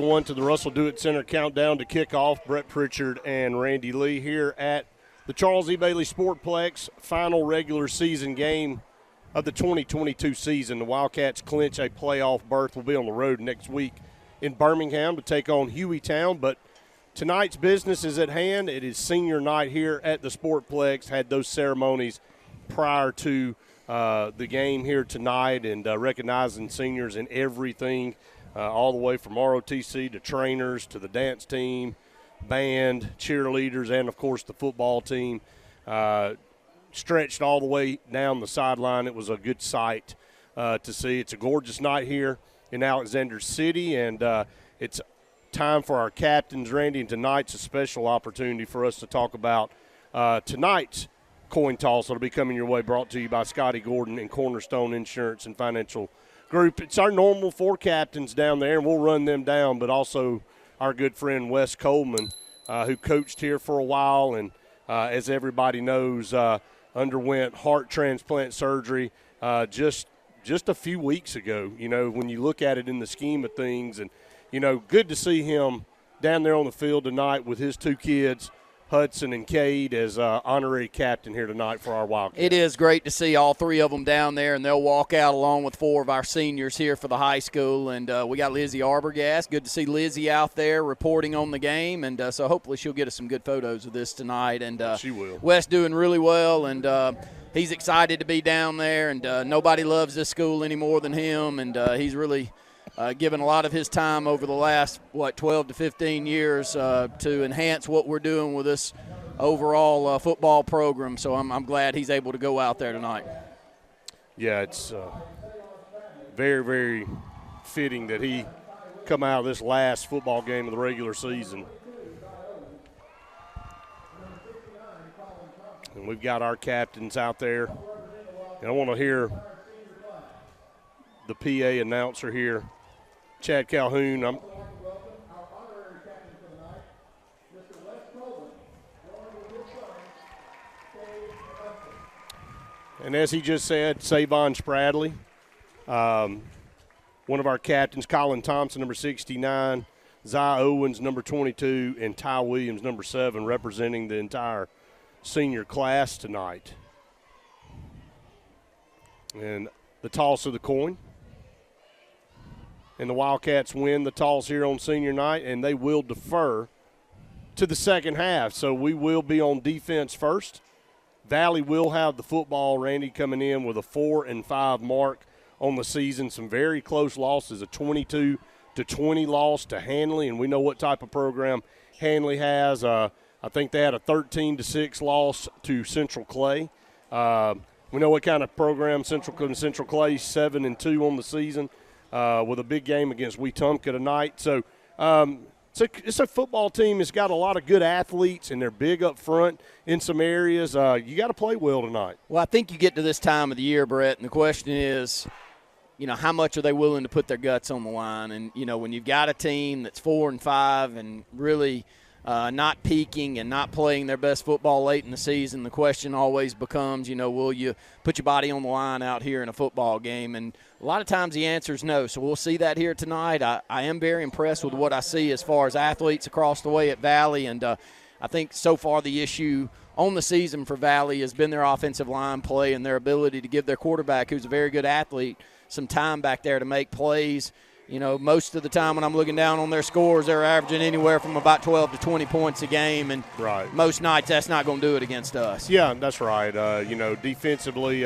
everyone, to the Russell Do-It Center countdown to kickoff. Brett Pritchard and Randy Lee here at the Charles E. Bailey Sportplex, final regular season game of the 2022 season. The Wildcats clinch a playoff berth. Will be on the road next week in Birmingham to take on Hueytown, but tonight's business is at hand. It is senior night here at the Sportplex. Had those ceremonies prior to the game here tonight, and recognizing seniors in everything, all the way from ROTC to trainers to the dance team, band, cheerleaders, and, of course, the football team. Stretched all the way down the sideline. It was a good sight to see. It's a gorgeous night here in Alexander City, and it's time for our captains, Randy, and tonight's a special opportunity for us to talk about tonight's coin toss that'll be coming your way, brought to you by Scotty Gordon and Cornerstone Insurance and Financial Group. It's our normal four captains down there, and we'll run them down, but also our good friend Wes Coleman, who coached here for a while and, as everybody knows, underwent heart transplant surgery just a few weeks ago. You know, when you look at it in the scheme of things, and, you know, good to see him down there on the field tonight with his two kids, Hudson and Cade, as honorary captain here tonight for our Wildcats. It is great to see all three of them down there, and they'll walk out along with four of our seniors here for the high school. And we got Lizzie Arbogast. Good to see Lizzie out there reporting on the game, and so hopefully she'll get us some good photos of this tonight. And she will. Wes doing really well, and he's excited to be down there, and nobody loves this school any more than him, and he's really given a lot of his time over the last, 12 to 15 years to enhance what we're doing with this overall football program. So I'm glad he's able to go out there tonight. Yeah, it's very, very fitting that he come out of this last football game of the regular season. And we've got our captains out there. And I want to hear the PA announcer here, Chad Calhoun. And as he just said, Savon Spradley, one of our captains, Colin Thompson, number 69, Zai Owens, number 22, and Ty Williams, number 7, representing the entire senior class tonight. And the toss of the coin. And the Wildcats win the toss here on senior night, and they will defer to the second half. So we will be on defense first. Valley will have the football. Randy coming in with a 4-5 mark on the season. Some very close losses, a 22-20 loss to Hanley, and we know what type of program Hanley has. I think they had a 13-6 loss to Central Clay. We know what kind of program Central Clay, 7-2 on the season. With a big game against Wetumpka tonight. So it's a football team that's got a lot of good athletes, and they're big up front in some areas. You got to play well tonight. Well, I think you get to this time of the year, Brett, and the question is, you know, how much are they willing to put their guts on the line? And, you know, when you've got a team that's 4-5 and really not peaking and not playing their best football late in the season, the question always becomes, you know, will you put your body on the line out here in a football game? And a lot of times the answer is no. So we'll see that here tonight. I am very impressed with what I see as far as athletes across the way at Valley. And I think so far the issue on the season for Valley has been their offensive line play and their ability to give their quarterback, who's a very good athlete, some time back there to make plays. You know, most of the time when I'm looking down on their scores, they're averaging anywhere from about 12 to 20 points a game. And right. Most nights that's not going to do it against us. Yeah, that's right. You know, defensively,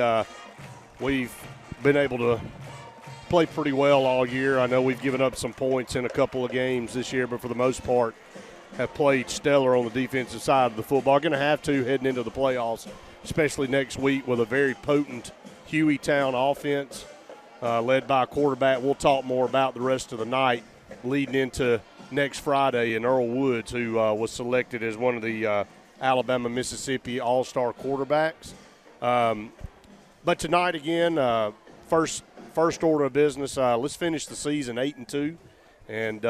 we've been able to play pretty well all year. I know we've given up some points in a couple of games this year, but for the most part have played stellar on the defensive side of the football. Going to have to heading into the playoffs, especially next week with a very potent Hueytown offense. Led by a quarterback. We'll talk more about the rest of the night leading into next Friday, in Earl Woods, who was selected as one of the Alabama-Mississippi all-star quarterbacks. But tonight, again, first order of business, let's finish the season 8-2 and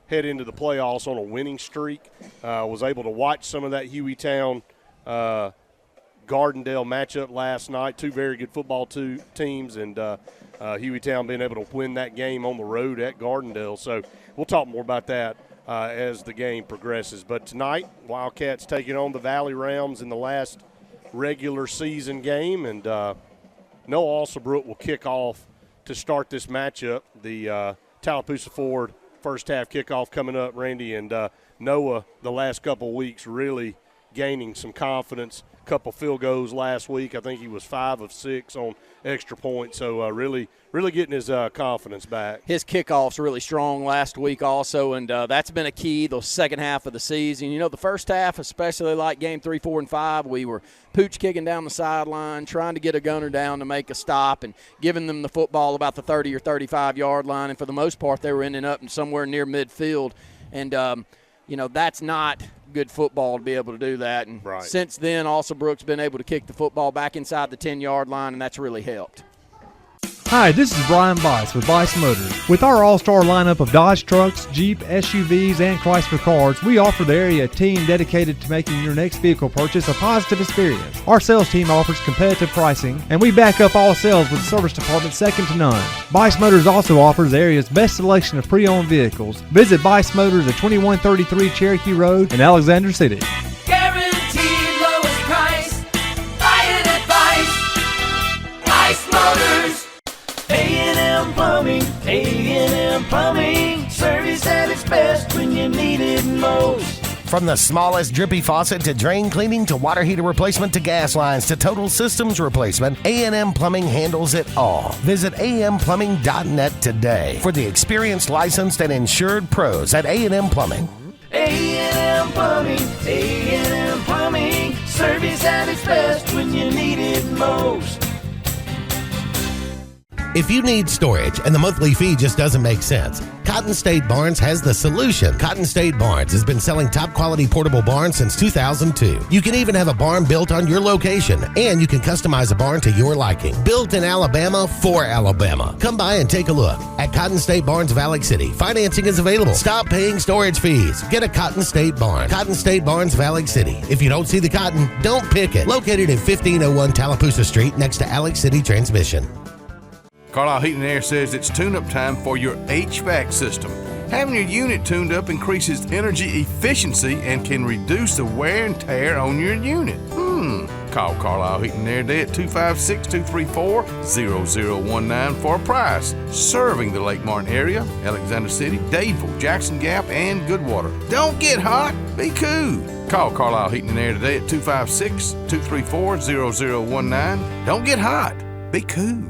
head into the playoffs on a winning streak. Was able to watch some of that Hueytown Gardendale matchup last night. Two very good football teams, and Hueytown being able to win that game on the road at Gardendale. So we'll talk more about that as the game progresses. But tonight, Wildcats taking on the Valley Rams in the last regular season game, and Noah Alsabrook will kick off to start this matchup. The Tallapoosa Ford first half kickoff coming up, Randy, and Noah the last couple of weeks really gaining some confidence. Couple field goals last week. I think he was 5 of 6 on extra points. So really getting his confidence back. His kickoffs really strong last week also, and that's been a key the second half of the season. You know, the first half, especially like game 3, 4, and 5, we were pooch kicking down the sideline, trying to get a gunner down to make a stop and giving them the football about the 30 or 35-yard line. And for the most part, they were ending up in somewhere near midfield. And, that's not good football to be able to do that. And Since then, Alsabrook's been able to kick the football back inside the 10-yard line, and that's really helped. Hi, this is Brian Bice with Bice Motors. With our all-star lineup of Dodge trucks, Jeep, SUVs, and Chrysler cars, we offer the area a team dedicated to making your next vehicle purchase a positive experience. Our sales team offers competitive pricing, and we back up all sales with a service department second to none. Bice Motors also offers the area's best selection of pre-owned vehicles. Visit Bice Motors at 2133 Cherokee Road in Alexander City. Guaranteed lowest price. Buy it at Bice Motors. A&M Plumbing, service at its best when you need it most. From the smallest drippy faucet to drain cleaning to water heater replacement to gas lines to total systems replacement, A&M Plumbing handles it all. Visit amplumbing.net today for the experienced, licensed, and insured pros at A&M Plumbing. A&M Plumbing, service at its best when you need it most. If you need storage and the monthly fee just doesn't make sense, Cotton State Barns has the solution. Cotton State Barns has been selling top quality portable barns since 2002. You can even have a barn built on your location, and you can customize a barn to your liking. Built in Alabama for Alabama. Come by and take a look. At Cotton State Barns, Valley City, financing is available. Stop paying storage fees. Get a Cotton State Barn. Cotton State Barns, Valley City. If you don't see the cotton, don't pick it. Located at 1501 Tallapoosa Street next to Alex City Transmission. Carlisle Heating and Air says it's tune-up time for your HVAC system. Having your unit tuned up increases energy efficiency and can reduce the wear and tear on your unit. Call Carlisle Heating and Air today at 256-234-0019 for a price. Serving the Lake Martin area, Alexander City, Dadeville, Jackson Gap, and Goodwater. Don't get hot, be cool. Call Carlisle Heating and Air today at 256-234-0019. Don't get hot, be cool.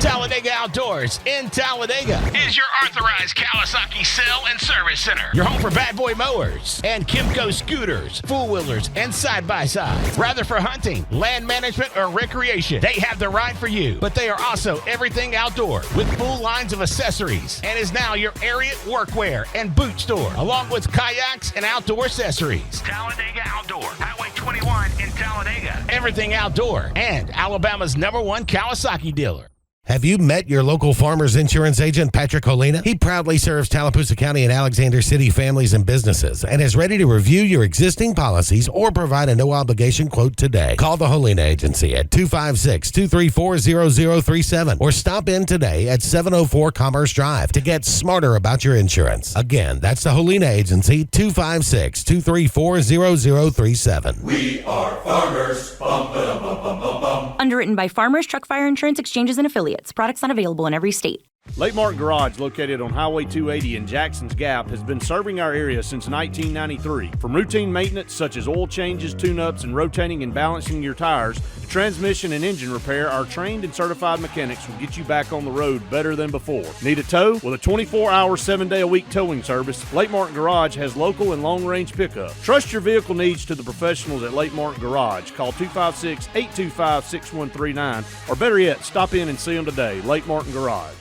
Talladega Outdoors in Talladega is your authorized Kawasaki sale and service center. Your home for Bad Boy mowers and Kimco scooters, four-wheelers, and side-by-sides. Rather for hunting, land management, or recreation, they have the ride for you. But they are also everything outdoor with full lines of accessories and is now your Ariat workwear and boot store, along with kayaks and outdoor accessories. Talladega Outdoor, Highway 21 in Talladega. Everything outdoor and Alabama's #1 Kawasaki dealer. Have you met your local Farmers Insurance agent, Patrick Holina? He proudly serves Tallapoosa County and Alexander City families and businesses and is ready to review your existing policies or provide a no-obligation quote today. Call the Holina Agency at 256-234-0037 or stop in today at 704 Commerce Drive to get smarter about your insurance. Again, that's the Holina Agency, 256-234-0037. We are farmers. Bum, ba-dum, bum, bum, bum, bum. Underwritten by Farmers Truck Fire Insurance Exchanges and Affiliates. Products not available in every state. Lake Martin Garage, located on Highway 280 in Jackson's Gap, has been serving our area since 1993. From routine maintenance such as oil changes, tune-ups, and rotating and balancing your tires, to transmission and engine repair, our trained and certified mechanics will get you back on the road better than before. Need a tow? With a 24-hour, 7-day-a-week towing service, Lake Martin Garage has local and long-range pickup. Trust your vehicle needs to the professionals at Lake Martin Garage. Call 256-825-6139, or better yet, stop in and see them today. Lake Martin Garage.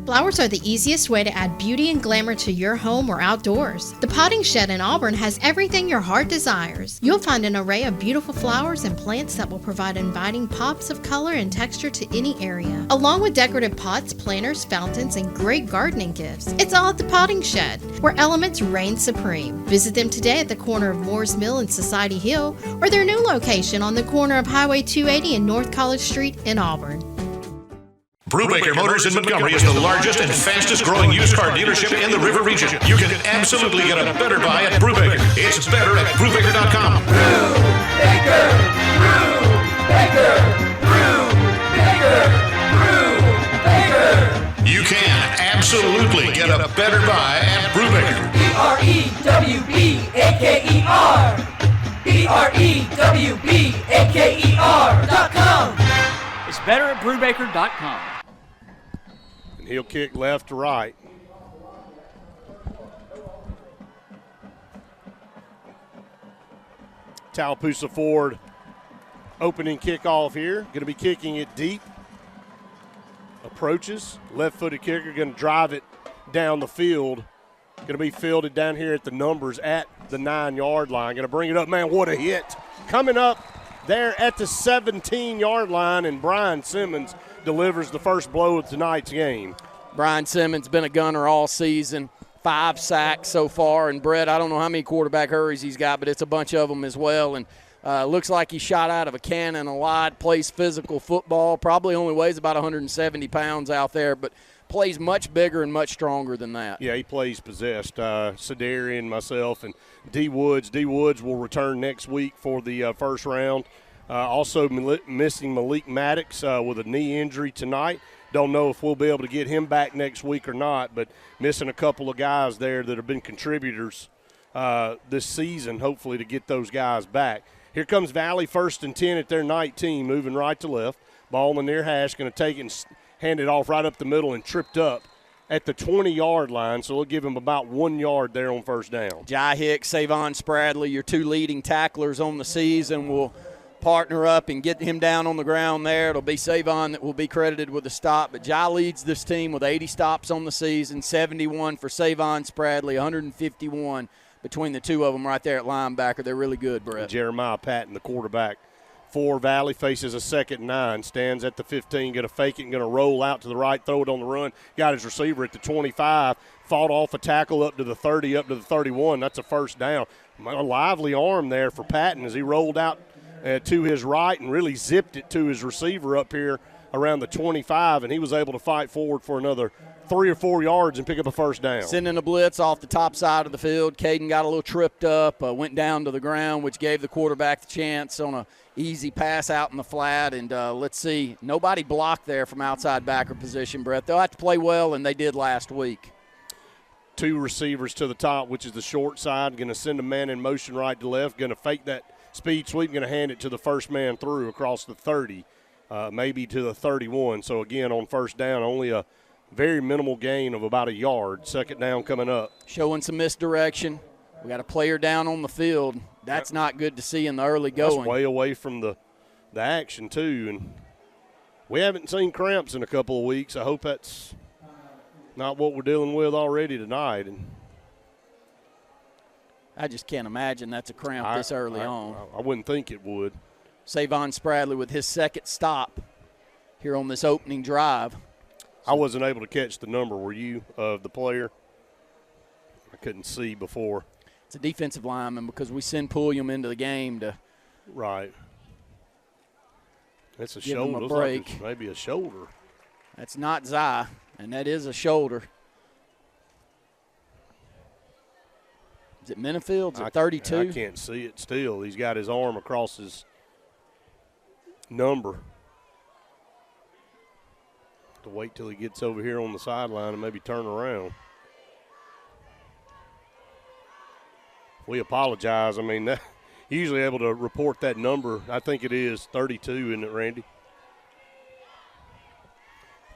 Flowers are the easiest way to add beauty and glamour to your home or outdoors. The Potting Shed in Auburn has everything your heart desires. You'll find an array of beautiful flowers and plants that will provide inviting pops of color and texture to any area, along with decorative pots, planters, fountains, and great gardening gifts. It's all at the Potting Shed, where elements reign supreme. Visit them today at the corner of Moore's Mill and Society Hill, or their new location on the corner of Highway 280 and North College Street in Auburn. Brubaker Motors in Montgomery is the largest and fastest growing used car dealership in the River region. You can absolutely get a better buy at Brubaker. It's better at Brubaker.com. Brubaker, Brubaker, Brubaker, Brubaker. You can absolutely get a better buy at Brubaker. BREWBAKER. BREWBAKER.com. It's better at Brubaker.com. And he'll kick left to right. Tallapoosa Ford opening kickoff here. Going to be kicking it deep. Approaches. Left-footed kicker going to drive it down the field. Going to be fielded down here at the numbers at the 9-yard line. Going to bring it up. Man, what a hit. Coming up there at the 17-yard line, and Brian Simmons delivers the first blow of tonight's game. Brian Simmons been a gunner all season, 5 sacks so far. And, Brett, I don't know how many quarterback hurries he's got, but it's a bunch of them as well. And looks like he shot out of a cannon a lot, plays physical football, probably only weighs about 170 pounds out there, but plays much bigger and much stronger than that. Yeah, he plays possessed. Sedarian, myself, and D. Woods. D. Woods will return next week for the first round. Also missing Malik Maddox with a knee injury tonight. Don't know if we'll be able to get him back next week or not, but missing a couple of guys there that have been contributors this season, hopefully to get those guys back. Here comes Valley, 1st and 10 at their 19, moving right to left. Ball in the near hash, going to take it and hand it off right up the middle and tripped up at the 20-yard line, so we'll give him about 1 yard there on first down. Jai Hicks, Savon Spradley, your 2 leading tacklers on the season, will partner up and get him down on the ground there. It'll be Savon that will be credited with a stop, but Jai leads this team with 80 stops on the season, 71 for Savon Spradley, 151 between the two of them right there at linebacker. They're really good, Brett. Jeremiah Patton, the quarterback for Valley, faces a 2nd and 9, stands at the 15, going to fake it and going to roll out to the right, throw it on the run. Got his receiver at the 25, fought off a tackle up to the 30, up to the 31. That's a first down. A lively arm there for Patton as he rolled out to his right and really zipped it to his receiver up here around the 25, and he was able to fight forward for another 3 or 4 yards and pick up a first down. Sending a blitz off the top side of the field. Caden got a little tripped up, went down to the ground, which gave the quarterback the chance on a easy pass out in the flat. And let's see, nobody blocked there from outside backer position, Brett. They'll have to play well, and they did last week. 2 receivers to the top, which is the short side, going to send a man in motion right to left, going to fake that speed sweep, going to hand it to the first man through across the 30, maybe to the 31. So, again, on first down, only a very minimal gain of about a yard. 2nd down coming up. Showing some misdirection. We got a player down on the field. That's not good to see in the early going. That's way away from the action, too. And we haven't seen cramps in a couple of weeks. I hope that's not what we're dealing with already tonight. And I just can't imagine that's a cramp this early on. I wouldn't think it would. Savon Spradley with his 2nd stop here on this opening drive. I wasn't able to catch the number. Were you, of the player? I couldn't see before. It's a defensive lineman because we send Pulliam into the game to right. That's a give shoulder. him a break. Like maybe a shoulder. That's not Zai, and that is a shoulder. Is it Menifield's at 32? I can't see it still. He's got his arm across his number. To wait till he gets over here on the sideline and maybe turn around. We apologize. I mean, usually able to report that number. I think it is 32, isn't it, Randy?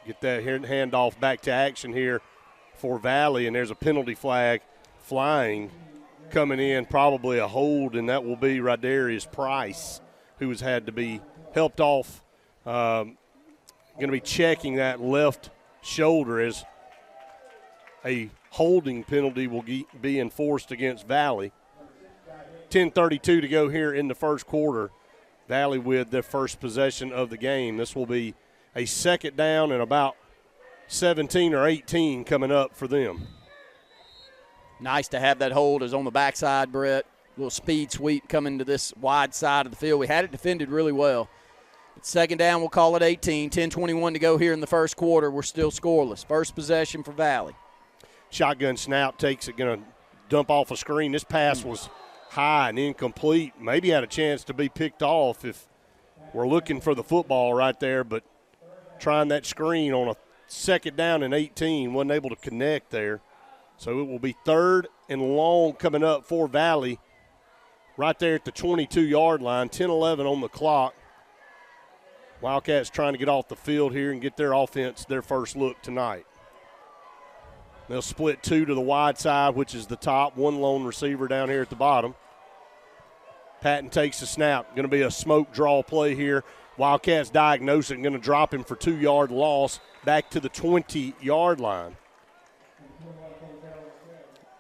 Get that handoff back to action here for Valley, and there's a penalty flag flying, coming in, probably a hold, and that will be Rydarius Price, who has had to be helped off. Going to be checking that left shoulder as a holding penalty will be enforced against Valley. 10:32 to go here in the first quarter. Valley with their first possession of the game. This will be a second down and about 17 or 18 coming up for them. Nice to have that hold is on the backside, Brett. Little speed sweep coming to this wide side of the field. We had it defended really well. It's second down, we'll call it 18. 10:21 to go here in the first quarter. We're still scoreless. First possession for Valley. Shotgun snap takes it, going to dump off a screen. This pass was high and incomplete. Maybe had a chance to be picked off if we're looking for the football right there, but trying that screen on a second down and 18, wasn't able to connect there. So it will be third and long coming up for Valley right there at the 22-yard line, 10-11 on the clock. Wildcats trying to get off the field here and get their offense their first look tonight. They'll split two to the wide side, which is the top, one lone receiver down here at the bottom. Patton takes the snap. Going to be a smoke draw play here. Wildcats diagnose it and going to drop him for 2-yard loss back to the 20-yard line.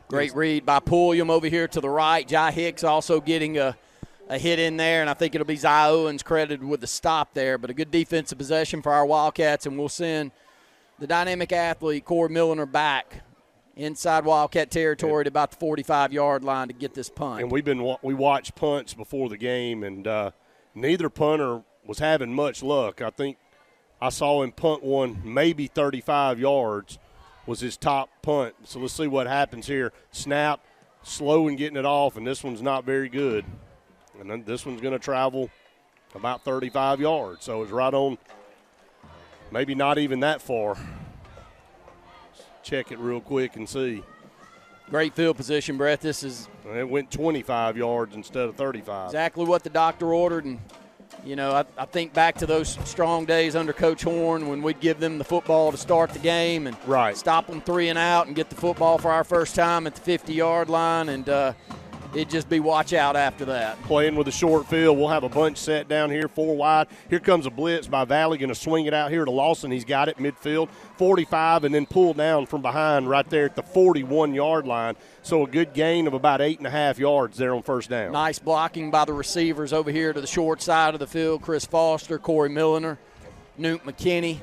Great read by Pulliam over here to the right. Jai Hicks also getting a hit in there, and I think it'll be Zy Owens credited with the stop there. But a good defensive possession for our Wildcats, and we'll send the dynamic athlete, Corey Milliner, back inside Wildcat territory to about the 45-yard line to get this punt. And we watched punts before the game, and neither punter was having much luck. I think I saw him punt one maybe 35 yards was his top punt. So let's see what happens here. Snap, slow in getting it off, and this one's not very good. And then this one's going to travel about 35 yards. So it's right on, maybe not even that far. Check it real quick and see. Great field position, Brett. This is – it went 25 yards instead of 35. Exactly what the doctor ordered. And, you know, I think back to those strong days under Coach Horn when we'd give them the football to start the game and stop them 3 and out and get the football for our first time at the 50-yard line. And it'd just be watch out after that. Playing with a short field. We'll have a bunch set down here, 4 wide. Here comes a blitz by Valley, going to swing it out here to Lawson. He's got it midfield, 45, and then pulled down from behind right there at the 41-yard line. So a good gain of about 8.5 yards there on first down. Nice blocking by the receivers over here to the short side of the field. Chris Foster, Corey Milliner, Newt McKinney,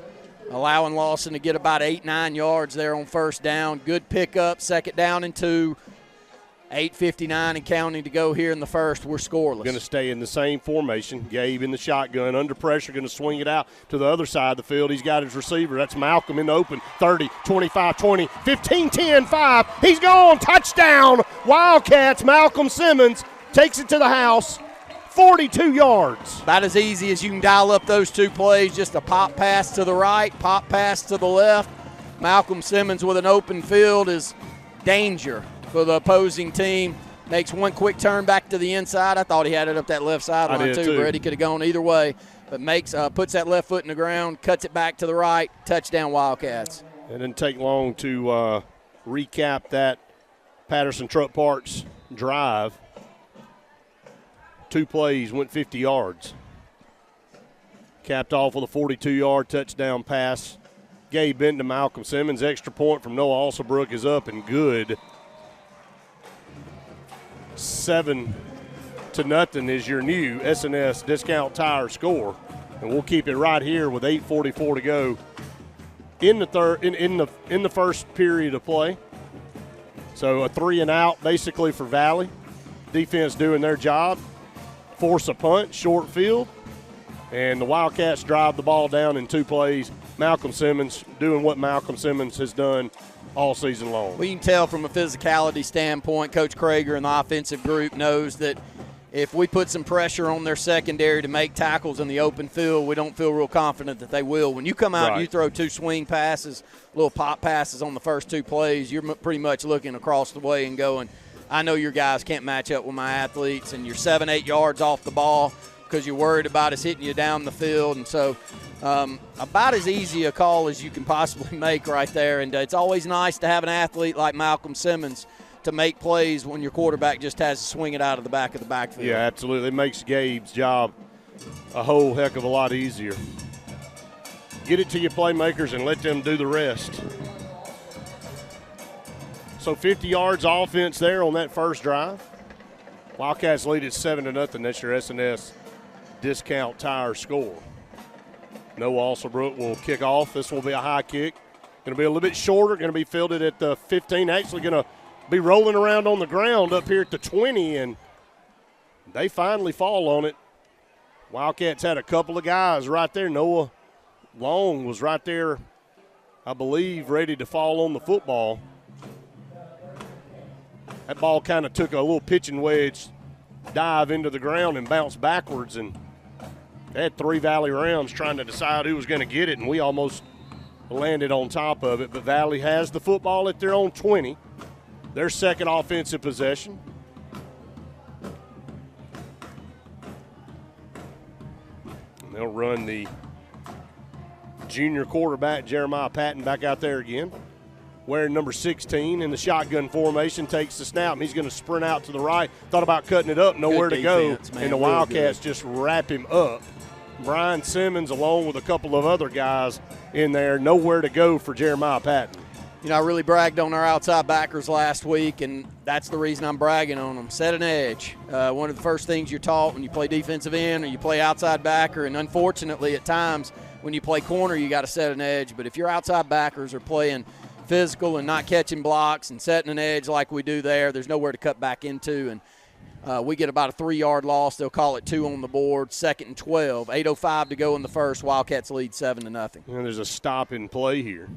allowing Lawson to get about 8-9 yards there on first down. Good pickup, second down and 2. 8:59 and counting to go here in the first. We're scoreless. Going to stay in the same formation. Gabe in the shotgun, under pressure, going to swing it out to the other side of the field. He's got his receiver. That's Malcolm in the open. 30, 25, 20, 15, 10, 5. He's gone. Touchdown. Wildcats. Malcolm Simmons takes it to the house. 42 yards. About as easy as you can dial up those two plays. Just a pop pass to the right, pop pass to the left. Malcolm Simmons with an open field is danger for the opposing team. Makes one quick turn back to the inside. I thought he had it up that left sideline too, Brett. He could have gone either way, but puts that left foot in the ground, cuts it back to the right, touchdown Wildcats. It didn't take long to recap that Patterson Truck Parts drive. 2 plays, went 50 yards. Capped off with a 42-yard touchdown pass. Gabe Benton to Malcolm Simmons. Extra point from Noah Alsabrook is up and good. 7-0 is your new SNS Discount Tire score, and we'll keep it right here with 8:44 to go in the first period of play. So a 3 and out basically for Valley. Defense doing their job, force a punt, short field, and the Wildcats drive the ball down in 2 plays. Malcolm Simmons doing what Malcolm Simmons has done all season long. Well, you can tell from a physicality standpoint, Coach Krager and the offensive group knows that if we put some pressure on their secondary to make tackles in the open field, we don't feel real confident that they will. When you come out and you throw 2 swing passes, little pop passes on the first 2 plays, you're pretty much looking across the way and going, I know your guys can't match up with my athletes, and you're 7-8 yards off the ball because you're worried about us hitting you down the field. And so about as easy a call as you can possibly make right there. And it's always nice to have an athlete like Malcolm Simmons to make plays when your quarterback just has to swing it out of the back of the backfield. Yeah, absolutely. It makes Gabe's job a whole heck of a lot easier. Get it to your playmakers and let them do the rest. So 50 yards offense there on that first drive. Wildcats lead at 7-0. That's your S&S discount tire score. Noah Alsabrook will kick off. This will be a high kick. Going to be a little bit shorter. Going to be fielded at the 15. Actually going to be rolling around on the ground up here at the 20, and they finally fall on it. Wildcats had a couple of guys right there. Noah Long was right there, I believe, ready to fall on the football. That ball kind of took a little pitching wedge dive into the ground and bounced backwards, and they had 3 Valley rounds trying to decide who was going to get it, and we almost landed on top of it. But Valley has the football at their own 20, their second offensive possession. And they'll run the junior quarterback, Jeremiah Patton, back out there again. Wearing number 16 in the shotgun formation, takes the snap, and he's going to sprint out to the right. Thought about cutting it up, nowhere to go, and the Wildcats just wrap him up. Brian Simmons, along with a couple of other guys in there, nowhere to go for Jeremiah Patton. You know, I really bragged on our outside backers last week, and that's the reason I'm bragging on them. Set an edge. One of the first things you're taught when you play defensive end or you play outside backer, and unfortunately at times when you play corner you got to set an edge. But if your outside backers are playing physical and not catching blocks and setting an edge like we do there, there's nowhere to cut back into. And we get about a 3-yard loss. They'll call it 2 on the board, 2nd and 12. 8:05 to go in the first. Wildcats lead 7-0. And there's a stop in play here.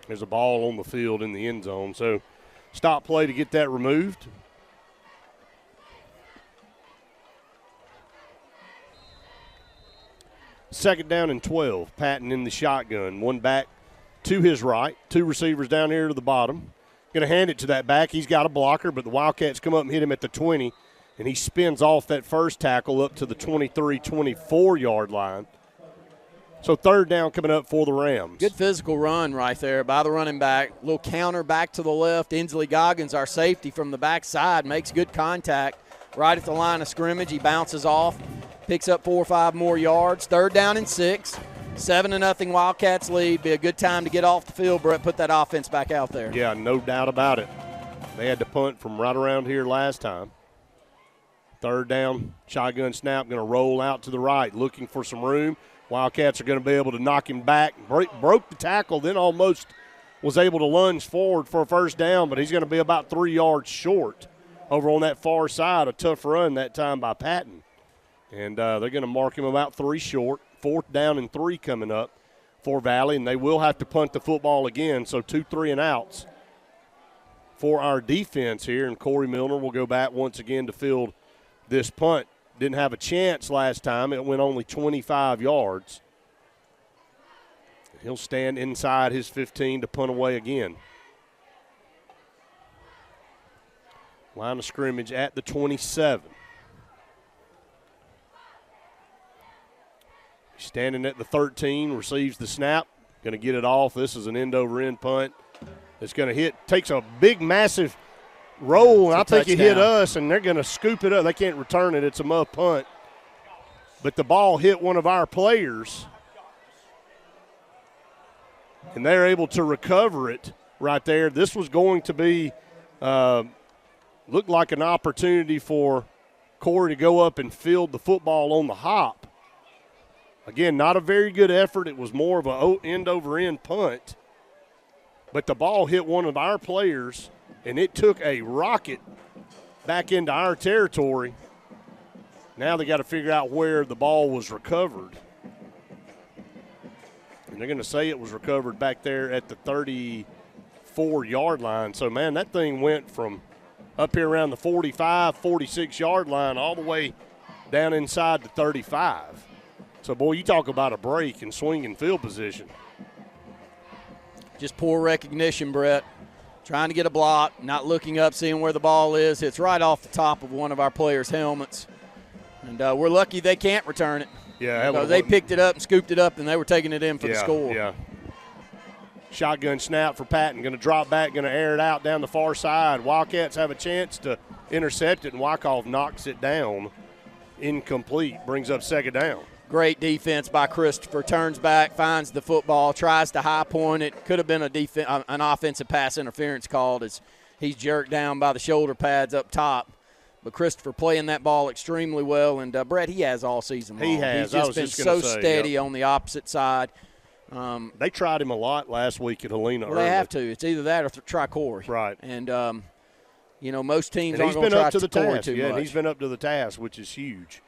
There's a ball on the field in the end zone. So stop play to get that removed. Second down and 12. Patton in the shotgun. One back to his right. 2 receivers down here to the bottom. Going to hand it to that back. He's got a blocker, but the Wildcats come up and hit him at the 20, and he spins off that first tackle up to the 23, 24-yard line. So third down coming up for the Rams. Good physical run right there by the running back. Little counter back to the left. Inslee Goggins, our safety from the backside, makes good contact right at the line of scrimmage. He bounces off, picks up 4 or 5 more yards. Third down and 6. 7-0 Wildcats lead. Be a good time to get off the field, Brett, put that offense back out there. Yeah, no doubt about it. They had to punt from right around here last time. Third down, shotgun snap, going to roll out to the right, looking for some room. Wildcats are going to be able to knock him back. Broke the tackle, then almost was able to lunge forward for a first down, but he's going to be about 3 yards short over on that far side. A tough run that time by Patton. And they're going to mark him about 3 short. 4th down and 3 coming up for Valley, and they will have to punt the football again. So 2 3-and-outs for our defense here, and Corey Milner will go back once again to field this punt. Didn't have a chance last time. It went only 25 yards. He'll stand inside his 15 to punt away again. Line of scrimmage at the 27. Standing at the 13, receives the snap, going to get it off. This is an end-over-end punt. It's going to hit, takes a big, massive roll, and I think it hit us, and they're going to scoop it up. They can't return it. It's a muff punt. But the ball hit one of our players, and they're able to recover it right there. This was going to be, looked like an opportunity for Corey to go up and field the football on the hop. Again, not a very good effort. It was more of an end-over-end punt. But the ball hit one of our players, and it took a rocket back into our territory. Now they got to figure out where the ball was recovered. And they're going to say it was recovered back there at the 34-yard line. So, man, that thing went from up here around the 45, 46-yard line all the way down inside the 35. So, boy, you talk about a break and swing in field position. Just poor recognition, Brett. Trying to get a block, not looking up, seeing where the ball is. It's right off the top of one of our players' helmets. And we're lucky they can't return it. Yeah, they picked it up and scooped it up, and they were taking it in for the score. Yeah. Shotgun snap for Patton. Going to drop back, going to air it out down the far side. Wildcats have a chance to intercept it, and Wyckoff knocks it down. Incomplete. Brings up second down. Great defense by Christopher. Turns back, finds the football, tries to high point it. Could have been an offensive pass interference called as he's jerked down by the shoulder pads up top. But Christopher playing that ball extremely well. And, Brett, he has all season long. He has. He's just been so steady on the opposite side. They tried him a lot last week at Helena. Well, they have to. It's either that or try Corey. Right. And, most teams aren't going to try to Corey too much. And he's been up to the task, which is huge.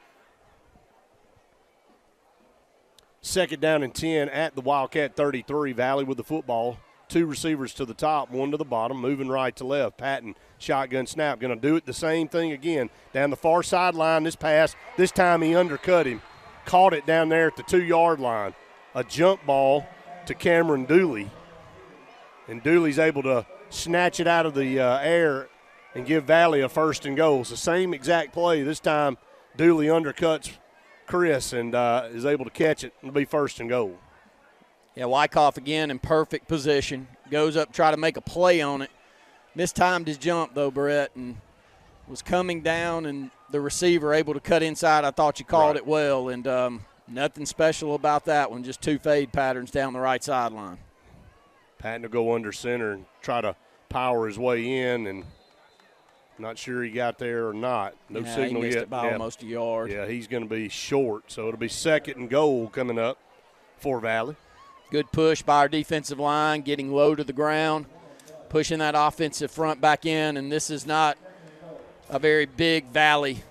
Second down and 10 at the Wildcat 33. Valley with the football. 2 receivers to the top, 1 to the bottom, moving right to left. Patton, shotgun snap. Going to do it the same thing again. Down the far sideline, this pass. This time he undercut him. Caught it down there at the 2-yard line. A jump ball to Cameron Dooley. And Dooley's able to snatch it out of the air and give Valley a first and goal. It's the same exact play. This time Dooley undercuts Chris and is able to catch it. It'll be first and goal. Yeah, Wyckoff again in perfect position. Goes up, try to make a play on it. Mistimed his jump, though, Brett, and was coming down, and the receiver able to cut inside. I thought you called it well, and nothing special about that one, just 2 fade patterns down the right sideline. Patton will go under center and try to power his way in, and not sure he got there or not. No signal he missed yet. It by almost a yard. Yeah, he's going to be short, so it'll be second and goal coming up for Valley. Good push by our defensive line, getting low to the ground, pushing that offensive front back in, and this is not a very big Valley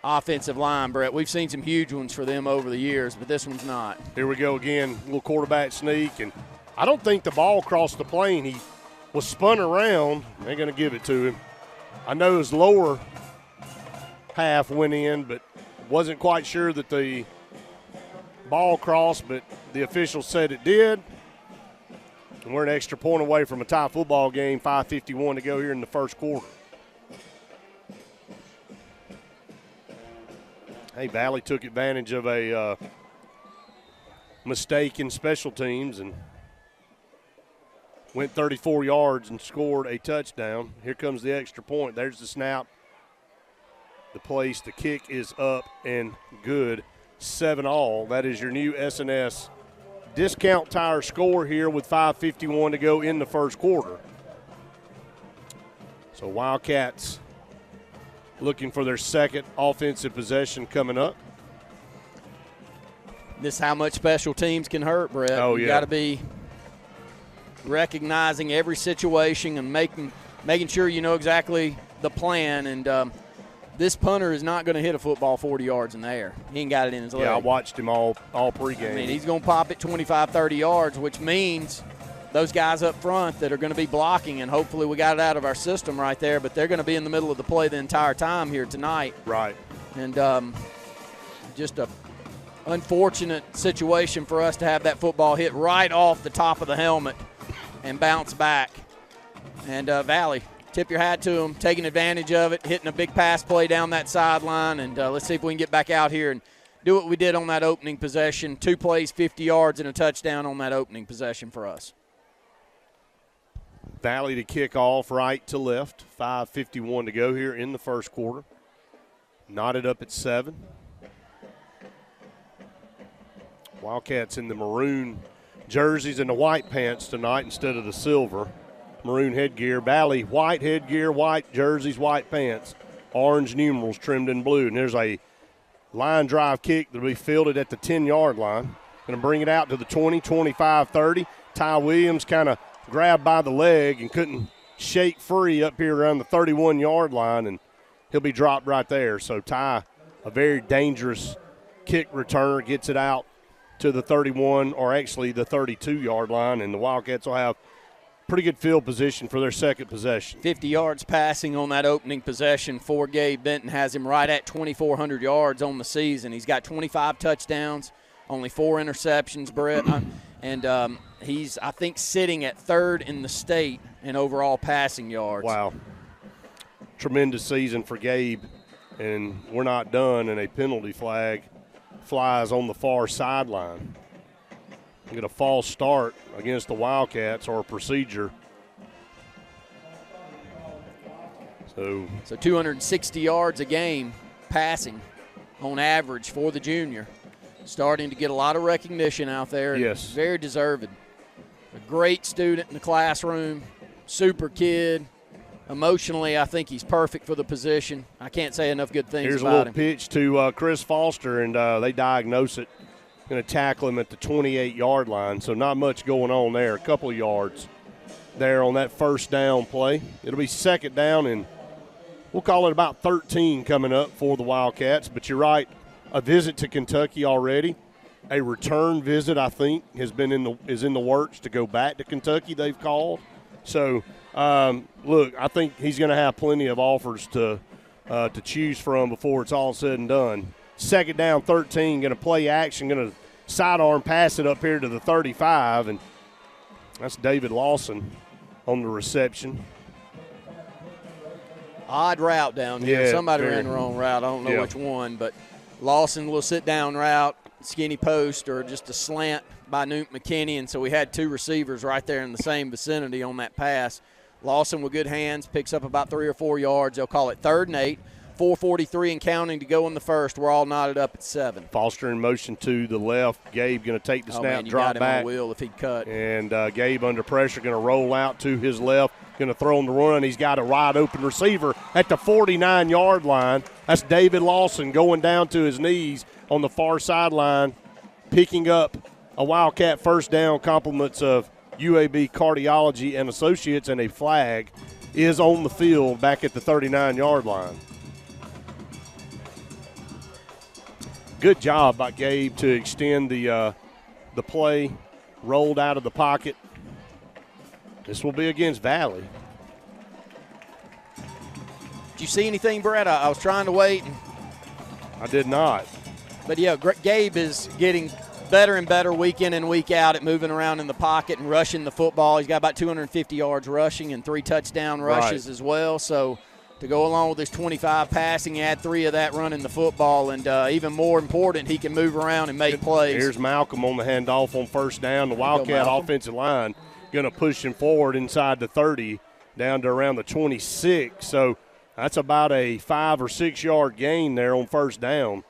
offensive line, Brett. We've seen some huge ones for them over the years, but this one's not. Here we go again, little quarterback sneak, and I don't think the ball crossed the plane. He was spun around. They're going to give it to him. I know his lower half went in, but wasn't quite sure that the ball crossed, but the official said it did. And we're an extra point away from a tie football game, 5:51 to go here in the first quarter. Hey, Valley took advantage of a mistake in special teams and went 34 yards and scored a touchdown. Here comes the extra point. There's the snap. The place, the kick is up and good. 7-all. That is your new S&S Discount Tire score here with 5:51 to go in the first quarter. So Wildcats looking for their second offensive possession coming up. This is how much special teams can hurt, Brett. Oh, yeah. You got to be recognizing every situation and making sure you know exactly the plan. And this punter is not going to hit a football 40 yards in the air. He ain't got it in his leg. Yeah, I watched him all pregame. I mean, he's going to pop it 25, 30 yards, which means those guys up front that are going to be blocking, and hopefully we got it out of our system right there, but they're going to be in the middle of the play the entire time here tonight. Right. And just a unfortunate situation for us to have that football hit right off the top of the helmet and bounce back. And Valley, tip your hat to them, taking advantage of it, hitting a big pass play down that sideline, and let's see if we can get back out here and do what we did on that opening possession. 2 plays, 50 yards, and a touchdown on that opening possession for us. Valley to kick off right to left. 5:51 to go here in the first quarter. Knotted up at 7. Wildcats in the maroon jerseys and the white pants tonight instead of the silver. Maroon headgear. Valley, white headgear, white jerseys, white pants. Orange numerals trimmed in blue. And there's a line drive kick that will be fielded at the 10-yard line. Going to bring it out to the 20, 25, 30. Ty Williams kind of grabbed by the leg and couldn't shake free up here around the 31-yard line, and he'll be dropped right there. So Ty, a very dangerous kick returner, gets it out to the 31, or actually the 32-yard line, and the Wildcats will have pretty good field position for their second possession. 50 yards passing on that opening possession for Gabe Benton has him right at 2,400 yards on the season. He's got 25 touchdowns, only 4 interceptions, Brett. And he's, I think, sitting at 3rd in the state in overall passing yards. Wow. Tremendous season for Gabe, and we're not done, and a penalty flag flies on the far sideline. Get a false start against the Wildcats, or a procedure. So 260 yards a game passing on average for the junior. Starting to get a lot of recognition out there. Yes. Very deserved. A great student in the classroom, super kid. Emotionally, I think he's perfect for the position. I can't say enough good things Here's about him. Here's a little pitch to Chris Foster, and they diagnose it. Going to tackle him at the 28-yard line, so not much going on there. A couple of yards there on that first down play. It'll be second down, and we'll call it about 13 coming up for the Wildcats. But you're right, a visit to Kentucky already. A return visit, I think, is in the works to go back to Kentucky, they've called. So, look, I think he's going to have plenty of offers to choose from before it's all said and done. Second down, 13, going to play action, going to sidearm pass it up here to the 35, and that's David Lawson on the reception. Odd route down here. Yeah, Somebody ran the wrong route. I don't know which one, but Lawson, little sit-down route, skinny post, or just a slant by Newt McKinney, and so we had two receivers right there in the same vicinity on that pass. Lawson with good hands, picks up about 3 or 4 yards. They'll call it 3rd and 8. 4:43 and counting to go in the first. We're all knotted up at 7. Foster in motion to the left. Gabe going to take the snap, drop got him back. on the wheel if he'd cut. And Gabe under pressure going to roll out to his left. Going to throw on the run. He's got a wide open receiver at the 49-yard line. That's David Lawson going down to his knees on the far sideline, picking up a Wildcat first down. Compliments of UAB Cardiology and Associates, and a flag is on the field back at the 39-yard line. Good job by Gabe to extend the play, rolled out of the pocket. This will be against Valley. Did you see anything, Brett? I was trying to wait. I did not. But, yeah, Gabe is getting better and better week in and week out at moving around in the pocket and rushing the football. He's got about 250 yards rushing and 3 touchdown rushes as well. So, to go along with his 25 passing, add 3 of that running the football, and even more important, he can move around and make plays. Here's Malcolm on the handoff on first down. The Wildcat offensive line going to push him forward inside the 30 down to around the 26. So that's about a 5 or 6 yard gain there on first down.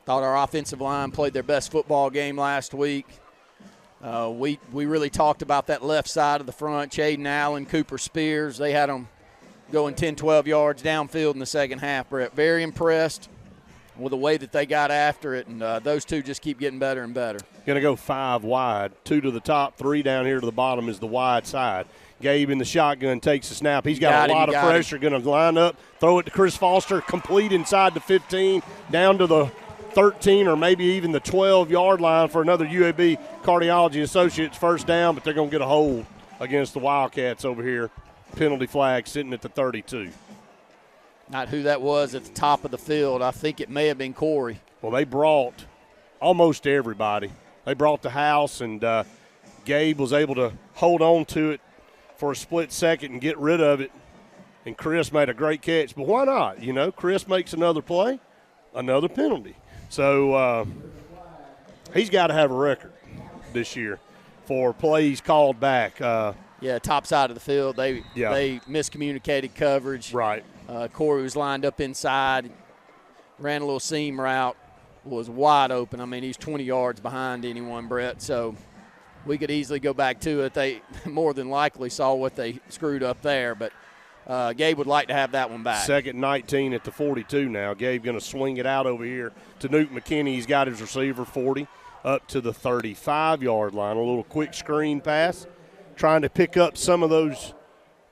Thought our offensive line played their best football game last week. We really talked about that left side of the front, Chaden Allen, Cooper Spears. They had them going 10, 12 yards downfield in the second half, Brett. Very impressed with the way that they got after it, and those two just keep getting better and better. Going to go 5 wide, 2 to the top, 3 down here to the bottom is the wide side. Gabe in the shotgun takes the snap. He's got a lot of pressure, going to line up, throw it to Chris Foster, complete inside the 15, down to the 13 or maybe even the 12-yard line for another UAB Cardiology Associates first down, but they're going to get a hold against the Wildcats over here. Penalty flag sitting at the 32. Not who that was at the top of the field. I think it may have been Corey. Well, they brought almost everybody. They brought the house, and Gabe was able to hold on to it for a split second and get rid of it. And Chris made a great catch. But why not? You know, Chris makes another play, another penalty. So he's got to have a record this year for plays called back. Yeah, top side of the field. They miscommunicated coverage. Right. Corey was lined up inside, ran a little seam route, was wide open. I mean, he's 20 yards behind anyone, Brett. So we could easily go back to it. They more than likely saw what they screwed up there, but Gabe would like to have that one back. Second 19 at the 42 now. Gabe going to swing it out over here to Newt McKinney. He's got his receiver 40 up to the 35-yard line. A little quick screen pass, trying to pick up some of those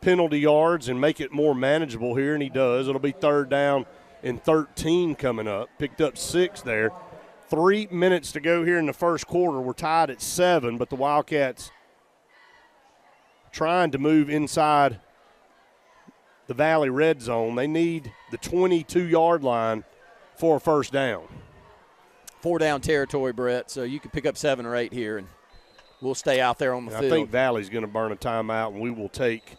penalty yards and make it more manageable here, and he does. It'll be 3rd down and 13 coming up. Picked up 6 there. 3 minutes to go here in the first quarter. We're tied at 7, but the Wildcats trying to move inside the Valley red zone. They need the 22-yard line for a first down. 4-down territory, Brett, so you could pick up 7 or 8 here, and we'll stay out there on the field. I think Valley's going to burn a timeout, and we will take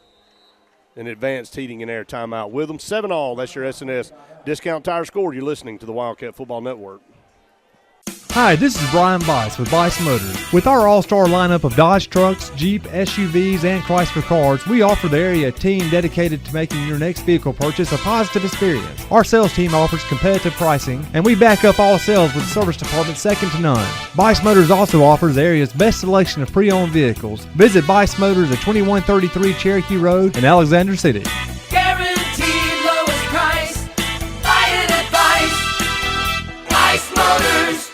an advanced heating and air timeout with them. 7-all, that's your SNS Discount Tire Score. You're listening to the Wildcat Football Network. Hi, this is Brian Bice with Bice Motors. With our all-star lineup of Dodge trucks, Jeep, SUVs, and Chrysler cars, we offer the area team dedicated to making your next vehicle purchase a positive experience. Our sales team offers competitive pricing, and we back up all sales with a service department second to none. Bice Motors also offers the area's best selection of pre-owned vehicles. Visit Bice Motors at 2133 Cherokee Road in Alexander City. Guaranteed lowest price. Buy it at Bice Motors.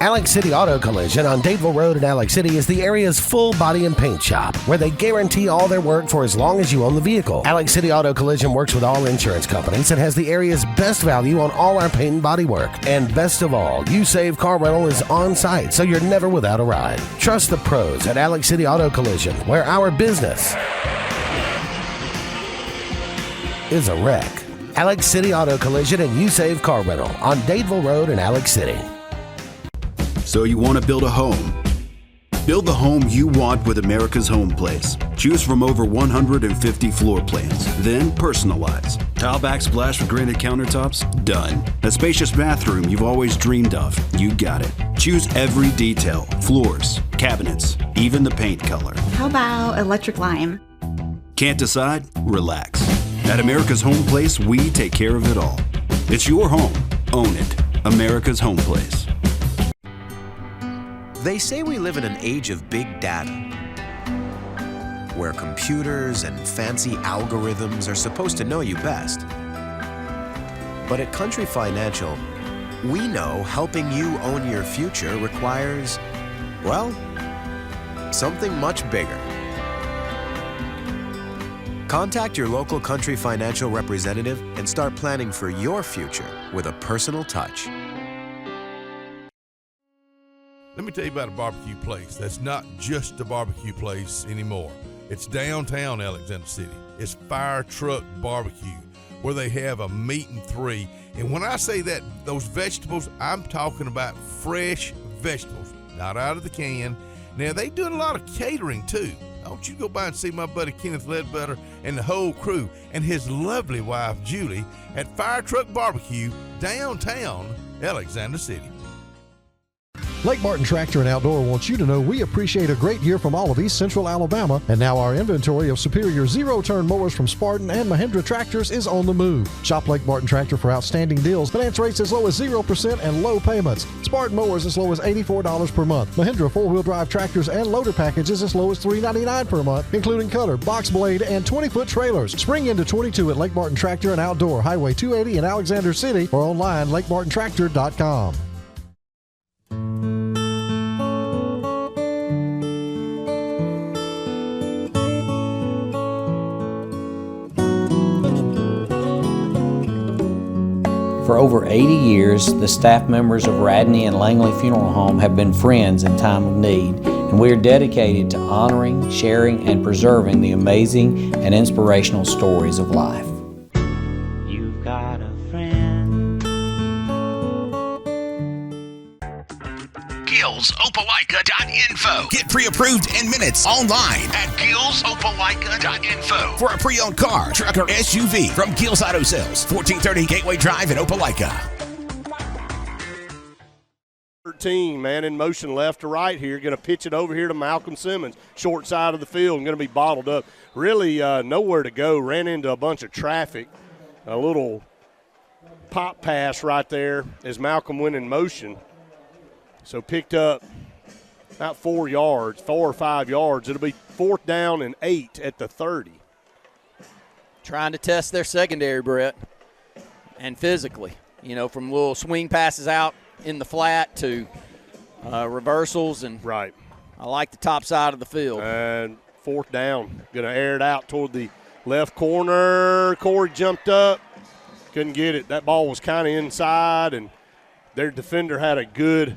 Alex City Auto Collision on Dadeville Road in Alex City is the area's full body and paint shop, where they guarantee all their work for as long as you own the vehicle. Alex City Auto Collision works with all insurance companies and has the area's best value on all our paint and body work. And best of all, You Save Car Rental is on site, so you're never without a ride. Trust the pros at Alex City Auto Collision, where our business is a wreck. Alex City Auto Collision and You Save Car Rental on Dadeville Road in Alex City. So you want to build a home? Build the home you want with America's Home Place. Choose from over 150 floor plans, then personalize. Tile backsplash with granite countertops? Done. A spacious bathroom you've always dreamed of? You got it. Choose every detail, floors, cabinets, even the paint color. How about electric lime? Can't decide? Relax. At America's Home Place, we take care of it all. It's your home. Own it. America's Home Place. They say we live in an age of big data, where computers and fancy algorithms are supposed to know you best. But at Country Financial, we know helping you own your future requires, well, something much bigger. Contact your local Country Financial representative and start planning for your future with a personal touch. Let me tell you about a barbecue place that's not just a barbecue place anymore. It's downtown Alexander City. It's Fire Truck Barbecue, where they have a meat and three. And when I say that, those vegetables, I'm talking about fresh vegetables, not out of the can. Now, they doing a lot of catering, too. Don't you go by and see my buddy Kenneth Ledbetter and the whole crew and his lovely wife, Julie, at Fire Truck Barbecue, downtown Alexander City. Lake Martin Tractor and Outdoor wants you to know we appreciate a great year from all of East Central Alabama, and now our inventory of superior zero-turn mowers from Spartan and Mahindra tractors is on the move. Shop Lake Martin Tractor for outstanding deals, finance rates as low as 0% and low payments. Spartan mowers as low as $84 per month. Mahindra four-wheel drive tractors and loader packages as low as $399 per month, including cutter, box blade, and 20-foot trailers. Spring into 22 at Lake Martin Tractor and Outdoor, Highway 280 in Alexander City, or online lakemartintractor.com. For over 80 years, the staff members of Radney and Langley Funeral Home have been friends in time of need, and we are dedicated to honoring, sharing, and preserving the amazing and inspirational stories of life. You've got a friend. GillsOpelika.info. Get pre-approved in minutes online at GillsOpelika.info for a pre-owned car, truck, or SUV from Gills Auto Sales, 1430 Gateway Drive in Opelika. 13, man in motion left to right here. Going to pitch it over here to Malcolm Simmons. Short side of the field and going to be bottled up. Really nowhere to go. Ran into a bunch of traffic. A little pop pass right there as Malcolm went in motion. So picked up about 4 or 5 yards. It'll be 4th down and 8 at the 30. Trying to test their secondary, Brett, and physically. You know, from little swing passes out in the flat to reversals. And right. I like the top side of the field. And 4th down. Going to air it out toward the left corner. Corey jumped up. Couldn't get it. That ball was kind of inside, and their defender had a good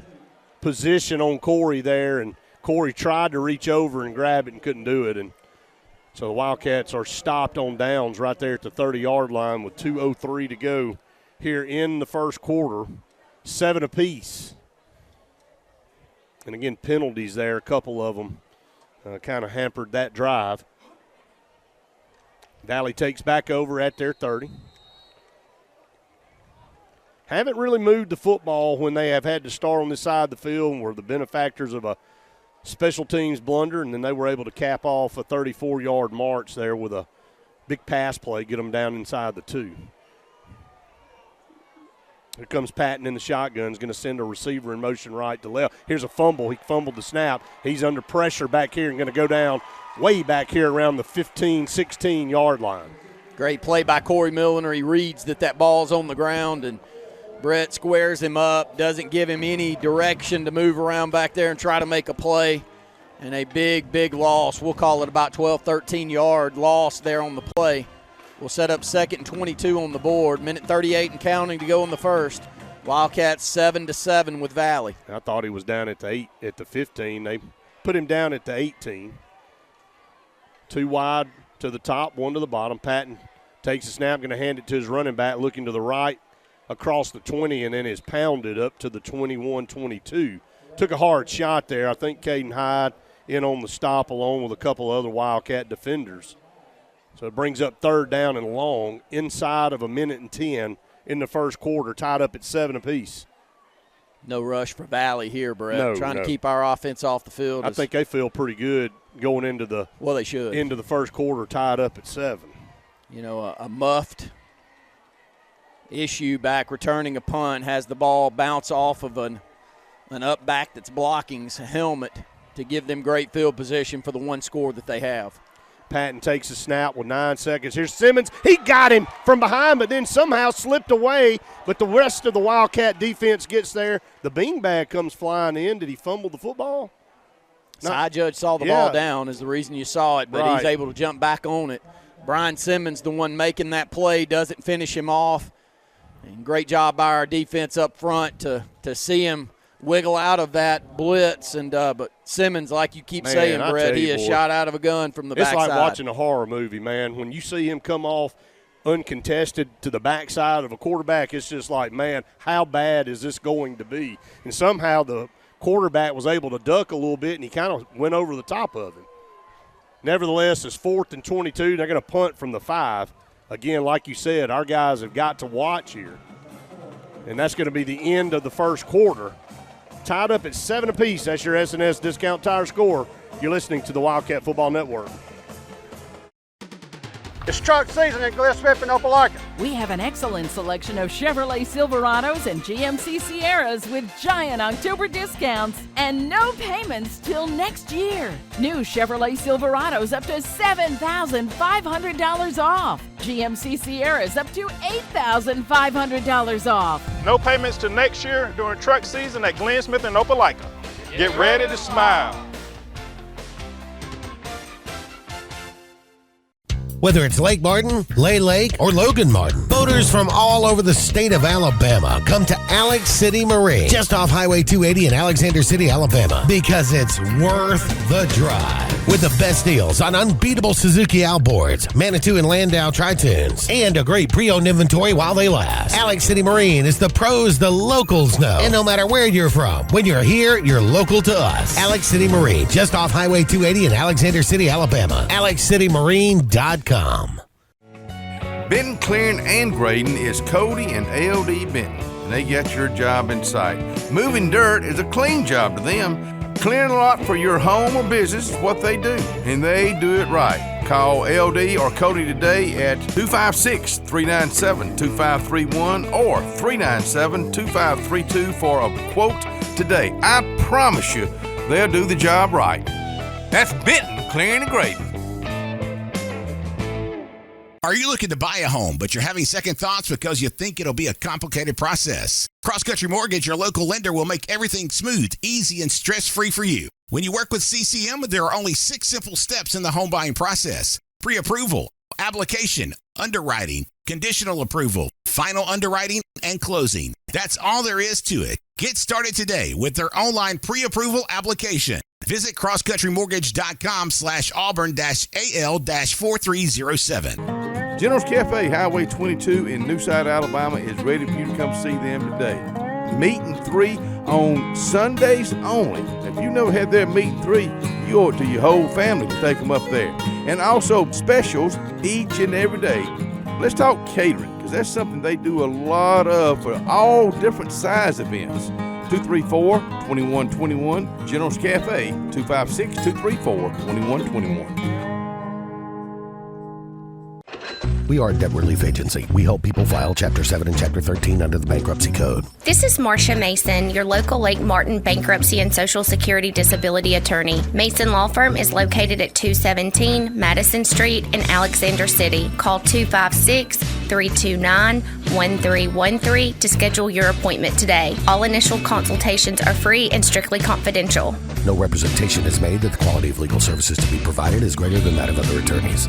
position on Corey there, and Corey tried to reach over and grab it and couldn't do it. And so the Wildcats are stopped on downs right there at the 30-yard line with 2:03 to go here in the first quarter. 7 apiece. And again, penalties there, a couple of them kind of hampered that drive. Valley takes back over at their 30. haven't really moved the football when they have had to start on this side of the field and were the benefactors of a special teams blunder, and then they were able to cap off a 34-yard march there with a big pass play, get them down inside the 2. Here comes Patton in the shotgun. He's going to send a receiver in motion right to left. Here's a fumble. He fumbled the snap. He's under pressure back here and going to go down way back here around the 15, 16-yard line. Great play by Corey Milliner. He reads that ball's on the ground, and Brett squares him up, doesn't give him any direction to move around back there and try to make a play. And a big, big loss. We'll call it about 12, 13-yard loss there on the play. We'll set up 2nd and 22 on the board. Minute 38 and counting to go in the first. Wildcats 7-7 with Valley. I thought he was down at the 15. They put him down at the 18. 2 wide to the top, 1 to the bottom. Patton takes a snap, going to hand it to his running back, looking to the right across the 20, and then is pounded up to the 21-22. Took a hard shot there. I think Caden Hyde in on the stop along with a couple other Wildcat defenders. So it brings up 3rd down and long inside of a minute and 10 in the first quarter, tied up at 7 apiece. No rush for Valley here, Brett. No, Trying to keep our offense off the field. I think they feel pretty good going into the they should. Into the first quarter, tied up at 7. You know, a muffed issue back returning a punt, has the ball bounce off of an up back that's blocking's helmet to give them great field position for the 1 score that they have. Patton takes a snap with 9 seconds. Here's Simmons. He got him from behind, but then somehow slipped away. But the rest of the Wildcat defense gets there. The beanbag comes flying in. Did he fumble the football? Side judge saw the ball down is the reason you saw it, but he's able to jump back on it. Brian Simmons, the one making that play, doesn't finish him off. And great job by our defense up front to see him wiggle out of that blitz. And but Simmons, like you keep saying, Brett, he is shot out of a gun from the backside. It's like watching a horror movie, man. When you see him come off uncontested to the backside of a quarterback, it's just like, man, how bad is this going to be? And somehow the quarterback was able to duck a little bit, and he kind of went over the top of him. Nevertheless, it's 4th and 22. They're going to punt from the 5. Again, like you said, our guys have got to watch here. And that's going to be the end of the first quarter. Tied up at 7 apiece. That's your S&S Discount Tire score. You're listening to the Wildcat Football Network. It's truck season at Glen Smith in Opelika. We have an excellent selection of Chevrolet Silverados and GMC Sierras with giant October discounts and no payments till next year. New Chevrolet Silverados up to $7,500 off. GMC Sierras up to $8,500 off. No payments till next year during truck season at Glen Smith in Opelika. Get ready to smile. Whether it's Lake Martin, Lay Lake, or Logan Martin, boaters from all over the state of Alabama come to Alex City Marine, just off Highway 280 in Alexander City, Alabama, because it's worth the drive. With the best deals on unbeatable Suzuki outboards, Manitou and Landau Tritoons, and a great pre-owned inventory while they last. Alex City Marine is the pros the locals know. And no matter where you're from, when you're here, you're local to us. Alex City Marine, just off Highway 280 in Alexander City, Alabama. AlexCityMarine.com. Benton Clearing and Grading is Cody and LD Benton, and they got your job in sight. Moving dirt is a clean job to them. Clearing a lot for your home or business is what they do, and they do it right. Call LD or Cody today at 256-397-2531 or 397-2532 for a quote today. I promise you, they'll do the job right. That's Benton Clearing and Grading. Are you looking to buy a home, but you're having second thoughts because you think it'll be a complicated process? Cross Country Mortgage, your local lender, will make everything smooth, easy, and stress-free for you. When you work with CCM, there are only 6 simple steps in the home buying process: pre-approval, application, underwriting, conditional approval, final underwriting, and closing. That's all there is to it. Get started today with their online pre-approval application. Visit crosscountryMortgage.com/Auburn-AL-4307. General's Cafe, Highway 22 in Newside, Alabama is ready for you to come see them today. Meat and 3 on Sundays only. If you never had their meat and 3, you owe it to your whole family to take them up there. And also specials each and every day. Let's talk catering, because that's something they do a lot of for all different size events. 234-2121, General's Cafe, 256-234-2121. We are a debt relief agency. We help people file Chapter 7 and Chapter 13 under the Bankruptcy Code. This is Marcia Mason, your local Lake Martin bankruptcy and Social Security disability attorney. Mason Law Firm is located at 217 Madison Street in Alexander City. Call 256-329-1313 to schedule your appointment today. All initial consultations are free and strictly confidential. No representation is made that the quality of legal services to be provided is greater than that of other attorneys.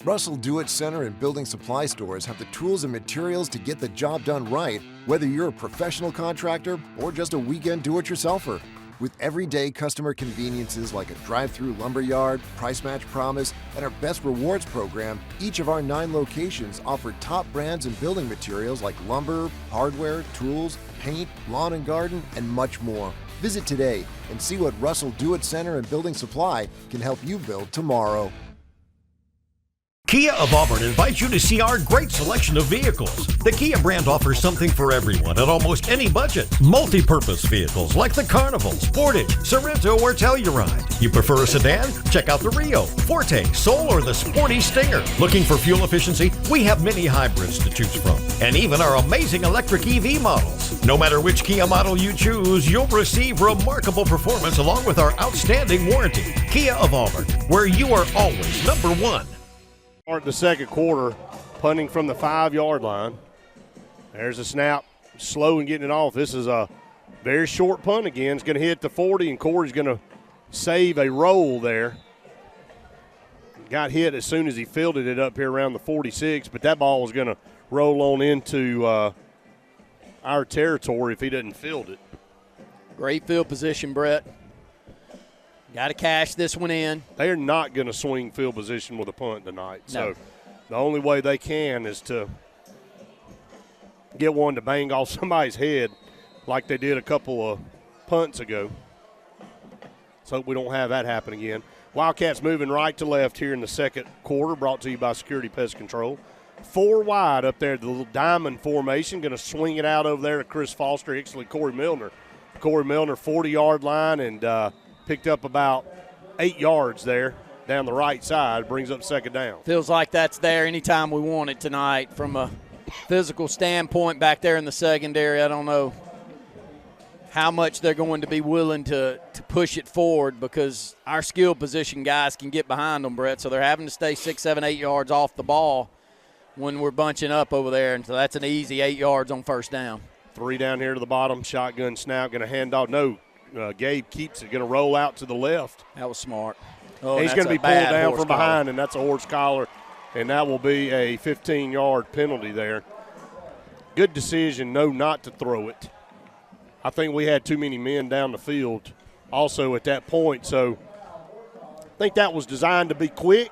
Russell Do-It Center and building supply stores have the tools and materials to get the job done right, whether you're a professional contractor or just a weekend do-it-yourselfer. With everyday customer conveniences like a drive-through lumberyard, price match promise, and our Best Rewards program, each of our 9 locations offer top brands and building materials like lumber, hardware, tools, paint, lawn and garden, and much more. Visit today and see what Russell Do-It Center and Building Supply can help you build tomorrow. Kia of Auburn invites you to see our great selection of vehicles. The Kia brand offers something for everyone at almost any budget. Multi-purpose vehicles like the Carnival, Sportage, Sorento, or Telluride. You prefer a sedan? Check out the Rio, Forte, Soul, or the sporty Stinger. Looking for fuel efficiency? We have many hybrids to choose from, and even our amazing electric EV models. No matter which Kia model you choose, you'll receive remarkable performance along with our outstanding warranty. Kia of Auburn, where you are always number one. Start the second quarter, punting from the 5-yard line. There's a snap, slow in getting it off. This is a very short punt again. It's going to hit the 40, and Corey's going to save a roll there. Got hit as soon as he fielded it up here around the 46, but that ball was going to roll on into our territory if he didn't field it. Great field position, Brett. Got to cash this one in. They're not going to swing field position with a punt tonight. No. So the only way they can is to get one to bang off somebody's head like they did a couple of punts ago. Let's hope we don't have that happen again. Wildcats moving right to left here in the second quarter, brought to you by Security Pest Control. 4 wide up there, the little diamond formation. Going to swing it out over there to Chris Foster, actually Corey Milner. Corey Milner, 40-yard line, and picked up about 8 yards there down the right side, brings up second down. Feels like that's there anytime we want it tonight from a physical standpoint back there in the secondary. I don't know how much they're going to be willing to push it forward because our skill position guys can get behind them, Brett, so they're having to stay 6, 7, 8 yards off the ball when we're bunching up over there, and so that's an easy 8 yards on first down. 3 down here to the bottom, shotgun snap, going to hand off. No. Gabe keeps it, going to roll out to the left. That was smart. He's going to be pulled down from behind, and that's a horse collar, and that will be a 15-yard penalty there. Good decision, no, not to throw it. I think we had too many men down the field also at that point, so I think that was designed to be quick,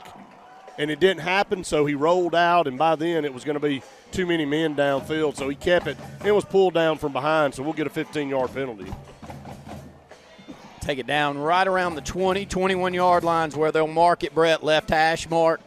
and it didn't happen, so he rolled out, and by then it was going to be too many men downfield, so he kept it. It was pulled down from behind, so we'll get a 15-yard penalty. Take it down right around the 20, 21-yard lines where they'll mark it, Brett. Left hash mark.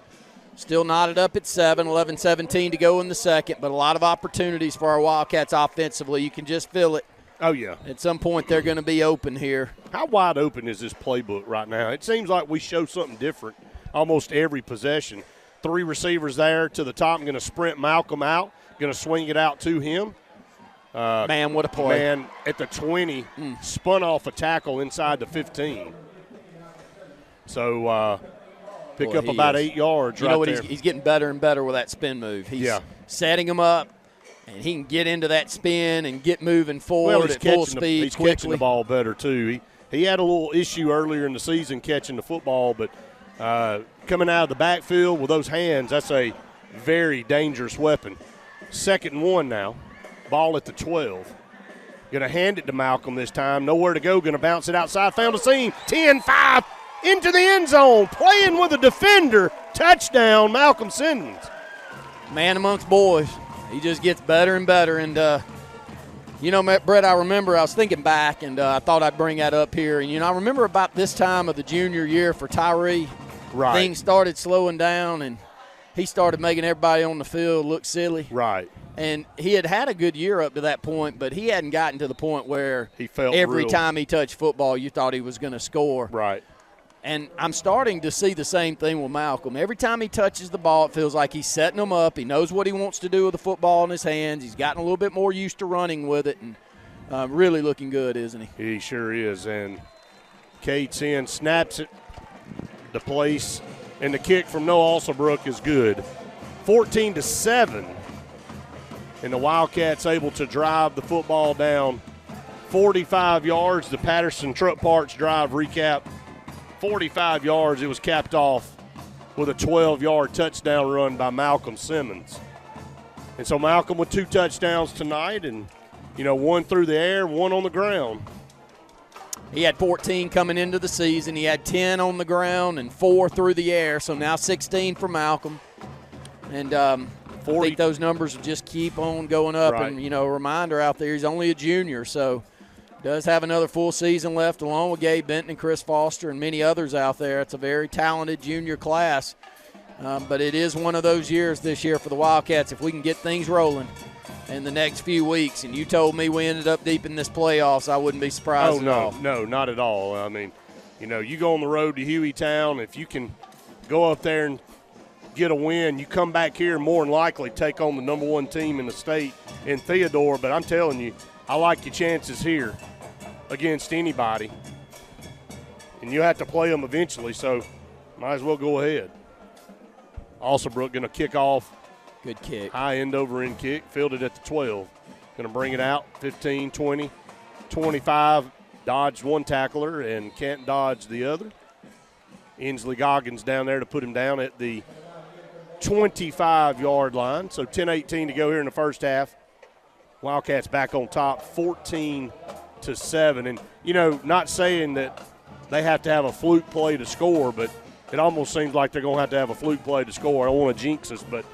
Still knotted up at 7, 11-17 to go in the second, but a lot of opportunities for our Wildcats offensively. You can just feel it. Oh, yeah. At some point they're going to be open here. How wide open is this playbook right now? It seems like we show something different almost every possession. 3 receivers there to the top. I'm going to sprint Malcolm out. Going to swing it out to him. Man, what a play. Man at the 20 spun off a tackle inside the 15. So pick up about 8 yards right there. You know what, he's getting better and better with that spin move. He's setting him up, and he can get into that spin and get moving forward at full speed he's catching the ball better, too. He had a little issue earlier in the season catching the football, but coming out of the backfield with those hands, that's a very dangerous weapon. 2nd and 1 now. Ball at the 12. Going to hand it to Malcolm this time. Nowhere to go. Going to bounce it outside. Found a seam. 10-5 into the end zone. Playing with a defender. Touchdown, Malcolm Simmons. Man amongst boys. He just gets better and better. And, you know, Brett, I remember I was thinking back, and I thought I'd bring that up here. And, you know, I remember about this time of the junior year for Tyree. Right. Things started slowing down, and he started making everybody on the field look silly. Right. And he had a good year up to that point, but he hadn't gotten to the point where he felt every time he touched football you thought he was going to score. Right. And I'm starting to see the same thing with Malcolm. Every time he touches the ball, it feels like he's setting them up. He knows what he wants to do with the football in his hands. He's gotten a little bit more used to running with it, and really looking good, isn't he? He sure is. And Cade's in, snaps it, the place, and the kick from Noah Alsabrook is good. 14-7, and the Wildcats able to drive the football down 45 yards. The Patterson Truck Parts drive recap. 45 yards. It was capped off with a 12-yard touchdown run by Malcolm Simmons. And so Malcolm with 2 touchdowns tonight, and, one through the air, 1 on the ground. He had 14 coming into the season. He had 10 on the ground and 4 through the air, so now 16 for Malcolm. And I think those numbers will just keep on going up. Right. And, a reminder out there, he's only a junior, so does have another full season left, along with Gabe Benton and Chris Foster and many others out there. It's a very talented junior class, but it is one of those years this year for the Wildcats. If we can get things rolling in the next few weeks, and you told me we ended up deep in this playoffs, I wouldn't be surprised at all. No, not at all. I mean, you go on the road to Hueytown, if you can go up there and get a win, you come back here more than likely take on the number 1 team in the state in Theodore. But I'm telling you, I like your chances here against anybody, and you have to play them eventually, so might as well go ahead. Alsabrook going to kick off. Good kick. High end over end kick, fielded at the 12. Going to bring it out, 15, 20, 25. Dodged one tackler and can't dodge the other. Inslee Goggins down there to put him down at the 25-yard line. So 10-18 to go here in the first half. Wildcats back on top, 14-7. And, not saying that they have to have a fluke play to score, but it almost seems like they're going to have a fluke play to score. I don't want to jinx us, but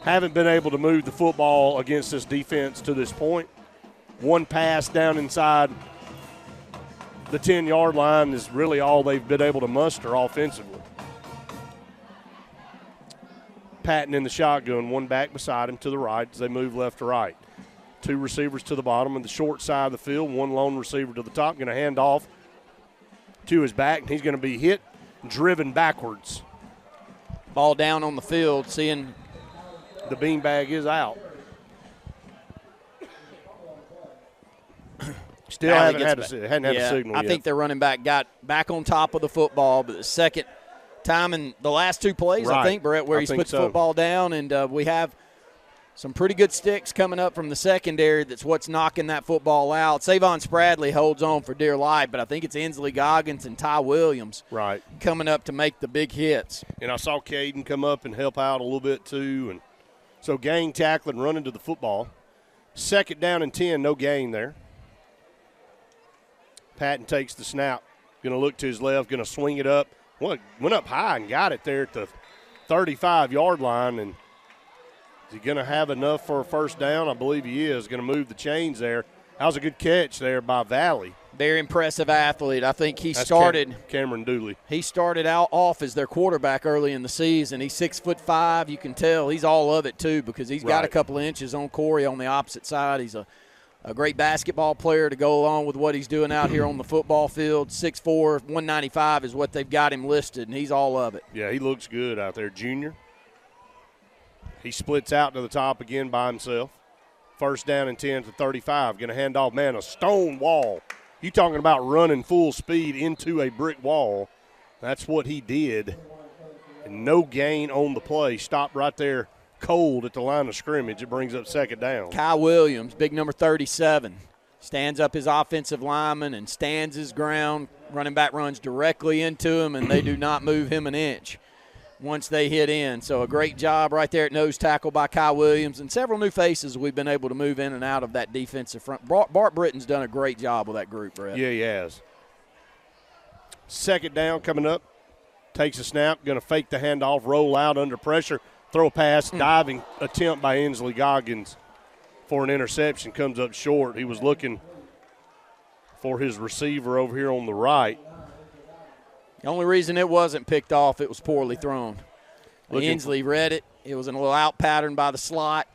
haven't been able to move the football against this defense to this point. One pass down inside the 10-yard line is really all they've been able to muster offensively. Patton in the shotgun, one back beside him to the right as they move left to right. 2 receivers to the bottom of the short side of the field, 1 lone receiver to the top. Going to hand off to his back, and he's going to be hit, driven backwards. Ball down on the field, seeing the beanbag is out. Still hadn't had a signal yet. I think their running back got back on top of the football, but the second time in the last 2 plays, right. I think, Brett, where he's put the football down, and we have some pretty good sticks coming up from the secondary. That's what's knocking that football out. Savon Spradley holds on for dear life, but I think it's Inslee Goggins and Ty Williams coming up to make the big hits. And I saw Caden come up and help out a little bit too. And so gang tackling, running to the football. 2nd down and 10, no gain there. Patton takes the snap, going to look to his left, going to swing it up. Went up high and got it there at the 35-yard line. And is he going to have enough for a first down? I believe he is. Going to move the chains there. That was a good catch there by Valley. Very impressive athlete. I think he started – Cameron Dooley. He started out off as their quarterback early in the season. He's 6'5". You can tell he's all of it too because he's got a couple of inches on Corey on the opposite side. He's a great basketball player to go along with what he's doing out here on the football field. 6'4", 195 is what they've got him listed, and he's all of it. Yeah, he looks good out there, junior. He splits out to the top again by himself. 1st down and 10 to 35. Going to hand off, a stone wall. You talking about running full speed into a brick wall. That's what he did. And no gain on the play. Stopped right there cold at the line of scrimmage. It brings up 2nd down. Kyle Williams, big number 37, stands up his offensive lineman and stands his ground. Running back runs directly into him, and they do not move him an inch once they hit in. So a great job right there at nose tackle by Kyle Williams, and several new faces we've been able to move in and out of that defensive front. Bart Britton's done a great job with that group, Brett. Yeah, he has. 2nd down coming up. Takes a snap, going to fake the handoff, roll out under pressure, throw a pass, diving attempt by Inslee Goggins for an interception. Comes up short. He was looking for his receiver over here on the right. The only reason it wasn't picked off, it was poorly thrown. Inslee read it. It was in a little out pattern by the slot.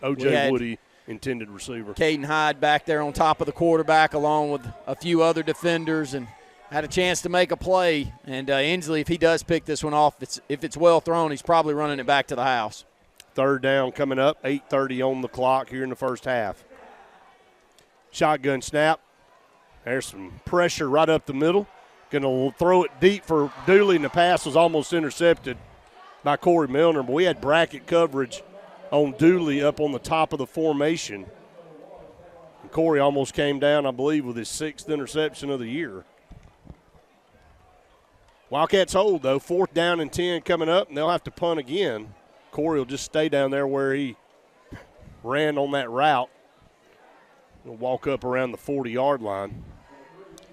O.J. Woody, intended receiver. Caden Hyde back there on top of the quarterback along with a few other defenders and had a chance to make a play. And Inslee, if he does pick this one off, if it's well thrown, he's probably running it back to the house. Third down coming up, 8:30 on the clock here in the first half. Shotgun snap. There's some pressure right up the middle. Going to throw it deep for Dooley, and the pass was almost intercepted by Corey Milner. But we had bracket coverage on Dooley up on the top of the formation. And Corey almost came down, I believe, with his 6th interception of the year. Wildcats hold, though. 4th down and 10 coming up, and they'll have to punt again. Corey will just stay down there where he ran on that route. He'll walk up around the 40-yard line.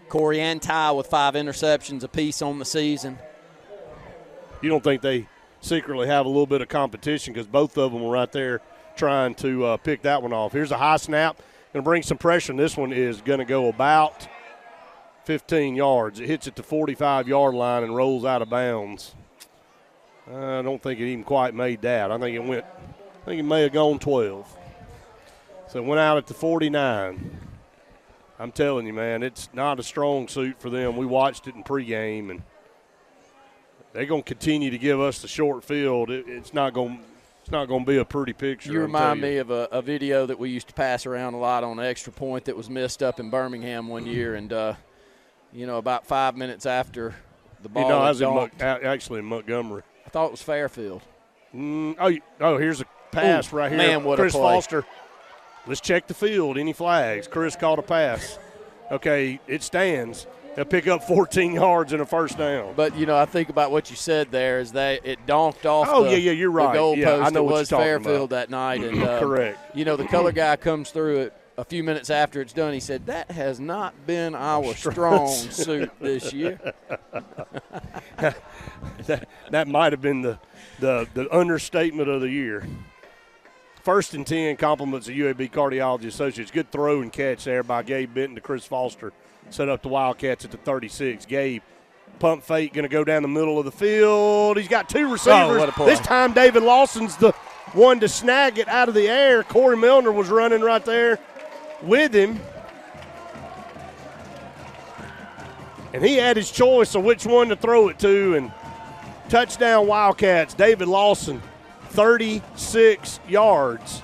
Corey and Ty with 5 interceptions apiece on the season. You don't think they secretly have a little bit of competition because both of them were right there trying to pick that one off. Here's a high snap. Going to bring some pressure, and this one is going to go about 15 yards. It hits at the 45-yard line and rolls out of bounds. I don't think it even quite made that. I think it may have gone 12. So it went out at the 49. I'm telling you, man, it's not a strong suit for them. We watched it in pregame, and they're going to continue to give us the short field. It's not going to be a pretty picture. You remind me of a video that we used to pass around a lot on Extra Point that was missed up in Birmingham one year, and about 5 minutes after the ball I was actually in Montgomery. I thought it was Fairfield. Here's a pass right here. Man, what Chris a play. Foster. Let's check the field. Any flags? Chris caught a pass. Okay, it stands. They'll pick up 14 yards and a first down. But, I think about what you said there is that it donked off you're right. the goalpost. Yeah, I know it what was you're talking Fairfield about. that night. And, correct. The color guy comes through it a few minutes after it's done. He said, that has not been our strong suit this year. that might have been the understatement of the year. 1st and 10 compliments of UAB Cardiology Associates. Good throw and catch there by Gabe Benton to Chris Foster. Set up the Wildcats at the 36. Gabe, pump fake, going to go down the middle of the field. He's got 2 receivers. What a play. This time David Lawson's the one to snag it out of the air. Corey Milner was running right there with him. And he had his choice of which one to throw it to. And touchdown Wildcats, David Lawson, 36 yards.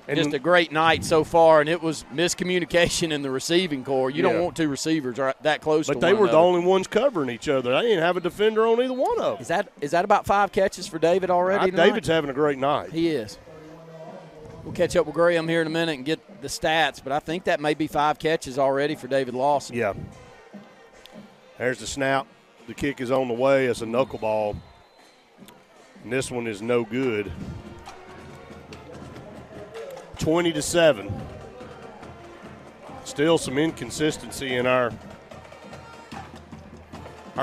And just a great night so far, and it was miscommunication in the receiving corps. You don't want 2 receivers that close to one another. But they were the only ones covering each other. They didn't have a defender on either one of them. Is that about 5 catches for David already tonight? David's having a great night. He is. We'll catch up with Graham here in a minute and get the stats, but I think that may be 5 catches already for David Lawson. Yeah. There's the snap. The kick is on the way. It's a knuckleball. And this one is no good. 20-7. Still some inconsistency in our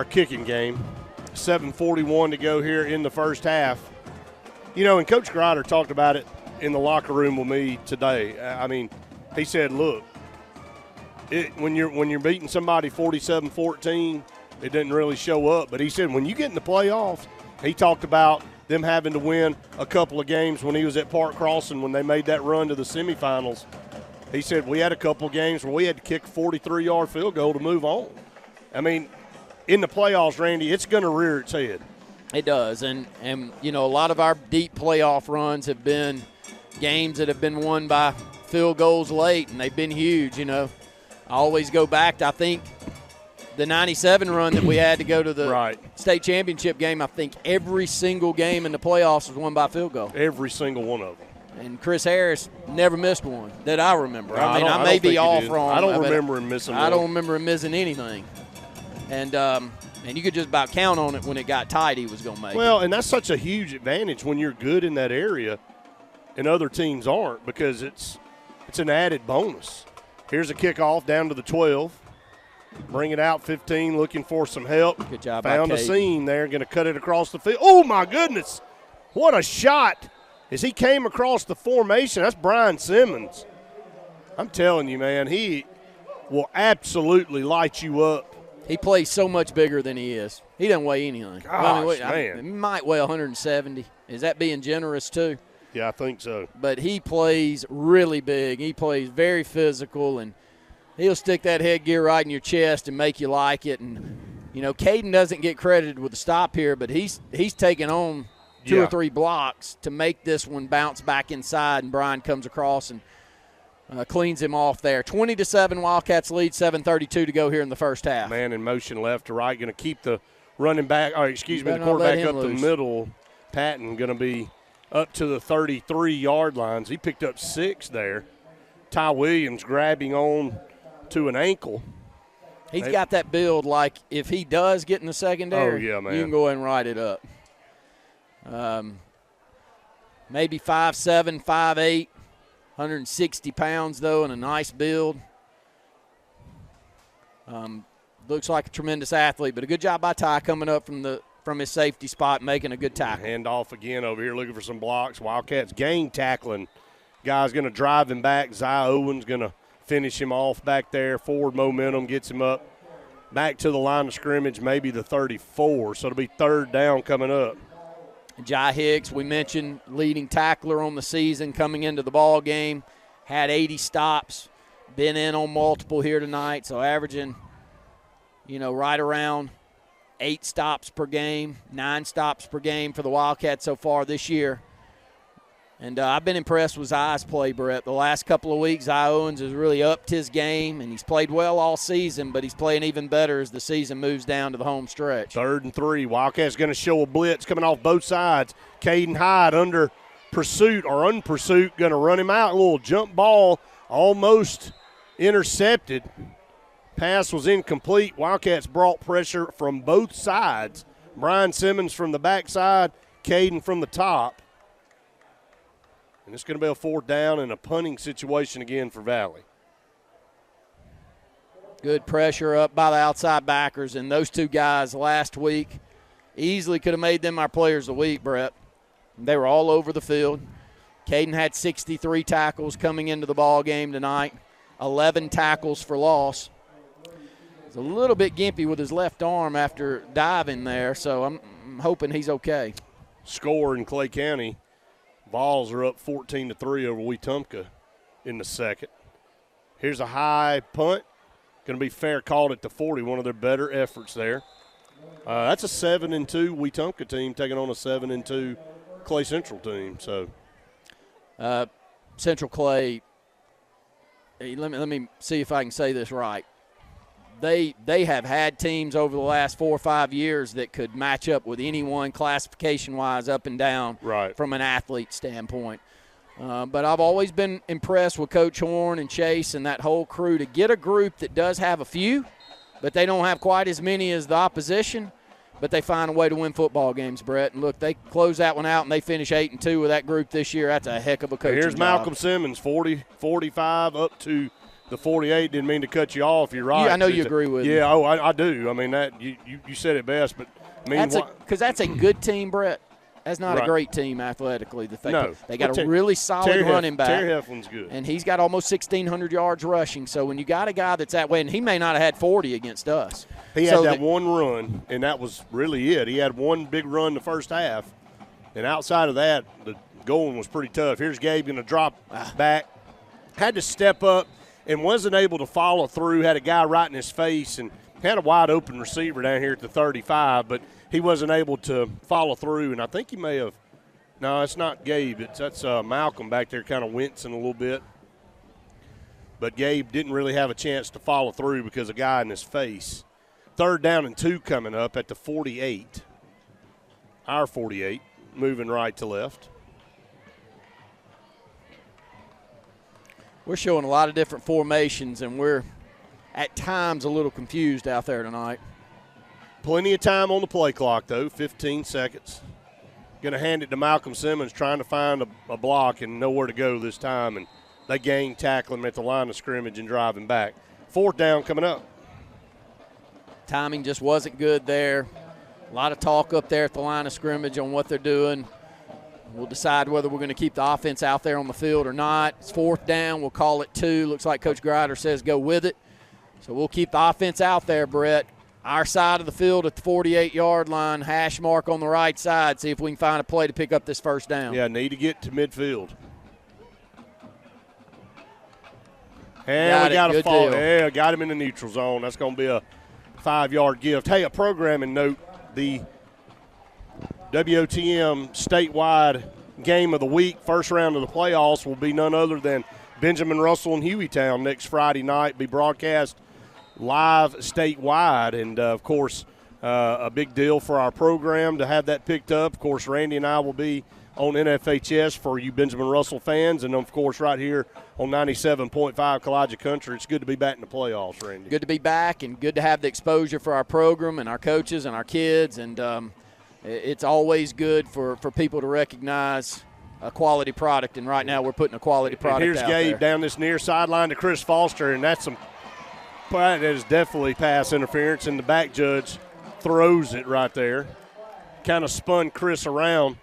kicking game. 7:41 to go here in the first half. And Coach Grider talked about it in the locker room with me today. I mean, he said, look, when you're beating somebody 47-14, it doesn't really show up. But he said when you get in the playoffs, he talked about them having to win a couple of games when he was at Park Crossing when they made that run to the semifinals. He said we had a couple of games where we had to kick a 43-yard field goal to move on. I mean, in the playoffs, Randy, it's going to rear its head. It does, and a lot of our deep playoff runs have been games that have been won by field goals late, and they've been huge. I always go back to, I think, the 97 run that we had to go to the state championship game. I think every single game in the playoffs was won by field goal. Every single one of them. And Chris Harris never missed one that I remember. No, I may be off wrong. I don't remember him missing one. I don't remember him missing anything. And you could just about count on it when it got tight he was going to make it. Well, and that's such a huge advantage when you're good in that area and other teams aren't, because it's an added bonus. Here's a kickoff down to the 12. Bring it out, 15, looking for some help. Good job. Found a seam there, going to cut it across the field. Oh, my goodness. What a shot as he came across the formation. That's Brian Simmons. I'm telling you, man, he will absolutely light you up. He plays so much bigger than he is. He doesn't weigh anything. Gosh, he might weigh 170. Is that being generous too? Yeah, I think so. But he plays really big. He plays very physical, and he'll stick that headgear right in your chest and make you like it. And, you know, Caden doesn't get credited with the stop here, but he's taking on two or three blocks to make this one bounce back inside, and Brian comes across and cleans him off there. 20-7, Wildcats lead, 7:32 to go here in the first half. Man in motion left to right, going to keep the running back, the quarterback up the middle. Patton going to be up to the 33-yard lines. He picked up 6 there. Ty Williams grabbing on to an ankle. He's got that build like if he does get in the secondary, man. You can go ahead and ride it up. Maybe 5'7", 5'8", 160 pounds, though, and a nice build. Looks like a tremendous athlete, but a good job by Ty coming up from his safety spot, making a good tackle. Hand off again over here, looking for some blocks. Wildcats gang tackling. Guy's going to drive him back. Zy Owens going to finish him off back there. Forward momentum gets him up back to the line of scrimmage, maybe the 34. So it'll be 3rd down coming up. Jai Hicks, we mentioned, leading tackler on the season coming into the ball game. Had 80 stops, been in on multiple here tonight, so averaging, right around 8 stops per game, 9 stops per game for the Wildcats so far this year. And I've been impressed with Zai's play, Brett. The last couple of weeks, Zy Owens has really upped his game, and he's played well all season, but he's playing even better as the season moves down to the home stretch. 3rd and 3. Wildcats going to show a blitz coming off both sides. Caden Hyde under pursuit or unpursuit, going to run him out. A little jump ball, almost intercepted. Pass was incomplete. Wildcats brought pressure from both sides. Brian Simmons from the backside, Caden from the top. And it's going to be a 4th down and a punting situation again for Valley. Good pressure up by the outside backers, and those 2 guys last week easily could have made them our players of the week, Brett. They were all over the field. Caden had 63 tackles coming into the ball game tonight, 11 tackles for loss. He's a little bit gimpy with his left arm after diving there, so I'm hoping he's okay. Score in Clay County. Vols are up 14-3 over Wetumpka in the second. Here's a high punt. Going to be fair called at the 40, one of their better efforts there. That's a 7-2 Wetumpka team taking on a 7-2 Clay Central team. So, Central Clay, let me see if I can say this right. They have had teams over the last 4 or 5 years that could match up with anyone classification-wise up and down from an athlete standpoint. But I've always been impressed with Coach Horn and Chase and that whole crew to get a group that does have a few, but they don't have quite as many as the opposition, but they find a way to win football games, Brett. And, look, they close that one out and they finish 8-2 with that group this year. That's a heck of a coaching Here's job. Malcolm Simmons, 40, 45 up to the 48. Didn't mean to cut you off. You're right. Yeah, I know you agree with me. Yeah, I do. I mean, that you said it best. But I mean, because that's a good team, Brett. That's not a great team athletically. They got a really solid running back. Terry Heflin's good. And he's got almost 1,600 yards rushing. So when you got a guy that's that way, and he may not have had 40 against us. He had that one run, and that was really it. He had one big run the first half. And outside of that, the going was pretty tough. Here's Gabe going to drop back. Had to step up. And wasn't able to follow through, had a guy right in his face and had a wide open receiver down here at the 35, but he wasn't able to follow through. And I think he may have – no, it's not Gabe. That's Malcolm back there kind of wincing a little bit. But Gabe didn't really have a chance to follow through because of a guy in his face. 3rd down and 2 coming up at the 48. Our 48, moving right to left. We're showing a lot of different formations, and we're at times a little confused out there tonight. Plenty of time on the play clock, though, 15 seconds. Going to hand it to Malcolm Simmons, trying to find a block and nowhere to go this time, and they gang tackle him at the line of scrimmage and drive him back. 4th down coming up. Timing just wasn't good there. A lot of talk up there at the line of scrimmage on what they're doing. We'll decide whether we're going to keep the offense out there on the field or not. It's 4th down. We'll call it 2. Looks like Coach Grider says go with it. So we'll keep the offense out there, Brett. our side of the field at the 48-yard line, hash mark on the right side, see if we can find a play to pick up this first down. Yeah, need to get to midfield. And we got a fall. Yeah, got him in the neutral zone. That's going to be a 5-yard gift. Hey, a programming note, the WOTM statewide game of the week, first round of the playoffs, will be none other than Benjamin Russell and Hueytown next Friday night, be broadcast live statewide. And, of course, a big deal for our program to have that picked up. Of course, Randy and I will be on NFHS for you Benjamin Russell fans, and, of course, right here on 97.5 Kalijah Country. It's good to be back in the playoffs, Randy. Good to be back and good to have the exposure for our program and our coaches and our kids. And it's always good for people to recognize a quality product, and right now we're putting a quality product out there. Here's Gabe down this near sideline to Chris Foster, and that is definitely pass interference, and the back judge throws it right there. Kind of spun Chris around.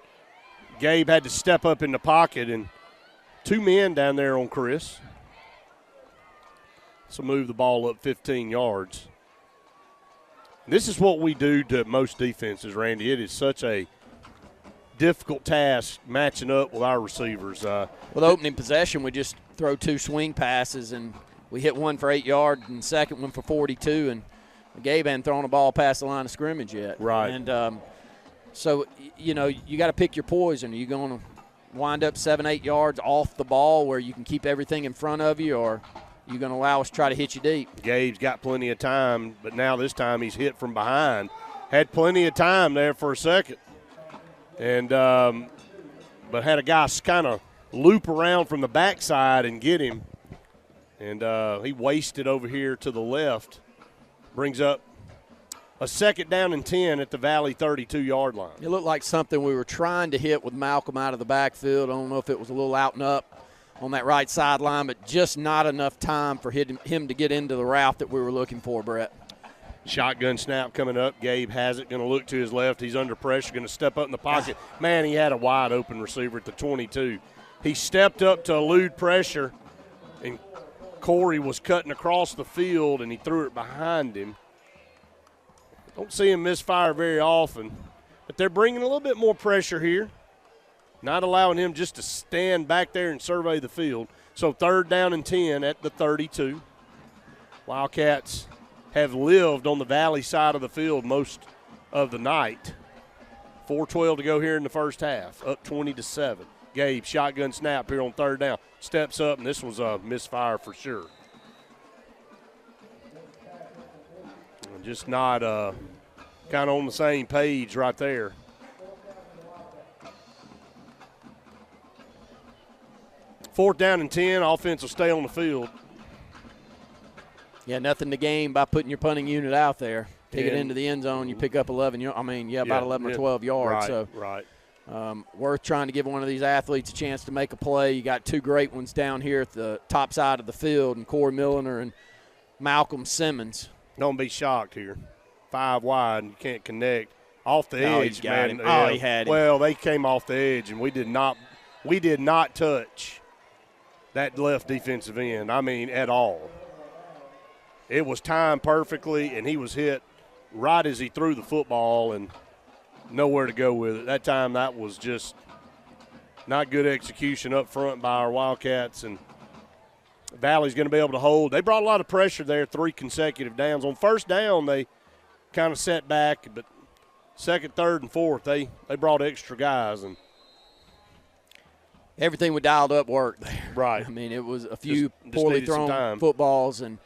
Gabe had to step up in the pocket, and 2 men down there on Chris. So move the ball up 15 yards. This is what we do to most defenses, Randy. It is such a difficult task matching up with our receivers. With opening possession, we just throw 2 swing passes, and we hit one for 8 yards and the second one for 42, and Gabe hadn't thrown a ball past the line of scrimmage yet. Right. And so, you know, you got to pick your poison. Are you going to wind up 7-8 yards off the ball where you can keep everything in front of you, or you going to allow us to try to hit you deep? Gabe's got plenty of time, but now this time he's hit from behind. Had plenty of time there for a second. And but had a guy kind of loop around from the backside and get him. And he wasted over here to the left. Brings up a second down and 10 at the Valley 32-yard line. It looked like something we were trying to hit with Malcolm out of the backfield. I don't know if it was a little out and up on that right sideline, but just not enough time for him to get into the route that we were looking for, Brett. Shotgun snap coming up. Gabe has it, going to look to his left. He's under pressure, going to step up in the pocket. Man, he had a wide-open receiver at the 22. He stepped up to elude pressure, and Corey was cutting across the field, and he threw it behind him. Don't see him misfire very often, but they're bringing a little bit more pressure here, not allowing him just to stand back there and survey the field. So 3rd down and 10 at the 32. Wildcats have lived on the Valley side of the field most of the night. 4:12 to go here in the first half, up 20-7. Gabe, shotgun snap here on 3rd down. Steps up, and this was a misfire for sure. Just not kind of on the same page right there. Fourth down and 10, offense will stay on the field. Yeah, nothing to gain by putting your punting unit out there. Take it into the end zone, you pick up 11. About 11 or 12 yards. Right. Worth trying to give one of these athletes a chance to make a play. You got 2 great ones down here at the top side of the field, and Corey Milliner and Malcolm Simmons. Don't be shocked here. 5 wide, and you can't connect. Off the edge, man. He had him. Well, they came off the edge, and we did not touch that left defensive end, at all. It was timed perfectly, and he was hit right as he threw the football and nowhere to go with it. That time, that was just not good execution up front by our Wildcats, and Valley's going to be able to hold. They brought a lot of pressure there, 3 consecutive downs. On 1st down, they kind of set back, but 2nd, 3rd, and 4th, they brought extra guys. And everything we dialed up worked there. Right. It was a few poorly thrown footballs, and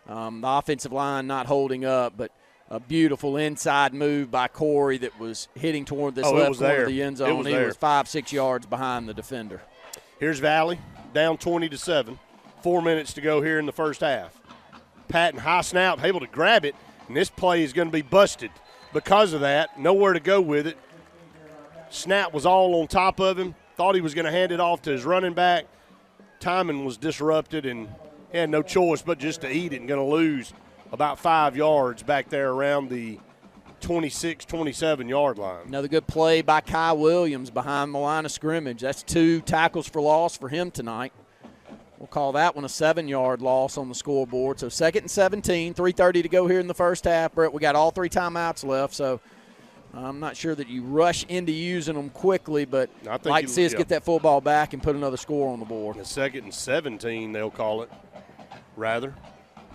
the offensive line not holding up, but a beautiful inside move by Corey that was hitting toward this left corner of the end zone. He was 5-6 yards behind the defender. Here's Valley, down 20-7. 4 minutes to go here in the first half. Patton, high snap, able to grab it, and this play is going to be busted because of that. Nowhere to go with it. Snap was all on top of him. Thought he was going to hand it off to his running back. Timing was disrupted, and he had no choice but just to eat it and going to lose about 5 yards back there around the 26, 27-yard line. Another good play by Kai Williams behind the line of scrimmage. That's 2 tackles for loss for him tonight. We'll call that one a 7-yard loss on the scoreboard. So 2nd and 17, 3:30 to go here in the first half. Brett, we got all 3 timeouts left, so I'm not sure that you rush into using them quickly, but I'd like to see us get that football back and put another score on the board. The 2nd and 17, they'll call it, rather.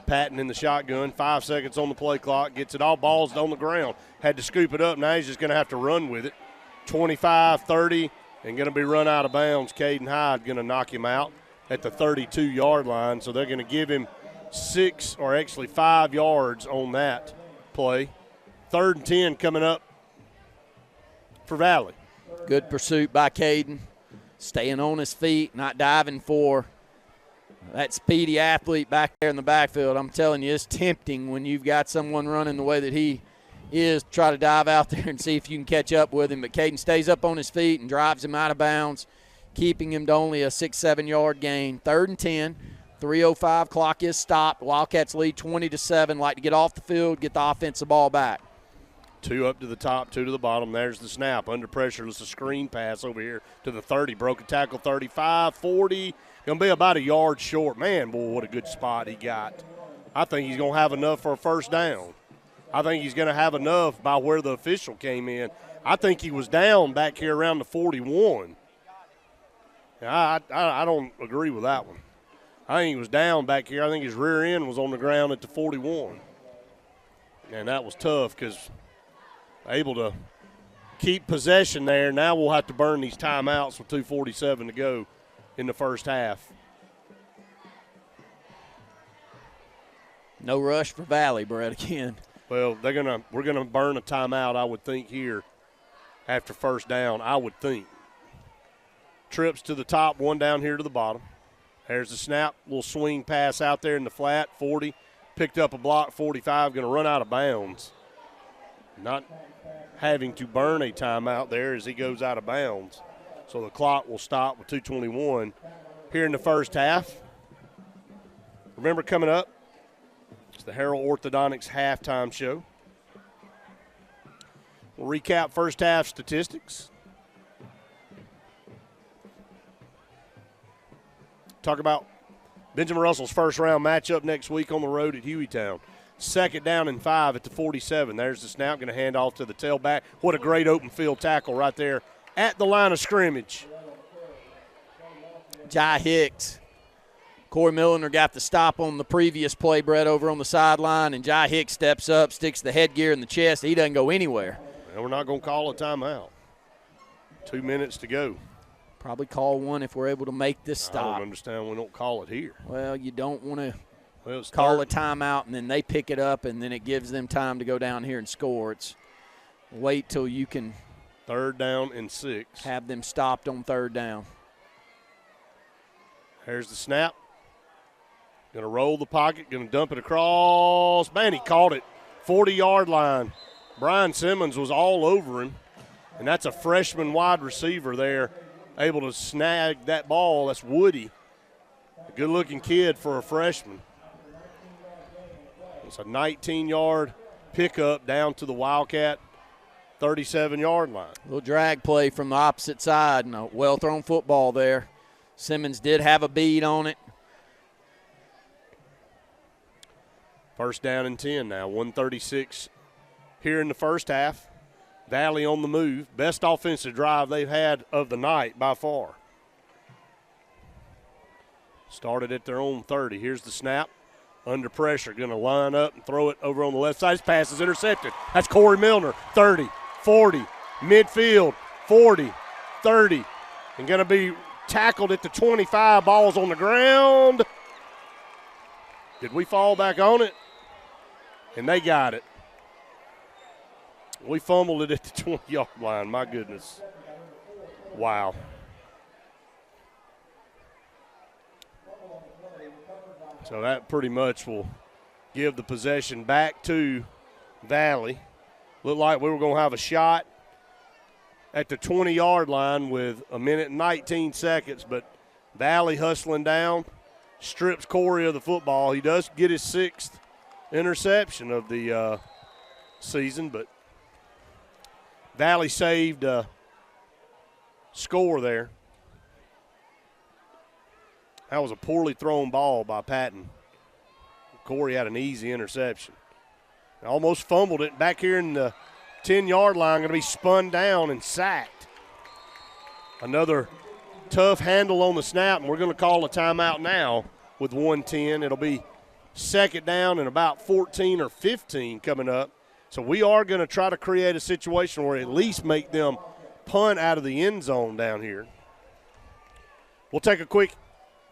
Patton in the shotgun, 5 seconds on the play clock, gets it all, balls on the ground. Had to scoop it up, now he's just going to have to run with it. 25, 30, and going to be run out of bounds. Caden Hyde going to knock him out at the 32-yard line, so they're going to give him 5 yards on that play. 3rd and 10 coming up for Valley. Good pursuit by Caden, staying on his feet, not diving for that speedy athlete back there in the backfield. I'm telling you, it's tempting when you've got someone running the way that he is to try to dive out there and see if you can catch up with him. But Caden stays up on his feet and drives him out of bounds, keeping him to only a 6-7 yard gain. 3rd and 10, 3:05 clock is stopped. Wildcats lead 20-7. Like to get off the field, get the offensive ball back. 2 up to the top, 2 to the bottom. There's the snap. Under pressure, it's a screen pass over here to the 30. Broken tackle, 35, 40. Going to be about a yard short. Man, boy, what a good spot he got. I think he's going to have enough for a first down. I think he's going to have enough by where the official came in. I think he was down back here around the 41. I don't agree with that one. I think he was down back here. I think his rear end was on the ground at the 41. And that was tough because able to keep possession there. Now we'll have to burn these timeouts with 2:47 to go in the first half. No rush for Valley, Brett, again. Well, we're gonna burn a timeout, I would think, here after first down, I would think. Trips to the top, 1 down here to the bottom. There's the snap, little swing pass out there in the flat, 40. Picked up a block, 45, going to run out of bounds. Not having to burn a timeout there as he goes out of bounds. So the clock will stop with 2:21 here in the first half. Remember, coming up, it's the Harold Orthodontics halftime show. We'll recap first half statistics. Talk about Benjamin Russell's first round matchup next week on the road at Hueytown. 2nd down and 5 at the 47. There's the snap, going to hand off to the tailback. What a great open field tackle right there at the line of scrimmage. Jai Hicks. Corey Milliner got the stop on the previous play, Brett, over on the sideline, and Jai Hicks steps up, sticks the headgear in the chest. He doesn't go anywhere. And we're not going to call a timeout. 2 minutes to go. Probably call one if we're able to make this stop. I don't understand we don't call it here. Well, you don't want to call a timeout and then they pick it up and then it gives them time to go down here and score. It's wait till you can 3rd down and 6. Have them stopped on 3rd down. There's the snap. Going to roll the pocket, going to dump it across. Man, he caught it. 40-yard line. Brian Simmons was all over him, and that's a freshman wide receiver there, able to snag that ball. That's Woody. A good-looking kid for a freshman. It's a 19-yard pickup down to the Wildcat 37-yard line. Little drag play from the opposite side, and a well-thrown football there. Simmons did have a bead on it. 1st down and 10 now, 1:36 here in the first half. Valley on the move. Best offensive drive they've had of the night by far. Started at their own 30. Here's the snap. Under pressure, going to line up and throw it over on the left side. His pass is intercepted. That's Corey Milner. 30, 40, midfield, 40, 30. And going to be tackled at the 25. Ball's on the ground. Did we fall back on it? And they got it. We fumbled it at the 20-yard line. My goodness. Wow. So that pretty much will give the possession back to Valley. Looked like we were going to have a shot at the 20-yard line with 1 minute and 19 seconds, but Valley hustling down, strips Corey of the football. He does get his 6th interception of the season, but Valley saved a score there. That was a poorly thrown ball by Patton. Corey had an easy interception. Almost fumbled it. Back here in the 10-yard line, going to be spun down and sacked. Another tough handle on the snap, and we're going to call a timeout now with 1:10. It'll be second down and about 14 or 15 coming up. So we are going to try to create a situation where at least make them punt out of the end zone down here. We'll take a quick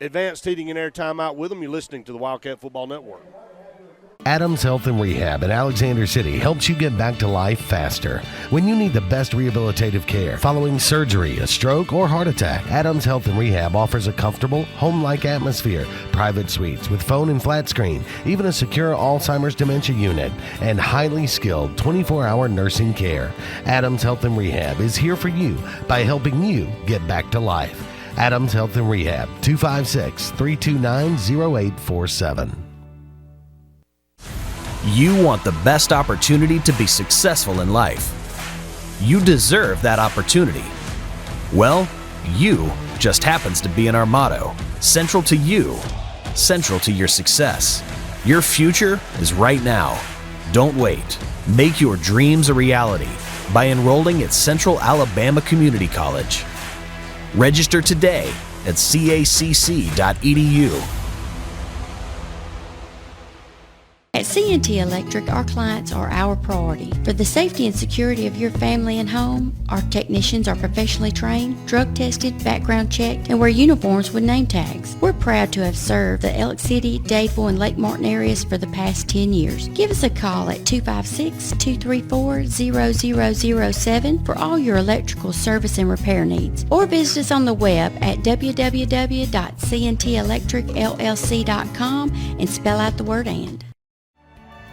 advanced heating and air timeout with them. You're listening to the Wildcat Football Network. Adams Health and Rehab in Alexander City helps you get back to life faster. When you need the best rehabilitative care following surgery, a stroke, or heart attack, Adams Health and Rehab offers a comfortable, home-like atmosphere, private suites with phone and flat screen, even a secure Alzheimer's dementia unit, and highly skilled 24-hour nursing care. Adams Health and Rehab is here for you by helping you get back to life. Adams Health and Rehab, 256-329-0847. You want the best opportunity to be successful in life. You deserve that opportunity. Well, you just happens to be in our motto. Central to you, central to your success. Your future is right now. Don't wait. Make your dreams a reality by enrolling at Central Alabama Community College. Register today at cacc.edu. At C&T Electric, our clients are our priority. For the safety and security of your family and home, our technicians are professionally trained, drug tested, background checked, and wear uniforms with name tags. We're proud to have served the Elk City, Dadeville, and Lake Martin areas for the past 10 years. Give us a call at 256-234-0007 for all your electrical service and repair needs, or visit us on the web at www.cntelectricllc.com and spell out the word "and."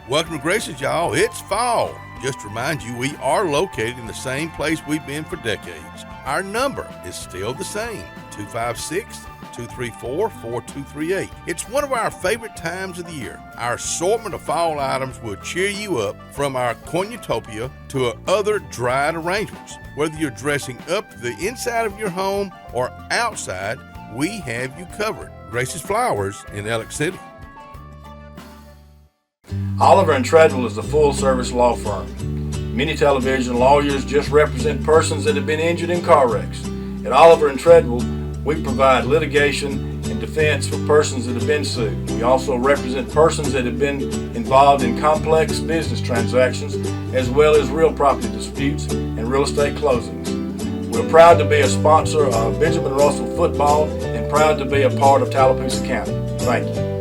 Welcome to Grace's, y'all. It's fall. Just to remind you, we are located in the same place we've been for decades. Our number is still the same, 256-234-4238. It's one of our favorite times of the year. Our assortment of fall items will cheer you up, from our cornucopia to our other dried arrangements. Whether you're dressing up the inside of your home or outside, we have you covered. Grace's Flowers in Elk City. Oliver & Treadwell is a full-service law firm. Many television lawyers just represent persons that have been injured in car wrecks. At Oliver & Treadwell, we provide litigation and defense for persons that have been sued. We also represent persons that have been involved in complex business transactions, as well as real property disputes and real estate closings. We're proud to be a sponsor of Benjamin Russell Football and proud to be a part of Tallapoosa County. Thank you.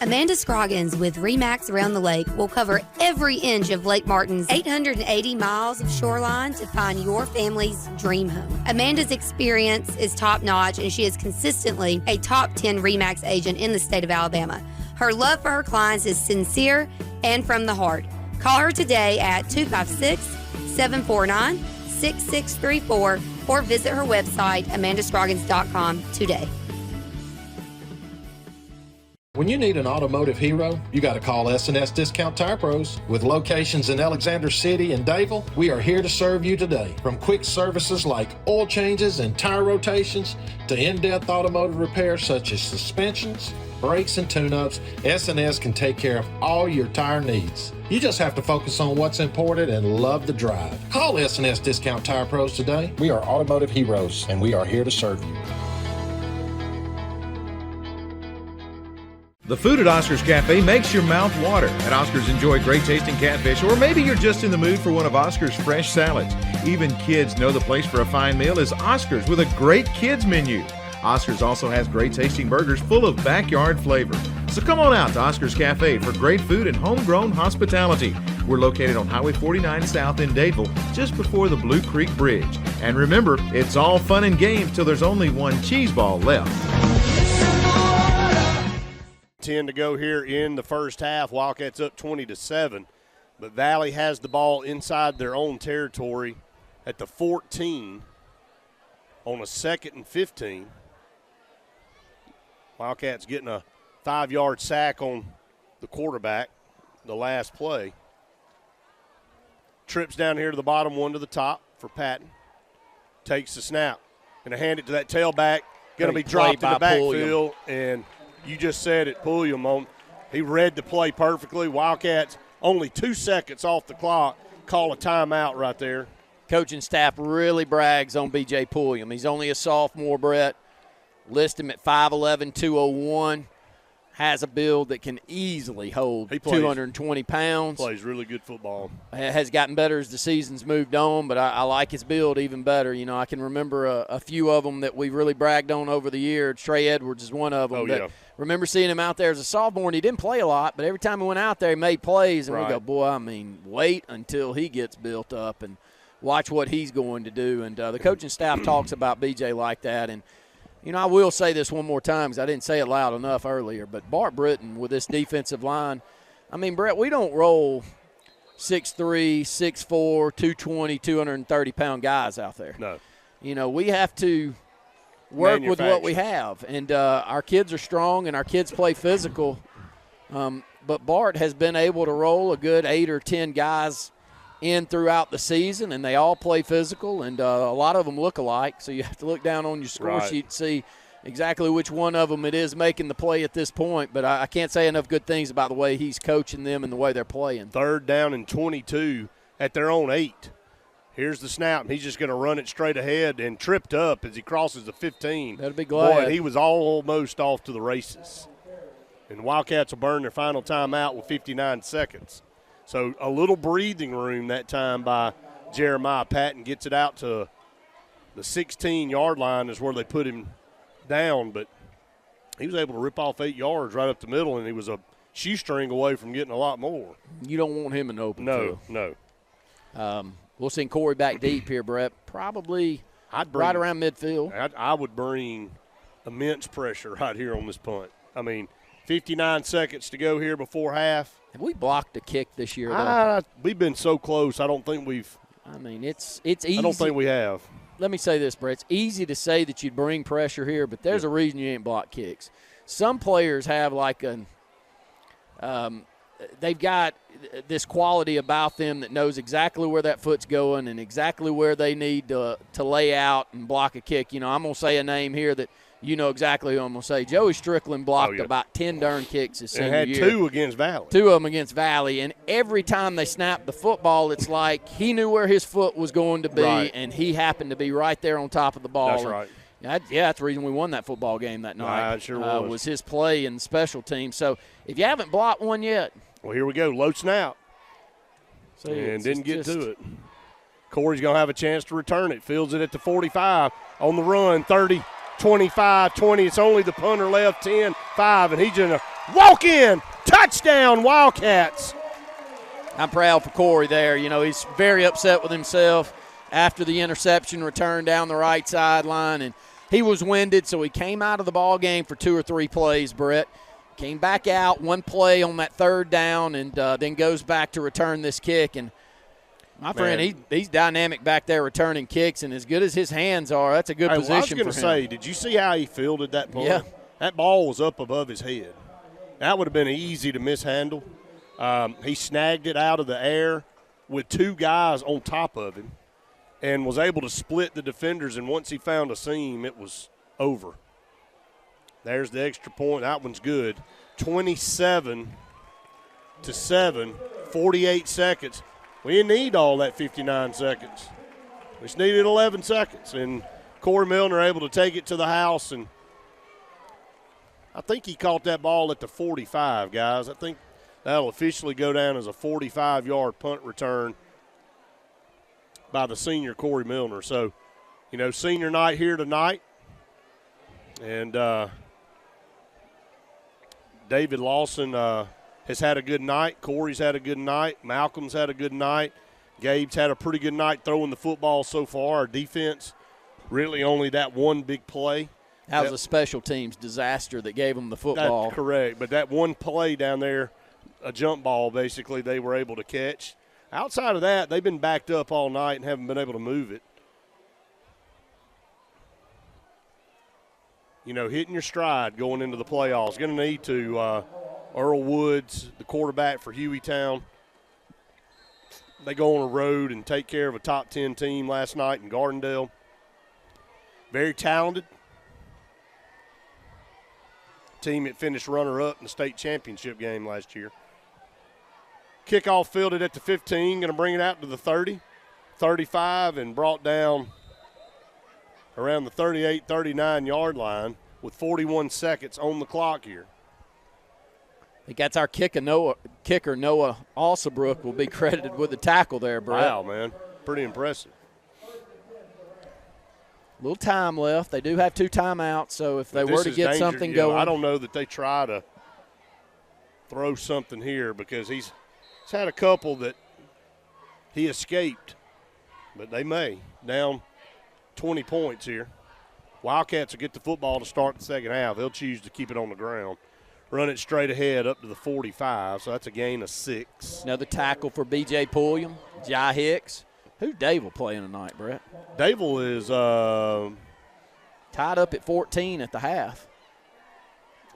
Amanda Scroggins with RE/MAX Around the Lake will cover every inch of Lake Martin's 880 miles of shoreline to find your family's dream home. Amanda's experience is top-notch, and she is consistently a top 10 RE/MAX agent in the state of Alabama. Her love for her clients is sincere and from the heart. Call her today at 256-749-6634 or visit her website, amandascroggins.com, today. When you need an automotive hero, you got to call S&S Discount Tire Pros. With locations in Alexander City and Dadeville, we are here to serve you today. From quick services like oil changes and tire rotations to in-depth automotive repairs such as suspensions, brakes, and tune-ups, S&S can take care of all your tire needs. You just have to focus on what's important and love the drive. Call S&S Discount Tire Pros today. We are automotive heroes, and we are here to serve you. The food at Oscar's Cafe makes your mouth water. At Oscar's, enjoy great tasting catfish, or maybe you're just in the mood for one of Oscar's fresh salads. Even kids know the place for a fine meal is Oscar's, with a great kids menu. Oscar's also has great tasting burgers full of backyard flavor. So come on out to Oscar's Cafe for great food and homegrown hospitality. We're located on Highway 49 South in Dadeville, just before the Blue Creek Bridge. And remember, it's all fun and games till there's only one cheese ball left. 10 to go here in the first half. Wildcats up 20-7, but Valley has the ball inside their own territory at the 14 on a 2nd and 15. Wildcats getting a 5-yard sack on the quarterback the last play. Trips down here to the bottom, one to the top for Patton. Takes the snap. Going to hand it to that tailback. Going to be dropped in the backfield. And you just said it, Pulliam. He read the play perfectly. Wildcats only 2 seconds off the clock. Call a timeout right there. Coaching staff really brags on B.J. Pulliam. He's only a sophomore, Brett. List him at 5'11", 201. Has a build that can easily hold 220 pounds. Plays really good football. Has gotten better as the season's moved on, but I like his build even better. You know, I can remember a few of them that we've really bragged on over the year. Trey Edwards is one of them. Oh, yeah. Remember seeing him out there as a sophomore, and he didn't play a lot, but every time he went out there, he made plays, and we go, boy, I mean, wait until he gets built up and watch what he's going to do. And the coaching staff talks about B.J. like that, and you know, I will say this one more time because I didn't say it loud enough earlier, but Bart Britton with this defensive line, I mean, Brett, we don't roll 6'3", 6'4", 220, 230-pound guys out there. No. You know, we have to work with what we have. And our kids are strong and our kids play physical. But Bart has been able to roll a good 8 or 10 guys in throughout the season, and they all play physical, and a lot of them look alike. So you have to look down on your score sheet to see exactly which one of them it is making the play at this point. But I can't say enough good things about the way he's coaching them and the way they're playing. 3rd down and 22 at their own 8. Here's the snap, and he's just going to run it straight ahead and tripped up as he crosses the 15. That'll be glad. Boy, he was almost off to the races. And the Wildcats will burn their final timeout with 59 seconds. So a little breathing room that time by Jeremiah Patton. Gets it out to the 16-yard line is where they put him down. But he was able to rip off 8 yards right up the middle, and he was a shoestring away from getting a lot more. You don't want him in open field. No. We'll send Corey back deep here, Brett. Probably right around midfield. I would bring immense pressure right here on this punt. I mean, 59 seconds to go here before half. Have we blocked a kick this year, though? We've been so close. I don't think we've. I mean, it's easy. I don't think we have. Let me say this, Brett. It's easy to say that you'd bring pressure here, but there's a reason you ain't blocked kicks. Some players have like they've got this quality about them that knows exactly where that foot's going and exactly where they need to lay out and block a kick. You know, I'm going to say a name here that you know exactly who I'm going to say. Joey Strickland blocked about 10 darn kicks his senior year. And had 2 against Valley. 2 of them against Valley. And every time they snapped the football, it's like he knew where his foot was going to be, and he happened to be right there on top of the ball. That's right. That's the reason we won that football game that night. It sure was. Was his play and special team. So if you haven't blocked one yet. Well, here we go. Low snap. And didn't get to it. Corey's going to have a chance to return it. Fields it at the 45. On the run, 30, 25, 20. It's only the punter left, 10, 5. And he's going to walk in. Touchdown, Wildcats. I'm proud for Corey there. You know, he's very upset with himself after the interception return down the right sideline. And he was winded, so he came out of the ball game for 2 or 3 plays, Brett. Came back out, 1 play on that 3rd down, and then goes back to return this kick. And my friend, he's dynamic back there returning kicks, and as good as his hands are, that's a good position for him. I was going to say, did you see how he fielded that punt? Yeah. That ball was up above his head. That would have been easy to mishandle. He snagged it out of the air with 2 guys on top of him and was able to split the defenders, and once he found a seam, it was over. There's the extra point. That one's good. 27-7, 48 seconds. We didn't need all that 59 seconds. We just needed 11 seconds. And Corey Milner able to take it to the house. And I think he caught that ball at the 45, guys. I think that'll officially go down as a 45-yard punt return by the senior Corey Milner. So, you know, senior night here tonight. And David Lawson has had a good night. Corey's had a good night. Malcolm's had a good night. Gabe's had a pretty good night throwing the football so far. Our defense, really only that one big play. That was a special teams disaster that gave them the football. That's correct. But that one play down there, a jump ball basically, they were able to catch. Outside of that, they've been backed up all night and haven't been able to move it. You know, hitting your stride going into the playoffs. Going to need to. Earl Woods, the quarterback for Hueytown, they go on a road and take care of a top 10 team last night in Gardendale. Very talented. Team that finished runner-up in the state championship game last year. Kickoff fielded at the 15, going to bring it out to the 30, 35, and brought down around the 38, 39-yard line with 41 seconds on the clock here. I think that's our kicker, Noah Alsabrook, will be credited with the tackle there, Brett. Wow, man. Pretty impressive. Little time left. They do have 2 timeouts, so if they were to get something going. I don't know that they try to throw something here because he's had a couple that he escaped, but they may. Down 20 points here. Wildcats will get the football to start the second half. They'll choose to keep it on the ground. Run it straight ahead up to the 45, so that's a gain of 6. Another tackle for B.J. Pulliam, Jai Hicks. Who's Dable playing tonight, Brett? Dable is tied up at 14 at the half.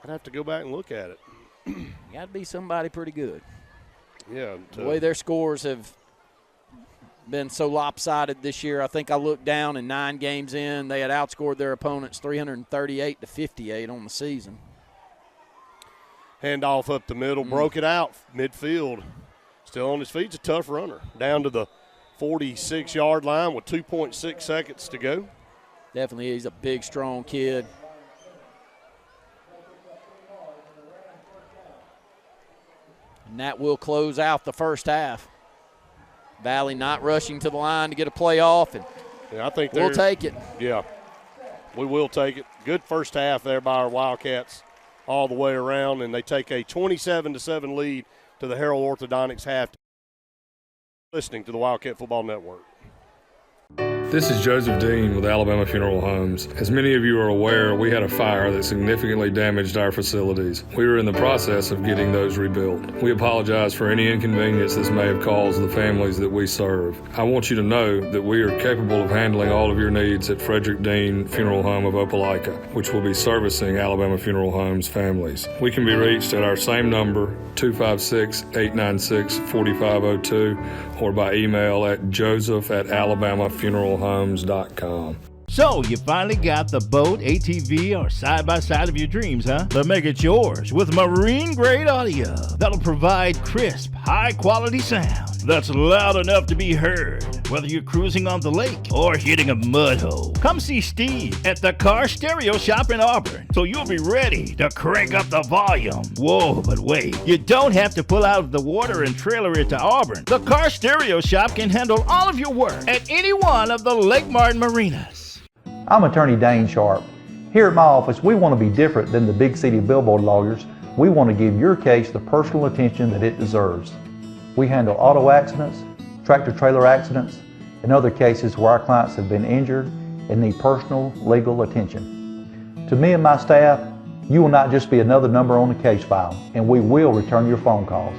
I'd have to go back and look at it. Got to be somebody pretty good. Yeah. The way their scores have been so lopsided this year, I think I looked down and 9 games in, they had outscored their opponents 338-58 on the season. Handoff up the middle, broke it out midfield. Still on his feet. It's a tough runner. Down to the 46-yard line with 2.6 seconds to go. Definitely, he's a big, strong kid. And that will close out the first half. Valley not rushing to the line to get a play off, and yeah, I think we'll take it. Yeah, we will take it. Good first half there by our Wildcats all the way around, and they take a 27-7 lead to the Harold Orthodontics half. Listening to the Wildcat Football Network. This is Joseph Dean with Alabama Funeral Homes. As many of you are aware, we had a fire that significantly damaged our facilities. We are in the process of getting those rebuilt. We apologize for any inconvenience this may have caused the families that we serve. I want you to know that we are capable of handling all of your needs at Frederick Dean Funeral Home of Opelika, which will be servicing Alabama Funeral Homes families. We can be reached at our same number, 256-896-4502, or by email at joseph@alabamafuneralhomes.com. So, you finally got the boat, ATV, or side-by-side of your dreams, huh? Then make it yours with marine-grade audio that'll provide crisp, high-quality sound that's loud enough to be heard, whether you're cruising on the lake or hitting a mud hole. Come see Steve at the Car Stereo Shop in Auburn, so you'll be ready to crank up the volume. Whoa, but wait, you don't have to pull out of the water and trailer it to Auburn. The Car Stereo Shop can handle all of your work at any one of the Lake Martin marinas. I'm Attorney Dane Sharp. Here at my office, we want to be different than the big city billboard lawyers. We want to give your case the personal attention that it deserves. We handle auto accidents, tractor-trailer accidents, and other cases where our clients have been injured and need personal legal attention. To me and my staff, you will not just be another number on the case file, and we will return your phone calls.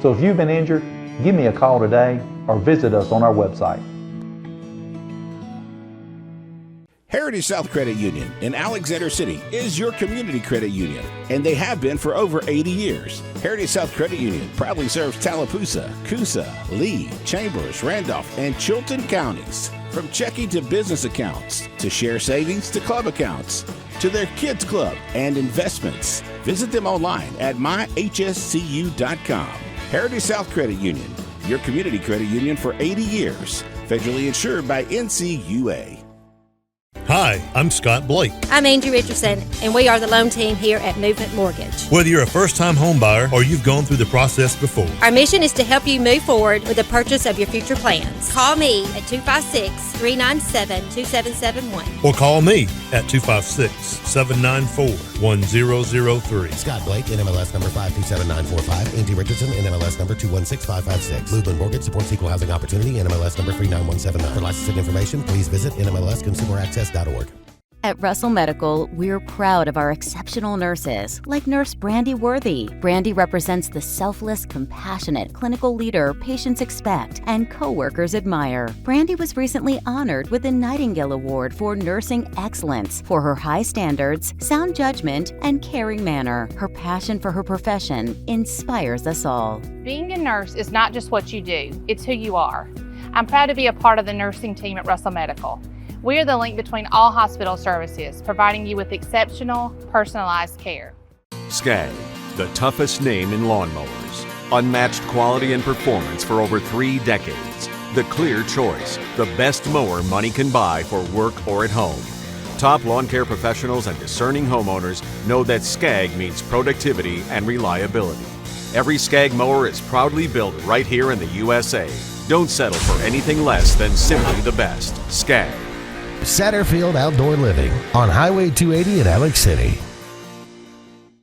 So if you've been injured, give me a call today or visit us on our website. Heritage South Credit Union in Alexander City is your community credit union, and they have been for over 80 years. Heritage South Credit Union proudly serves Tallapoosa, Coosa, Lee, Chambers, Randolph, and Chilton counties. From checking to business accounts, to share savings to club accounts, to their kids club and investments. Visit them online at myhscu.com. Heritage South Credit Union, your community credit union for 80 years. Federally insured by NCUA. Hi, I'm Scott Blake. I'm Angie Richardson, and we are the loan team here at Movement Mortgage. Whether you're a first-time home buyer or you've gone through the process before, our mission is to help you move forward with the purchase of your future plans. Call me at 256-397-2771. or call me at 256-794-1003. Scott Blake, NMLS number 527945. Angie Richardson, NMLS number 216556. Movement Mortgage supports equal housing opportunity, NMLS number 39179. For licensing information, please visit NMLSConsumerAccess.org. At Russell Medical, we're proud of our exceptional nurses, like Nurse Brandy Worthy. Brandy represents the selfless, compassionate clinical leader patients expect and coworkers admire. Brandy was recently honored with the Nightingale Award for Nursing Excellence for her high standards, sound judgment, and caring manner. Her passion for her profession inspires us all. Being a nurse is not just what you do, it's who you are. I'm proud to be a part of the nursing team at Russell Medical. We are the link between all hospital services, providing you with exceptional, personalized care. SCAG, the toughest name in lawnmowers. Unmatched quality and performance for over 3 decades. The clear choice, the best mower money can buy for work or at home. Top lawn care professionals and discerning homeowners know that SCAG means productivity and reliability. Every SCAG mower is proudly built right here in the USA. Don't settle for anything less than simply the best. SCAG. Satterfield Outdoor Living on Highway 280 in Alex City.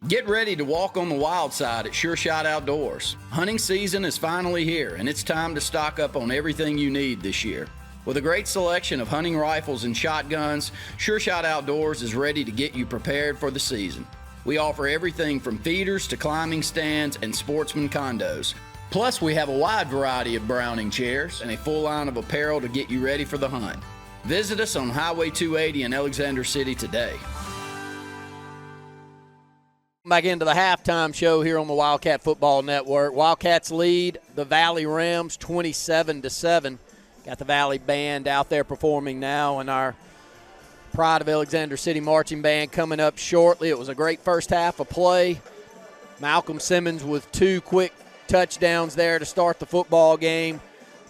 Get ready to walk on the wild side at Sure Shot Outdoors. Hunting season is finally here, and it's time to stock up on everything you need this year. With a great selection of hunting rifles and shotguns, Sure Shot Outdoors is ready to get you prepared for the season. We offer everything from feeders to climbing stands and sportsman condos. Plus, we have a wide variety of Browning chairs and a full line of apparel to get you ready for the hunt. Visit us on Highway 280 in Alexander City today. Back into the halftime show here on the Wildcat Football Network. Wildcats lead the Valley Rams 27-7. Got the Valley Band out there performing now, and our Pride of Alexander City Marching Band coming up shortly. It was a great first half of play. Malcolm Simmons with 2 quick touchdowns there to start the football game.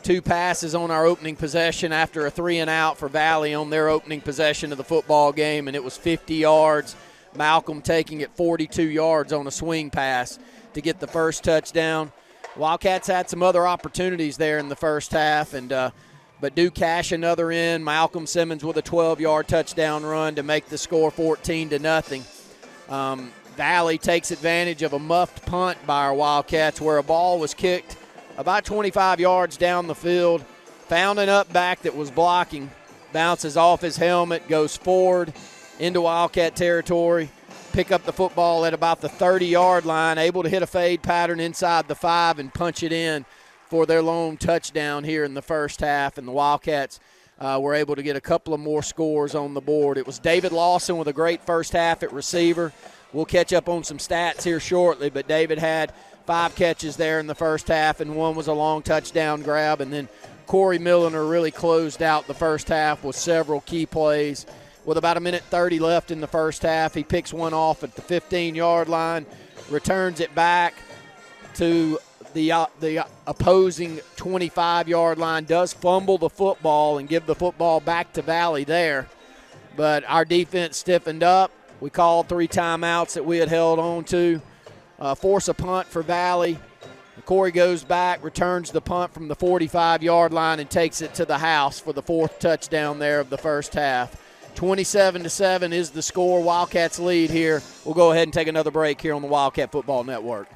2 passes on our opening possession after a 3-and-out for Valley on their opening possession of the football game, and it was 50 yards. Malcolm taking it 42 yards on a swing pass to get the first touchdown. Wildcats had some other opportunities there in the first half, and but do cash another in. Malcolm Simmons with a 12-yard touchdown run to make the score 14-0. Valley takes advantage of a muffed punt by our Wildcats where a ball was kicked about 25 yards down the field, found an up back that was blocking, bounces off his helmet, goes forward into Wildcat territory, pick up the football at about the 30-yard line, able to hit a fade pattern inside the 5 and punch it in for their lone touchdown here in the first half, and the Wildcats were able to get a couple of more scores on the board. It was David Lawson with a great first half at receiver. We'll catch up on some stats here shortly, but David had 5 catches there in the first half, and 1 was a long touchdown grab, and then Corey Milliner really closed out the first half with several key plays. With about 1:30 left in the first half, he picks one off at the 15-yard line, returns it back to the opposing 25-yard line, does fumble the football and give the football back to Valley there. But our defense stiffened up. We called 3 timeouts that we had held on to. Force a punt for Valley. Corey goes back, returns the punt from the 45-yard line, and takes it to the house for the 4th touchdown there of the first half. 27-7 is the score. Wildcats lead here. We'll go ahead and take another break here on the Wildcat Football Network.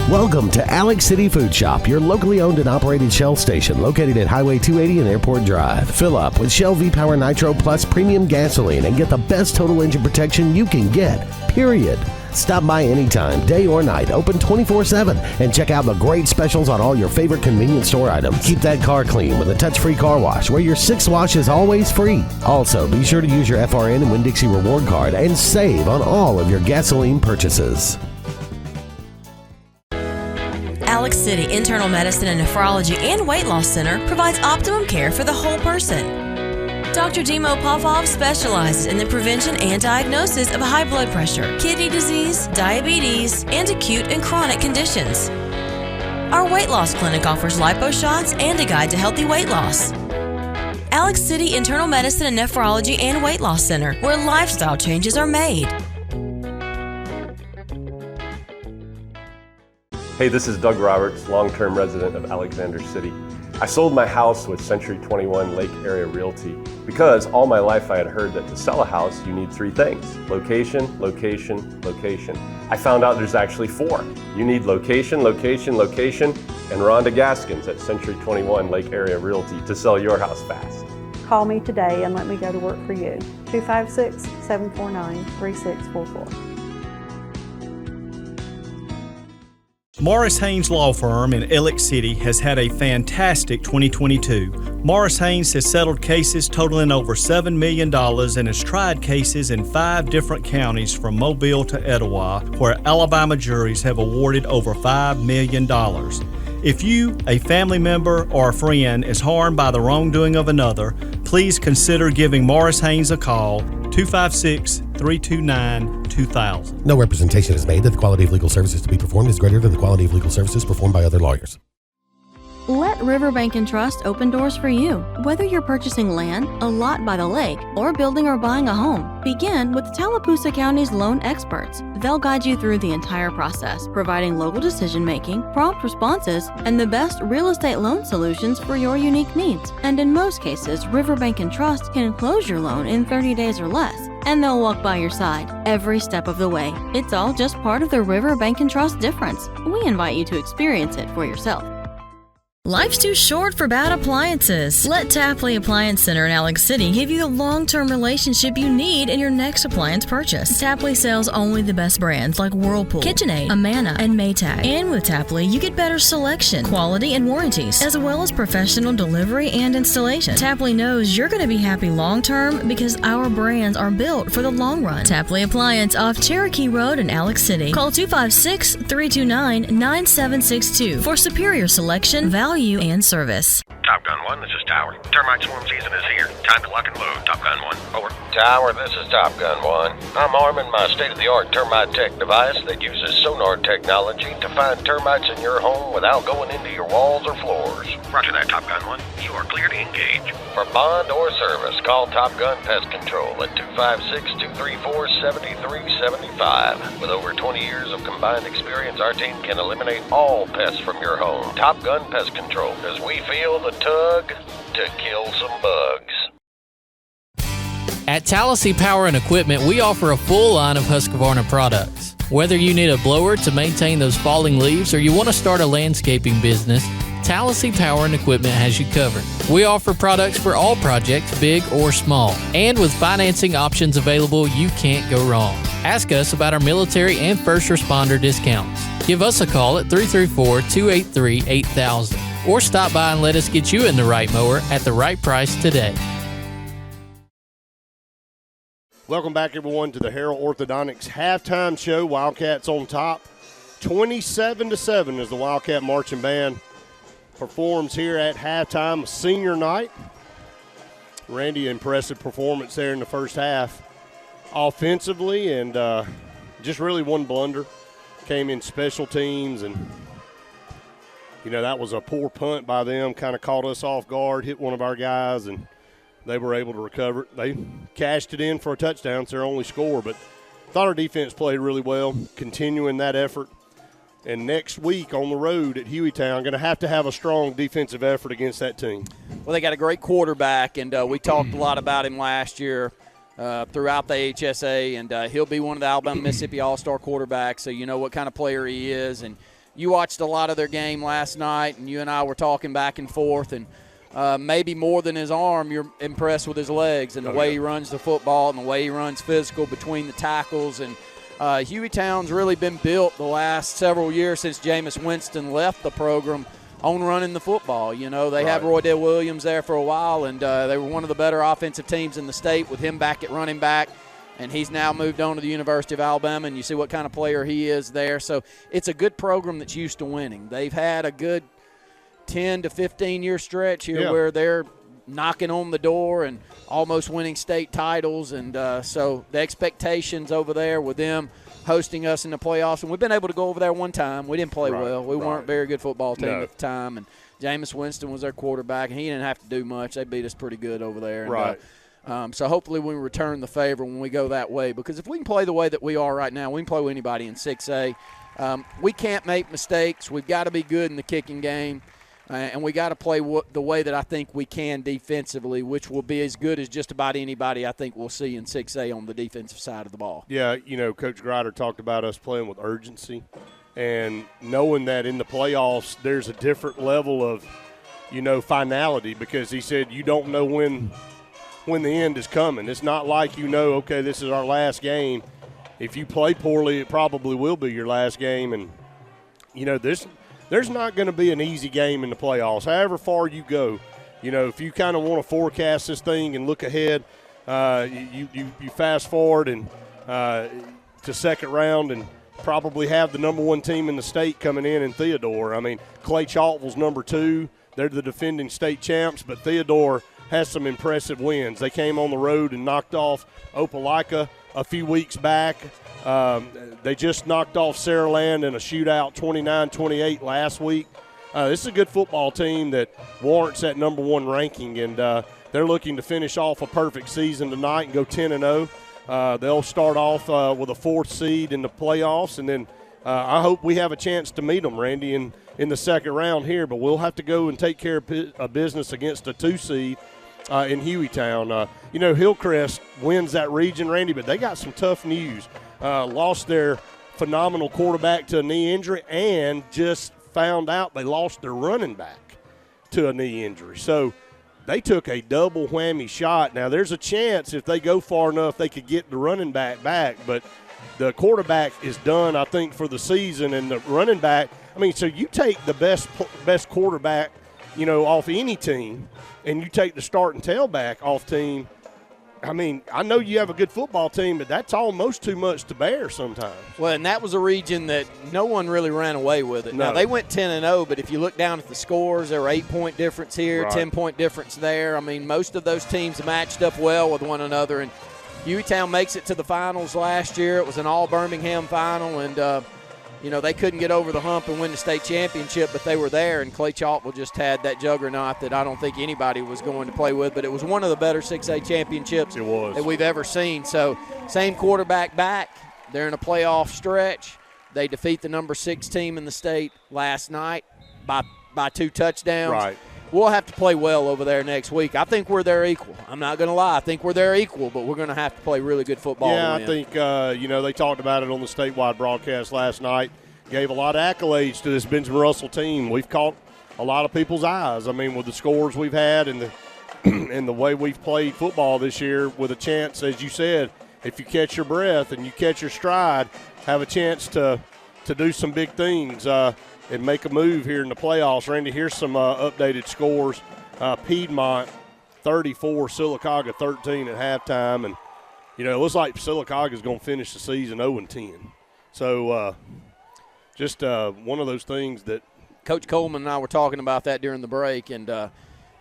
Welcome to Alex City Food Shop, your locally owned and operated Shell station located at Highway 280 and Airport Drive. Fill up with Shell V-Power Nitro Plus premium gasoline and get the best total engine protection you can get, period. Stop by anytime, day or night, open 24/7, and check out the great specials on all your favorite convenience store items. Keep that car clean with a touch-free car wash where your 6th wash is always free. Also, be sure to use your FRN and Winn-Dixie reward card and save on all of your gasoline purchases. Alex City Internal Medicine and Nephrology and Weight Loss Center provides optimum care for the whole person. Dr. Dimo Popov specializes in the prevention and diagnosis of high blood pressure, kidney disease, diabetes, and acute and chronic conditions. Our weight loss clinic offers lipo shots and a guide to healthy weight loss. Alex City Internal Medicine and Nephrology and Weight Loss Center, where lifestyle changes are made. Hey, this is Doug Roberts, long-term resident of Alexander City. I sold my house with Century 21 Lake Area Realty because all my life I had heard that to sell a house you need 3 things: location, location, location. I found out there's actually 4. You need location, location, location, and Rhonda Gaskins at Century 21 Lake Area Realty to sell your house fast. Call me today and let me go to work for you. 256-749-3644. Morris Haynes Law Firm in Alex City has had a fantastic 2022. Morris Haynes has settled cases totaling over $7 million and has tried cases in 5 different counties from Mobile to Etowah, where Alabama juries have awarded over $5 million. If you, a family member, or a friend is harmed by the wrongdoing of another, please consider giving Morris Haynes a call, 256-329-2000. No representation is made that the quality of legal services to be performed is greater than the quality of legal services performed by other lawyers. Let Riverbank and Trust open doors for you. Whether you're purchasing land, a lot by the lake, or building or buying a home, begin with Tallapoosa County's loan experts. They'll guide you through the entire process, providing local decision-making, prompt responses, and the best real estate loan solutions for your unique needs. And in most cases, Riverbank and Trust can close your loan in 30 days or less, and they'll walk by your side every step of the way. It's all just part of the Riverbank and Trust difference. We invite you to experience it for yourself. Life's too short for bad appliances. Let Tapley Appliance Center in Alex City give you the long-term relationship you need in your next appliance purchase. Tapley sells only the best brands like Whirlpool, KitchenAid, Amana, and Maytag. And with Tapley, you get better selection, quality, and warranties, as well as professional delivery and installation. Tapley knows you're going to be happy long-term because our brands are built for the long run. Tapley Appliance off Cherokee Road in Alex City. Call 256-329-9762 for superior selection, value, and service. Top Gun 1, this is Tower. Termite swarm season is here. Time to lock and load. Top Gun 1, over. Tower, this is Top Gun 1. I'm arming my state-of-the-art termite tech device that uses sonar technology to find termites in your home without going into your walls or floors. Roger that, Top Gun 1. You are clear to engage. For bond or service, call Top Gun Pest Control at 256-234-7375. With over 20 years of combined experience, our team can eliminate all pests from your home. Top Gun Pest Control, because we feel the tug to kill some bugs. At Tallahassee Power and Equipment, we offer a full line of Husqvarna products. Whether you need a blower to maintain those falling leaves or you want to start a landscaping business, Tallahassee Power and Equipment has you covered. We offer products for all projects, big or small. And with financing options available, you can't go wrong. Ask us about our military and first responder discounts. Give us a call at 334-283-8000 or stop by and let us get you in the right mower at the right price today. Welcome back, everyone, to the Harold Orthodontics halftime show. Wildcats on top, 27-7 as the Wildcat Marching Band performs here at halftime. Senior night. Randy, impressive performance there in the first half offensively, and just really one blunder. Came in special teams, and, you know, that was a poor punt by them, kind of caught us off guard, hit one of our guys, and they were able to recover it. They cashed it in for a touchdown. It's their only score, but thought our defense played really well, continuing that effort. And next week on the road at Hueytown, going to have a strong defensive effort against that team. Well, they got a great quarterback, and we talked a lot about him last year throughout the HSA, and he'll be one of the Alabama-Mississippi All-Star quarterbacks, so you know what kind of player he is. And you watched a lot of their game last night, and you and I were talking back and forth, and maybe more than his arm, you're impressed with his legs and the way he runs the football and the way he runs physical between the tackles. And Hueytown's really been built the last several years since Jameis Winston left the program on running the football. You know, they had Roydell Williams there for a while, and they were one of the better offensive teams in the state with him back at running back. And he's now moved on to the University of Alabama, and you see what kind of player he is there. So it's a good program that's used to winning. They've had a good 10 to 15-year stretch here where they're knocking on the door and almost winning state titles. And so the expectations over there with them hosting us in the playoffs, and we've been able to go over there one time. We didn't play well. We weren't a very good football team at the time, and Jameis Winston was their quarterback, and he didn't have to do much. They beat us pretty good over there. And, so hopefully we return the favor when we go that way, because if we can play the way that we are right now, we can play with anybody in 6A. We can't make mistakes. We've got to be good in the kicking game. And we got to play the way that I think we can defensively, which will be as good as just about anybody I think we'll see in 6A on the defensive side of the ball. Yeah, you know, Coach Grider talked about us playing with urgency and knowing that in the playoffs there's a different level of, you know, finality, because he said you don't know when the end is coming. It's not like, you know, okay, this is our last game. If you play poorly, it probably will be your last game. And, you know, there's not going to be an easy game in the playoffs. However far you go, you know, if you kind of want to forecast this thing and look ahead, you fast forward and to second round, and probably have the number 1 team in the state coming in Theodore. I mean, Clay Chalkville's number 2. They're the defending state champs, but Theodore has some impressive wins. They came on the road and knocked off Opelika a few weeks back. They just knocked off Saraland in a shootout 29-28 last week. This is a good football team that warrants that number 1 ranking, and they're looking to finish off a perfect season tonight and go 10-0. They'll start off with a 4th seed in the playoffs, and then I hope we have a chance to meet them, Randy, in the second round here. But we'll have to go and take care of business against a 2 seed in Hueytown. Hillcrest wins that region, Randy, but they got some tough news. Lost their phenomenal quarterback to a knee injury, and just found out they lost their running back to a knee injury. So they took a double whammy shot. Now, there's a chance if they go far enough they could get the running back, but the quarterback is done, I think, for the season, and the running back, I mean, so you take the best quarterback, off any team, and you take the starting tailback off team. I mean, I know you have a good football team, but that's almost too much to bear sometimes. Well, and that was a region that no one really ran away with it. No. Now, they went 10-0, but if you look down at the scores, there were 8-point difference here, right. 10-point difference there. I mean, most of those teams matched up well with one another, and Hueytown makes it to the finals last year. It was an all-Birmingham final, and, they couldn't get over the hump and win the state championship, but they were there, and Clay Chalkville just had that juggernaut that I don't think anybody was going to play with, but it was one of the better 6A championships that we've ever seen. So same quarterback back. They're in a playoff stretch. They defeat the number 6 team in the state last night by 2 touchdowns. Right. We'll have to play well over there next week. I think we're their equal. I'm not going to lie. I think we're their equal, but we're going to have to play really good football. Yeah, I think, they talked about it on the statewide broadcast last night. Gave a lot of accolades to this Benjamin Russell team. We've caught a lot of people's eyes. I mean, with the scores we've had and the and the way we've played football this year, with a chance, as you said, if you catch your breath and you catch your stride, have a chance to do some big things and make a move here in the playoffs. Randy, here's some updated scores. Piedmont 34, Sylacauga 13 at halftime. And, it looks like Sylacauga is going to finish the season 0-10. So just one of those things that Coach Coleman and I were talking about that during the break, and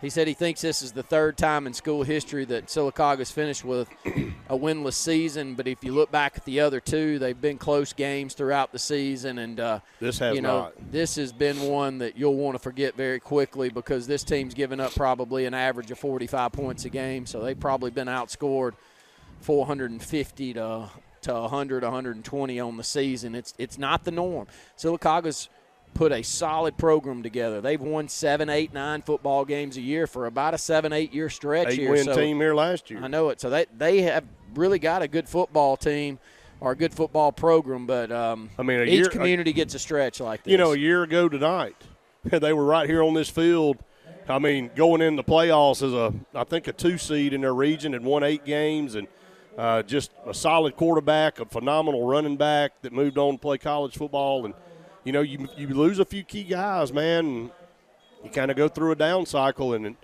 he said he thinks this is the 3rd time in school history that Sylacauga's finished with a winless season. But if you look back at the other 2, they've been close games throughout the season. And, this has not. This has been one that you'll want to forget very quickly, because this team's given up probably an average of 45 points a game. So they've probably been outscored 450 to 100, 120 on the season. It's not the norm. Sylacauga's put a solid program together. They've won 7, 8, 9 football games a year for about a 7-8 year stretch here. 8-win team here last year. I know it. So they have really got a good football team or a good football program, but each community gets a stretch like this. A year ago tonight, they were right here on this field. I mean, going in the playoffs as I think a 2 seed in their region, and won 8 games, and just a solid quarterback, a phenomenal running back that moved on to play college football. And you lose a few key guys, man, and you kind of go through a down cycle, and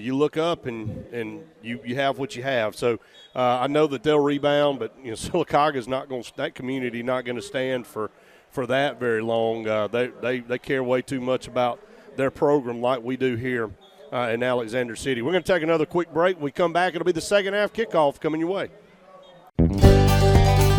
you look up and you have what you have. So I know that they'll rebound, but Sylacauga's not going to, that community not going to stand for that very long. They care way too much about their program like we do here in Alexander City. We're going to take another quick break. When we come back, it'll be the second half kickoff coming your way.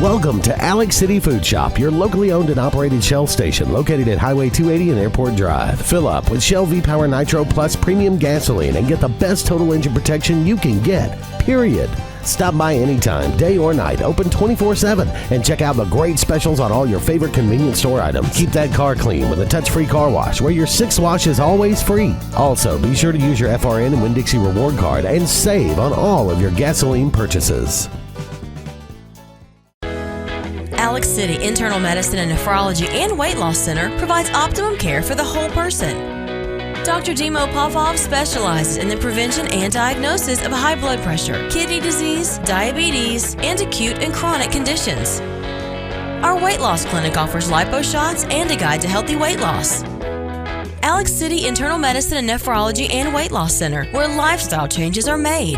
Welcome to Alex City Food Shop, your locally owned and operated Shell station located at Highway 280 and Airport Drive. Fill up with Shell V-Power Nitro Plus premium gasoline and get the best total engine protection you can get, period. Stop by anytime, day or night, open 24/7, and check out the great specials on all your favorite convenience store items. Keep that car clean with a touch-free car wash where your 6th wash is always free. Also, be sure to use your FRN and Winn-Dixie reward card and save on all of your gasoline purchases. Alex City Internal Medicine and Nephrology and Weight Loss Center provides optimum care for the whole person. Dr. Dimo Popov specializes in the prevention and diagnosis of high blood pressure, kidney disease, diabetes, and acute and chronic conditions. Our weight loss clinic offers lipo shots and a guide to healthy weight loss. Alex City Internal Medicine and Nephrology and Weight Loss Center, where lifestyle changes are made.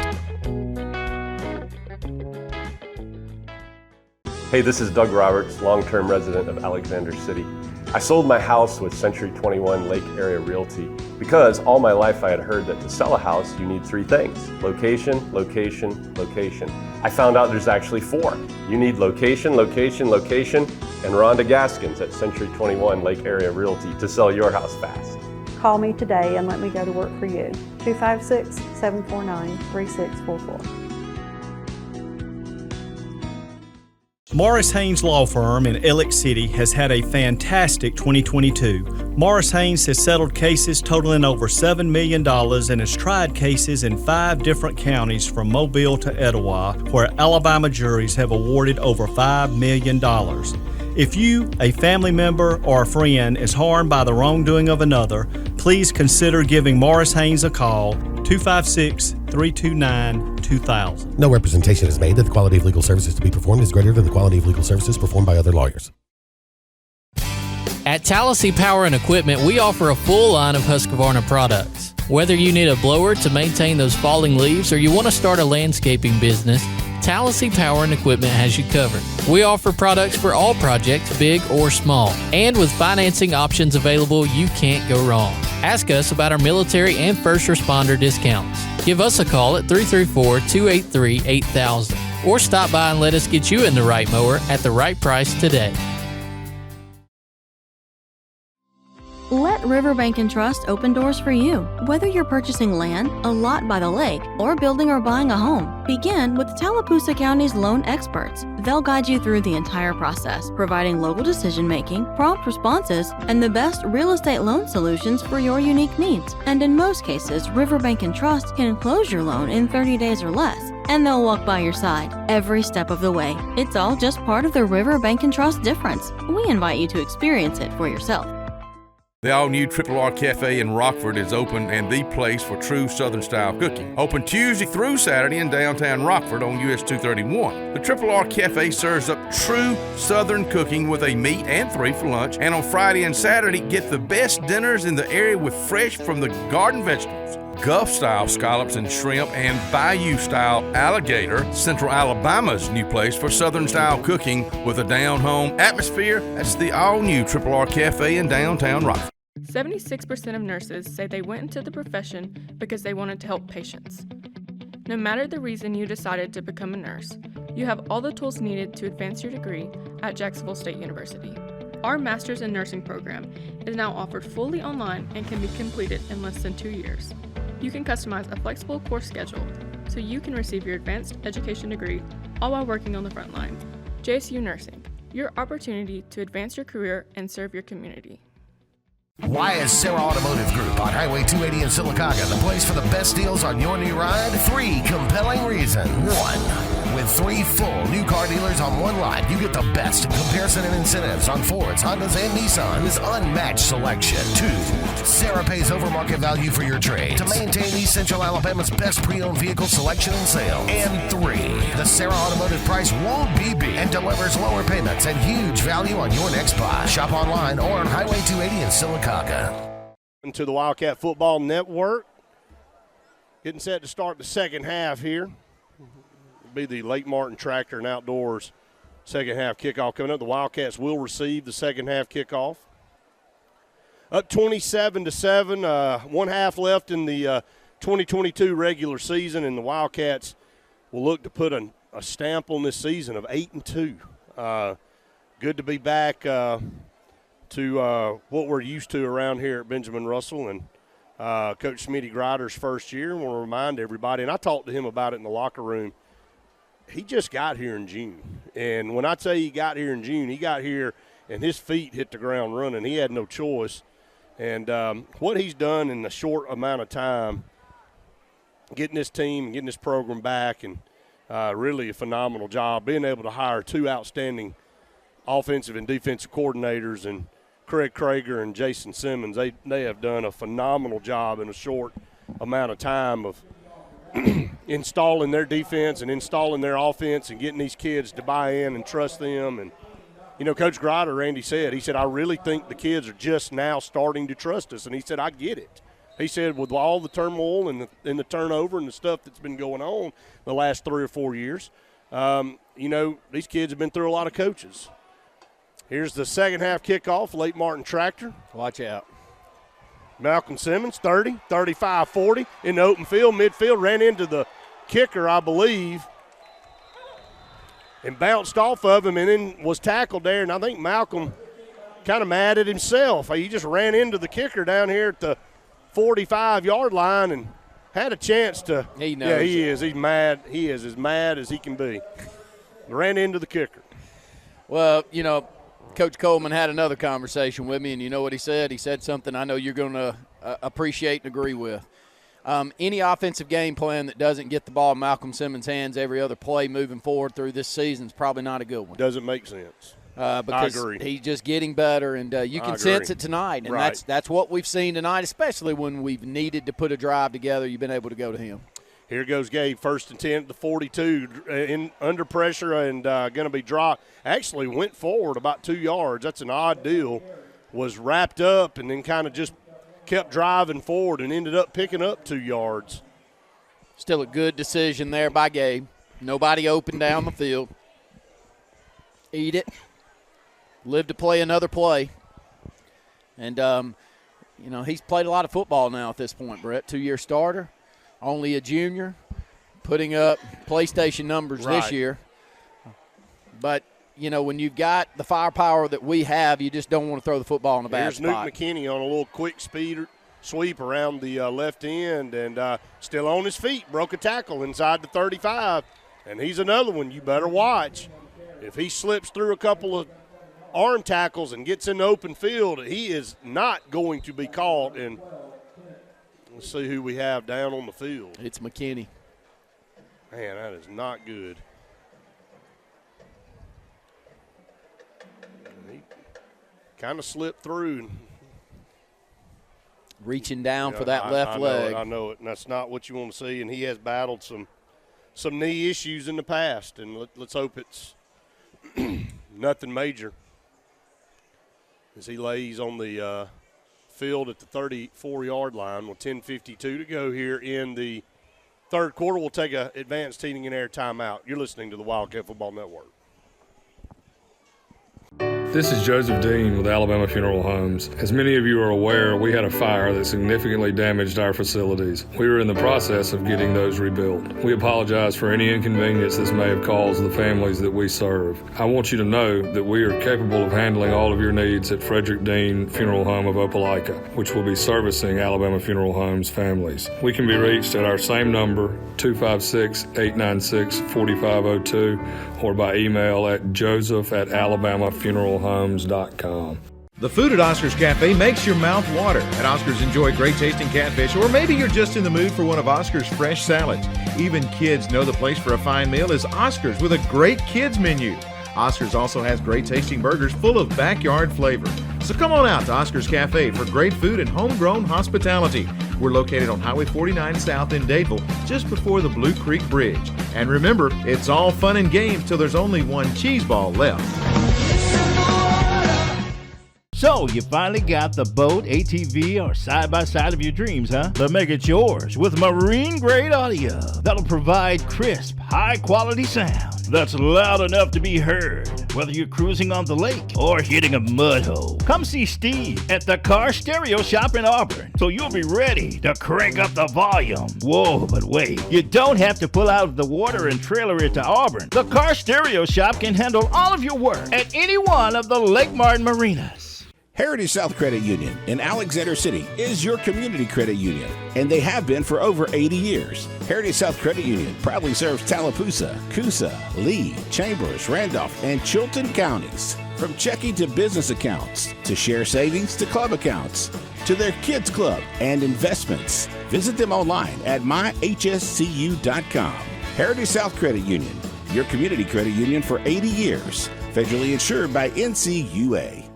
Hey, this is Doug Roberts, long-term resident of Alexander City. I sold my house with Century 21 Lake Area Realty because all my life I had heard that to sell a house you need three things: location, location, location. I found out there's actually four. You need location, location, location, and Rhonda Gaskins at Century 21 Lake Area Realty to sell your house fast. Call me today and let me go to work for you. 256-749-3644. Morris Haynes Law Firm in Alex City has had a fantastic 2022. Morris Haynes has settled cases totaling over $7 million and has tried cases in 5 different counties from Mobile to Etowah, where Alabama juries have awarded over $5 million. If you, a family member, or a friend is harmed by the wrongdoing of another, please consider giving Morris Haynes a call, 256-329-2000. No representation is made that the quality of legal services to be performed is greater than the quality of legal services performed by other lawyers. At Tallahassee Power and Equipment, we offer a full line of Husqvarna products. Whether you need a blower to maintain those falling leaves or you want to start a landscaping business, Tallahassee Power and Equipment has you covered. We offer products for all projects, big or small. And with financing options available, you can't go wrong. Ask us about our military and first responder discounts. Give us a call at 334-283-8000 or stop by and let us get you in the right mower at the right price today. Let Riverbank and Trust open doors for you. Whether you're purchasing land, a lot by the lake, or building or buying a home, begin with Tallapoosa County's loan experts. They'll guide you through the entire process, providing local decision-making, prompt responses, and the best real estate loan solutions for your unique needs. And in most cases, Riverbank and Trust can close your loan in 30 days or less, and they'll walk by your side every step of the way. It's all just part of the Riverbank and Trust difference. We invite you to experience it for yourself. The all-new Triple R Cafe in Rockford is open and the place for true Southern-style cooking. Open Tuesday through Saturday in downtown Rockford on US 231. The Triple R Cafe serves up true Southern cooking with a meat and 3 for lunch. And on Friday and Saturday, get the best dinners in the area with fresh from the garden vegetables. Gulf-style scallops and shrimp, and Bayou-style alligator. Central Alabama's new place for Southern-style cooking with a down-home atmosphere. That's the all-new Triple R Cafe in downtown Rockford. 76% of nurses say they went into the profession because they wanted to help patients. No matter the reason you decided to become a nurse, you have all the tools needed to advance your degree at Jacksonville State University. Our Master's in Nursing program is now offered fully online and can be completed in less than 2 years. You can customize a flexible course schedule so you can receive your advanced education degree all while working on the front line. JSU Nursing, your opportunity to advance your career and serve your community. Why is Sarah Automotive Group on Highway 280 in Sylacauga the place for the best deals on your new ride? 3 compelling reasons. 1. With 3 full new car dealers on one lot, you get the best in comparison and incentives on Fords, Hondas, and Nissans. Unmatched selection. 2. Sarah pays over market value for your trade to maintain East Central Alabama's best pre-owned vehicle selection and sales. And 3. The Sarah Automotive price won't be beat and delivers lower payments and huge value on your next buy. Shop online or on Highway 280 in Sylacauga. To the Wildcat Football Network. Getting set to start the second half here. It'll be the Lake Martin Tractor and Outdoors second half kickoff coming up. The Wildcats will receive the second half kickoff. Up 27-7, 1 half left in the 2022 regular season, and the Wildcats will look to put a stamp on this season of 8-2. Good to be back to what we're used to around here at Benjamin Russell and Coach Smitty Grider's first year. And we'll remind everybody, and I talked to him about it in the locker room, he just got here in June. And when I tell you he got here in June, he got here and his feet hit the ground running. He had no choice. And what he's done in a short amount of time, getting this team and getting this program back, and really a phenomenal job, being able to hire 2 outstanding offensive and defensive coordinators, and Craig Krager and Jason Simmons, they have done a phenomenal job in a short amount of time of installing their defense and installing their offense and getting these kids to buy in and trust them. And, you know, Coach Grider, Randy said, I really think the kids are just now starting to trust us. And he said, I get it. He said, with all the turmoil and the turnover and the stuff that's been going on the last 3 or 4 years, These kids have been through a lot of coaches. Here's the second half kickoff, Lake Martin Tractor. Watch out. Malcolm Simmons, 30, 35, 40, in the open field, midfield, ran into the kicker, I believe, and bounced off of him and then was tackled there. And I think Malcolm kind of mad at himself. He just ran into the kicker down here at the 45-yard line and had a chance to. He knows. Yeah, he is. He's mad. He is as mad as he can be. Ran into the kicker. Well, Coach Coleman had another conversation with me, and you know what he said? He said something I know you're going to appreciate and agree with. Any offensive game plan that doesn't get the ball in Malcolm Simmons' hands every other play moving forward through this season is probably not a good one. Doesn't make sense. Because I agree. He's just getting better, and you can sense it tonight. And right. that's what we've seen tonight, especially when we've needed to put a drive together. You've been able to go to him. Here goes Gabe, 1st and 10 at the 42, under pressure and going to be dropped. Actually went forward about 2 yards. That's an odd deal. Was wrapped up and then kind of just kept driving forward and ended up picking up 2 yards. Still a good decision there by Gabe. Nobody open down the field. Eat it. Live to play another play. And, he's played a lot of football now at this point, Brett. 2-year starter. Only a junior, putting up PlayStation numbers this year. But, when you've got the firepower that we have, you just don't want to throw the football in a bad spot. Here's Nuke McKinney on a little quick sweep around the left end and still on his feet. Broke a tackle inside the 35. And he's another one you better watch. If he slips through a couple of arm tackles and gets in the open field, he is not going to be caught. And let's see who we have down on the field. It's McKinney. Man, that is not good. He kind of slipped through. Reaching down for that left leg. I know it, and that's not what you want to see. And he has battled some knee issues in the past, and let's hope it's nothing major. As he lays on the field at the 34-yard line with 10:52 to go here in the third quarter. We'll take an advanced heating and air timeout. You're listening to the Wildcat Football Network. This is Joseph Dean with Alabama Funeral Homes. As many of you are aware, we had a fire that significantly damaged our facilities. We are in the process of getting those rebuilt. We apologize for any inconvenience this may have caused the families that we serve. I want you to know that we are capable of handling all of your needs at Frederick Dean Funeral Home of Opelika, which will be servicing Alabama Funeral Homes families. We can be reached at our same number, 256-896-4502, or by email at joseph@alabamafuneralhomes.com. The food at Oscar's Cafe makes your mouth water. At Oscar's, enjoy great tasting catfish, or maybe you're just in the mood for one of Oscar's fresh salads. Even kids know the place for a fine meal is Oscar's with a great kids menu. Oscar's also has great tasting burgers full of backyard flavor. So come on out to Oscar's Cafe for great food and homegrown hospitality. We're located on Highway 49 South in Dadeville, just before the Blue Creek Bridge. And remember, it's all fun and games till there's only one cheese ball left. So, you finally got the boat, ATV, or side-by-side of your dreams, huh? But make it yours with marine-grade audio that'll provide crisp, high-quality sound that's loud enough to be heard, whether you're cruising on the lake or hitting a mud hole. Come see Steve at the Car Stereo Shop in Auburn, so you'll be ready to crank up the volume. Whoa, but wait, you don't have to pull out of the water and trailer it to Auburn. The Car Stereo Shop can handle all of your work at any one of the Lake Martin marinas. Heritage South Credit Union in Alexander City is your community credit union, and they have been for over 80 years. Heritage South Credit Union proudly serves Tallapoosa, Coosa, Lee, Chambers, Randolph, and Chilton counties. From checking to business accounts, to share savings to club accounts, to their kids club and investments. Visit them online at myhscu.com. Heritage South Credit Union, your community credit union for 80 years. Federally insured by NCUA.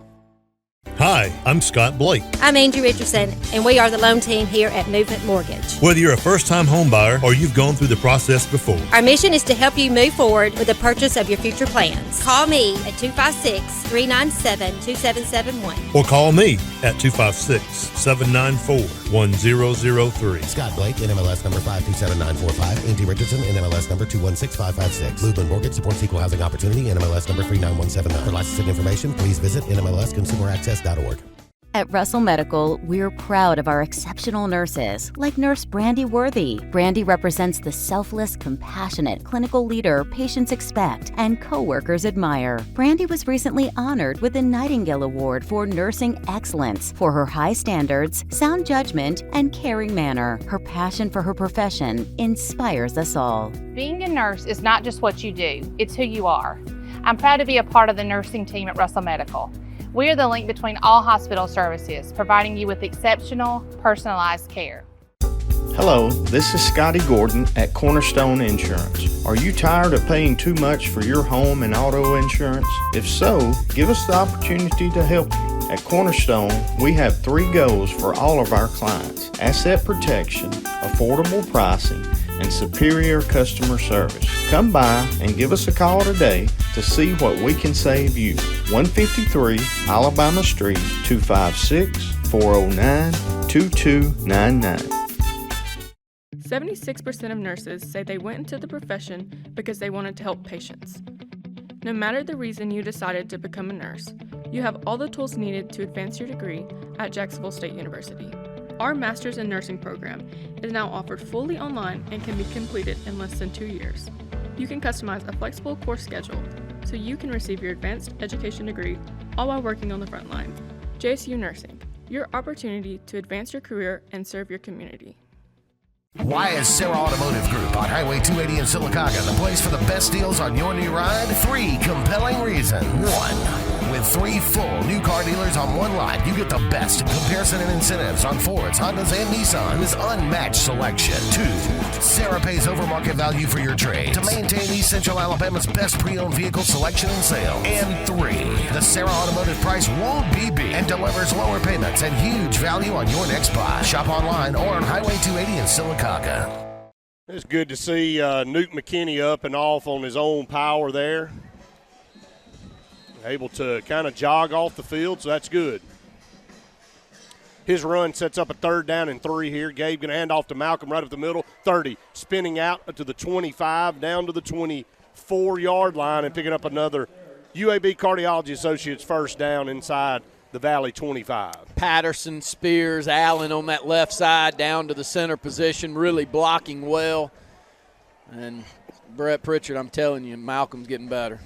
Hi, I'm Scott Blake. I'm Angie Richardson, and we are the loan team here at Movement Mortgage. Whether you're a first-time home buyer or you've gone through the process before, Our mission is to help you move forward with the purchase of your future plans. Call me at 256-397-2771. or call me at 256-794-1003. Scott Blake, NMLS number 527945. Angie Richardson, NMLS number 216556. Movement Mortgage supports equal housing opportunity, NMLS number 39179. For licensing information, please visit NMLSConsumerAccess.org. At Russell Medical, we're proud of our exceptional nurses, like Nurse Brandy Worthy. Brandy represents the selfless, compassionate clinical leader patients expect and coworkers admire. Brandy was recently honored with the Nightingale Award for Nursing Excellence for her high standards, sound judgment, and caring manner. Her passion for her profession inspires us all. Being a nurse is not just what you do, it's who you are. I'm proud to be a part of the nursing team at Russell Medical. We are the link between all hospital services, providing you with exceptional, personalized care. Hello, this is Scotty Gordon at Cornerstone Insurance. Are you tired of paying too much for your home and auto insurance? If so, give us the opportunity to help you. At Cornerstone, we have 3 goals for all of our clients: asset protection, affordable pricing, and superior customer service. Come by and give us a call today to see what we can save you. 153 Alabama Street, 256-409-2299. 76% of nurses say they went into the profession because they wanted to help patients. No matter the reason you decided to become a nurse, you have all the tools needed to advance your degree at Jacksonville State University. Our Master's in Nursing program is now offered fully online and can be completed in less than 2 years. You can customize a flexible course schedule so you can receive your advanced education degree all while working on the front line. JSU Nursing, your opportunity to advance your career and serve your community. Why is Sarah Automotive Group on Highway 280 in Sylacauga the place for the best deals on your new ride? 3 compelling reasons. 1. With 3 full new car dealers on one lot, you get the best in comparison and incentives on Fords, Hondas, and Nissans. Unmatched selection. 2. Sarah pays over market value for your trade to maintain East Central Alabama's best pre-owned vehicle selection and sales. And 3. The Sarah Automotive price won't be beat and delivers lower payments and huge value on your next buy. Shop online or on Highway 280 in Sylacauga. It's good to see Newt McKinney up and off on his own power there. Able to kind of jog off the field, so that's good. His run sets up a 3rd down and 3 here. Gabe going to hand off to Malcolm right up the middle. 30, spinning out to the 25, down to the 24-yard line and picking up another UAB Cardiology Associates first down inside the Valley 25. Patterson, Spears, Allen on that left side down to the center position, really blocking well. And Brett Pritchard, I'm telling you, Malcolm's getting better.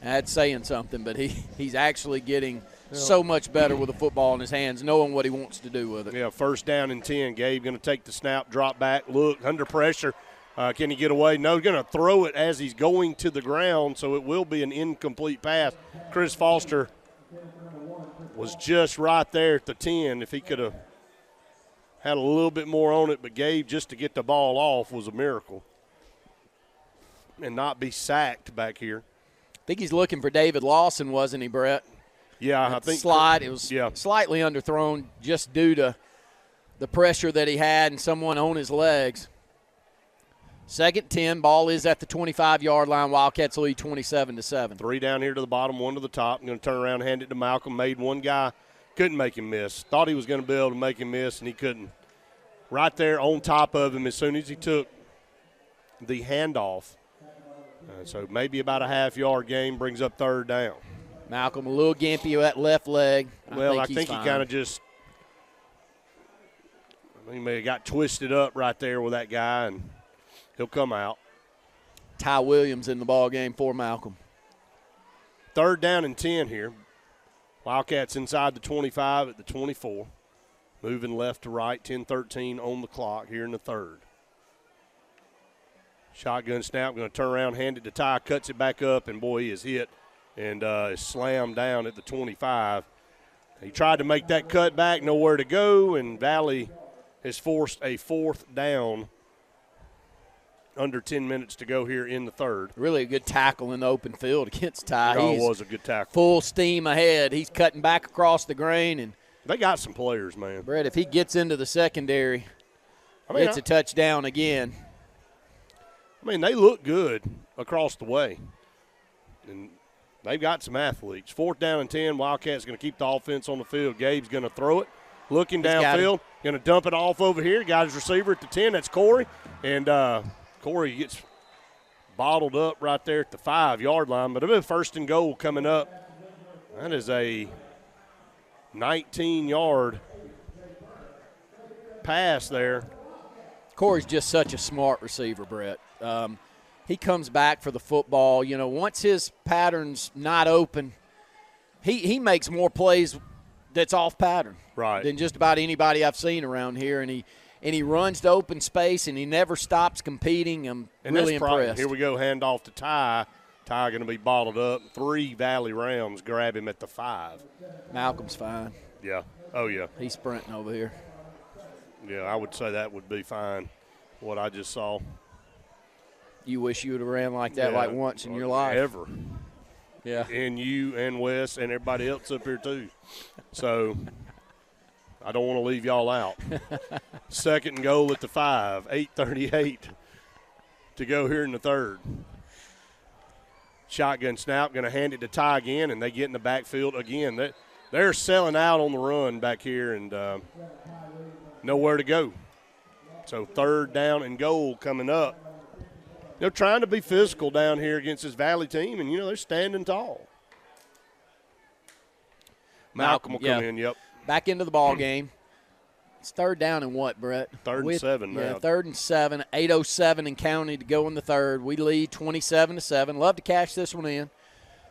That's saying something, but he's actually getting so much better with the football in his hands, knowing what he wants to do with it. Yeah, 1st down and 10. Gabe going to take the snap, drop back, look, under pressure. Can he get away? No, he's going to throw it as he's going to the ground, so it will be an incomplete pass. Chris Foster was just right there at the 10. If he could have had a little bit more on it, but Gabe, just to get the ball off was a miracle and not be sacked back here. I think he's looking for David Lawson, wasn't he, Brett? Yeah, that I think slide. It was slightly underthrown just due to the pressure that he had and someone on his legs. 2nd 10, ball is at the 25-yard line. Wildcats lead 27-7. 3 down here to the bottom, 1 to the top. I'm going to turn around and hand it to Malcolm. Made one guy, couldn't make him miss. Thought he was going to be able to make him miss, and he couldn't. Right there on top of him as soon as he took the handoff. So maybe about a half-yard gain, brings up 3rd down. Malcolm a little gimpy with that left leg. I think he kind of just – he may have got twisted up right there with that guy, and he'll come out. Ty Williams in the ball game for Malcolm. 3rd down and 10 here. Wildcats inside the 25 at the 24. Moving left to right, 10-13 on the clock here in the 3rd. Shotgun snap, going to turn around, hand it to Ty, cuts it back up, and boy, he is hit and is slammed down at the 25. He tried to make that cut back, nowhere to go, and Valley has forced a 4th down under 10 minutes to go here in the third. Really a good tackle in the open field against Ty. Oh, it was a good tackle. Full steam ahead. He's cutting back across the grain. And they got some players, man. Brett, if he gets into the secondary, it's a touchdown again. I mean, they look good across the way. And they've got some athletes. 4th down and 10. Wildcats going to keep the offense on the field. Gabe's going to throw it. Looking downfield. Going to dump it off over here. Got his receiver at the 10. That's Corey. And Corey gets bottled up right there at the 5-yard line. But a bit 1st and goal coming up. That is a 19-yard pass there. Corey's just such a smart receiver, Brett. He comes back for the football. You know, once his pattern's not open, he makes more plays that's off pattern than just about anybody I've seen around here. And he runs to open space, and he never stops competing. I'm really impressed. Here we go, handoff to Ty. Ty going to be bottled up. 3 Valley Rams grab him at the 5. Malcolm's fine. Yeah. Oh, yeah. He's sprinting over here. Yeah, I would say that would be fine, what I just saw. You wish you would have ran like that like once in your life. Ever. Yeah. And you and Wes and everybody else up here too. So I don't want to leave y'all out. 2nd and goal at the 5, 8:38 to go here in the third. Shotgun snap, going to hand it to Ty again, and they get in the backfield again. They're selling out on the run back here and nowhere to go. So 3rd down and goal coming up. They're trying to be physical down here against this Valley team, and, they're standing tall. Malcolm will come in, yep. Back into the ball game. It's 3rd down and what, Brett? 3rd and 7 now. Yeah, 3rd and 7, 8:07 and counting to go in the third. We lead 27-7. Love to cash this one in.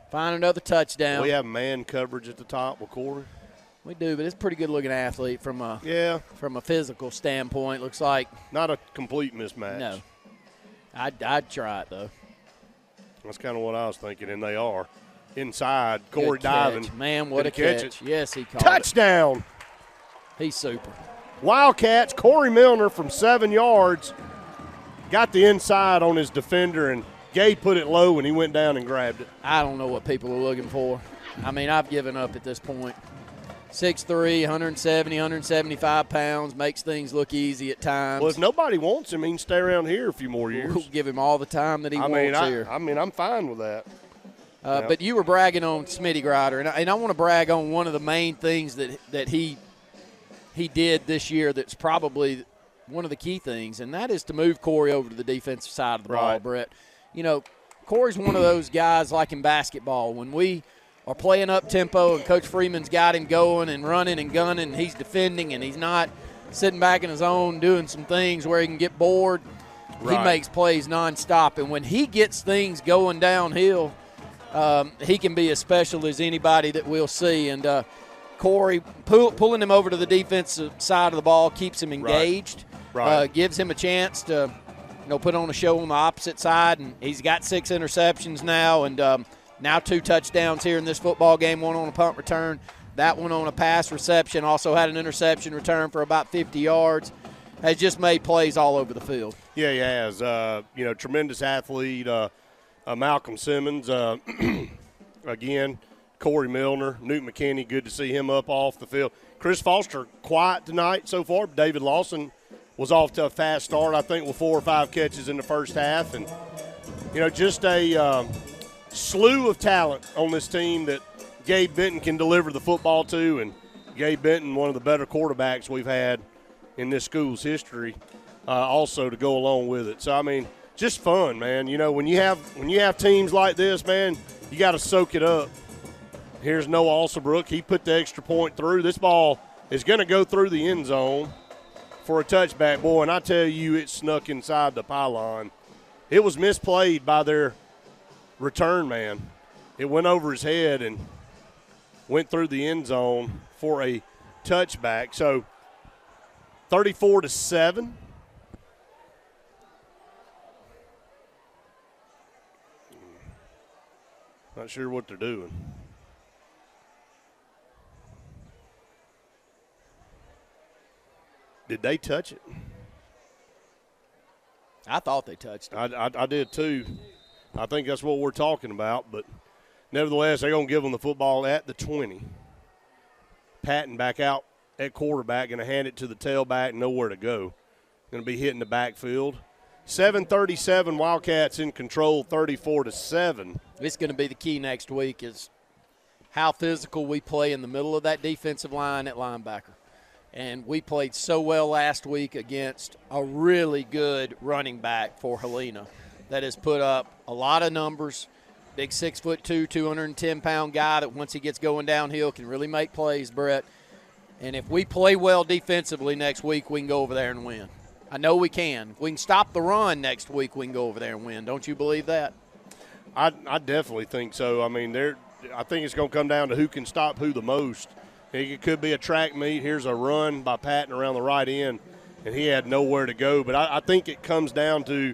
Find another touchdown. We have man coverage at the top with Corey. We do, but it's a pretty good-looking athlete from a physical standpoint. Looks like not a complete mismatch. No. I'd try it, though. That's kind of what I was thinking, and they are. Inside, Corey diving. Man, what a catch. Yes, he caught touchdown. It. He's super. Wildcats, Corey Milner from 7 yards. Got the inside on his defender, and Gay put it low, and he went down and grabbed it. I don't know what people are looking for. I mean, I've given up at this point. 6'3", 170, 175 pounds, makes things look easy at times. Well, if nobody wants him, he can stay around here a few more years. We'll give him all the time that he wants here. I'm fine with that. But you were bragging on Smitty Grider, and I want to brag on one of the main things that he did this year that's probably one of the key things, and that is to move Corey over to the defensive side of the ball, Brett. Corey's one of those guys like in basketball. When we are playing up tempo and Coach Freeman's got him going and running and gunning, and he's defending and he's not sitting back in his own doing some things where he can get bored. He makes plays nonstop, and when he gets things going downhill, he can be as special as anybody that we'll see. And Corey pulling him over to the defensive side of the ball keeps him engaged, gives him a chance to put on a show on the opposite side, and he's got 6 interceptions now, and now 2 touchdowns here in this football game, one on a punt return, that one on a pass reception, also had an interception return for about 50 yards, has just made plays all over the field. Yeah, he has. Tremendous athlete, Malcolm Simmons, again, Corey Milner, Newt McKinney, good to see him up off the field. Chris Foster, quiet tonight so far. David Lawson was off to a fast start, I think, with 4 or 5 catches in the first half. And, just a slew of talent on this team that Gabe Benton can deliver the football to, and Gabe Benton, one of the better quarterbacks we've had in this school's history, also to go along with it. So, I mean, just fun, man. When you have teams like this, man, you got to soak it up. Here's Noah Alsabrook. He put the extra point through. This ball is going to go through the end zone for a touchback. Boy, and I tell you, it snuck inside the pylon. It was misplayed by their return man. It went over his head and went through the end zone for a touchback. So 34-7. Not sure what they're doing. Did they touch it? I thought they touched him. I did too. I think that's what we're talking about. But nevertheless, they're going to give them the football at the 20. Patton back out at quarterback, going to hand it to the tailback, nowhere to go. Going to be hitting the backfield. 7:37, Wildcats in control, 34-7. It's going to be the key next week is how physical we play in the middle of that defensive line at linebacker. And we played so well last week against a really good running back for Helena that has put up a lot of numbers. Big 6'2", 210-pound guy that once he gets going downhill can really make plays, Brett. And if we play well defensively next week, we can go over there and win. I know we can. If we can stop the run next week, we can go over there and win. Don't you believe that? I definitely think so. I mean, I think it's going to come down to who can stop who the most. It could be a track meet. Here's a run by Patton around the right end, and he had nowhere to go. But I think it comes down to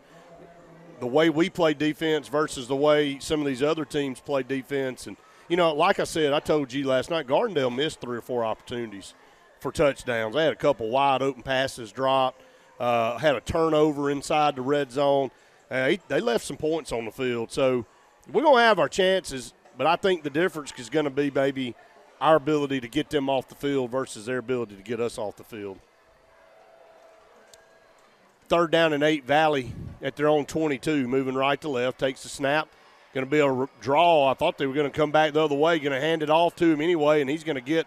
the way we play defense versus the way some of these other teams play defense. And, like I said, I told you last night, Gardendale missed 3 or 4 opportunities for touchdowns. They had a couple wide open passes dropped, had a turnover inside the red zone. They left some points on the field. So we're going to have our chances, but I think the difference is going to be maybe our ability to get them off the field versus their ability to get us off the field. 3rd down and 8, Valley at their own 22, moving right to left, takes the snap. Going to be a draw. I thought they were going to come back the other way, going to hand it off to him anyway, and he's going to get,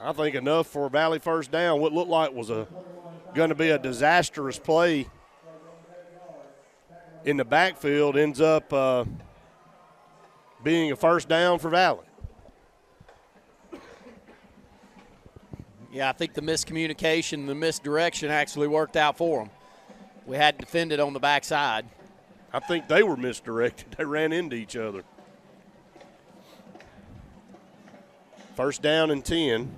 I think, enough for a Valley first down. What looked like was going to be a disastrous play in the backfield ends up being a first down for Valley. Yeah, I think the miscommunication, the misdirection actually worked out for them. We had defended on the backside. I think they were misdirected. They ran into each other. First down and 10.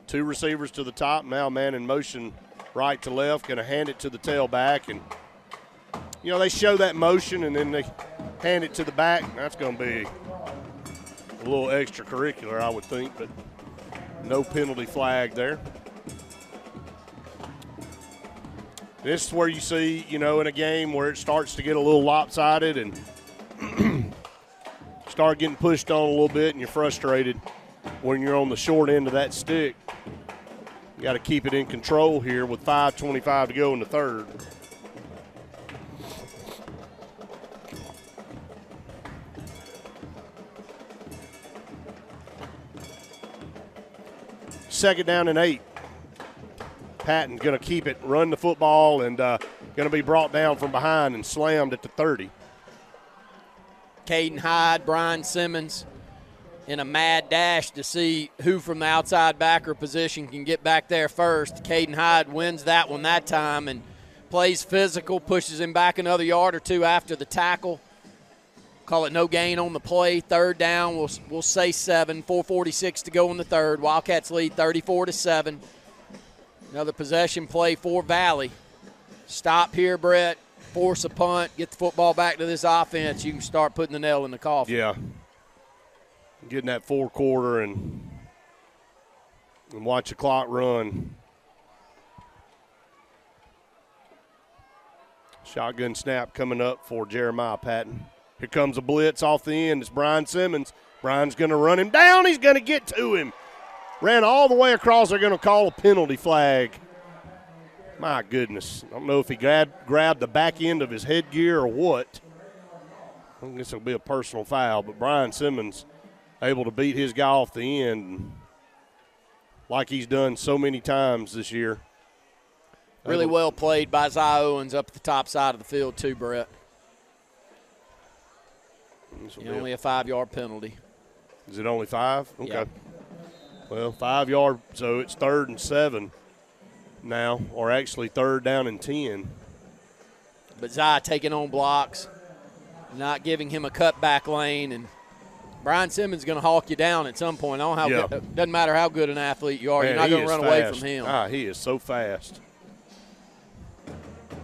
2 receivers to the top. Now man in motion right to left. Going to hand it to the tailback. And, they show that motion and then they hand it to the back. That's going to be a little extracurricular, I would think, but no penalty flag there. This is where you see, in a game where it starts to get a little lopsided and start getting pushed on a little bit and you're frustrated when you're on the short end of that stick. You got to keep it in control here with 5:25 to go in the third. Second down and 8. Patton's going to keep it, run the football, and going to be brought down from behind and slammed at the 30. Caden Hyde, Brian Simmons in a mad dash to see who from the outside backer position can get back there first. Caden Hyde wins that one that time and plays physical, pushes him back another yard or 2 after the tackle. Call it no gain on the play. 3rd down, we'll say 7. 4:46 to go in the third. Wildcats lead 34-7. Another possession play for Valley. Stop here, Brett. Force a punt. Get the football back to this offense. You can start putting the nail in the coffin. Yeah. Getting that 4th quarter and watch the clock run. Shotgun snap coming up for Jeremiah Patton. Here comes a blitz off the end. It's Brian Simmons. Brian's going to run him down. He's going to get to him. Ran all the way across. They're going to call a penalty flag. My goodness. I don't know if he grabbed the back end of his headgear or what. I guess it'll be a personal foul, but Brian Simmons able to beat his guy off the end like he's done so many times this year. Really well played by Zy Owens up at the top side of the field too, Brett. Only a 5-yard penalty. Is it only 5? Okay. Yeah. Well, 5-yard, so it's 3rd and 7 now, or actually 3rd down and 10. But Zy taking on blocks, not giving him a cutback lane, and Brian Simmons is going to hawk you down at some point. Doesn't matter how good an athlete you are, you're not going to run away from him. He is so fast.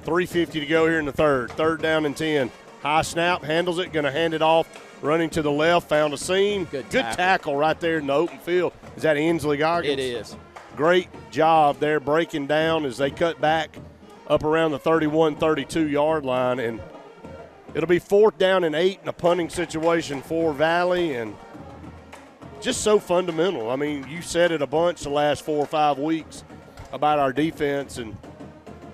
3:50 to go here in the third. 3rd down and 10. High snap, handles it, going to hand it off. Running to the left, found a seam. Good tackle right there in the open field. Is that Inslee Goggins? It is. Great job there breaking down as they cut back up around the 31, 32-yard line, and it'll be 4th down and 8 in a punting situation for Valley, and just so fundamental. I mean, you said it a bunch the last 4 or 5 weeks about our defense, and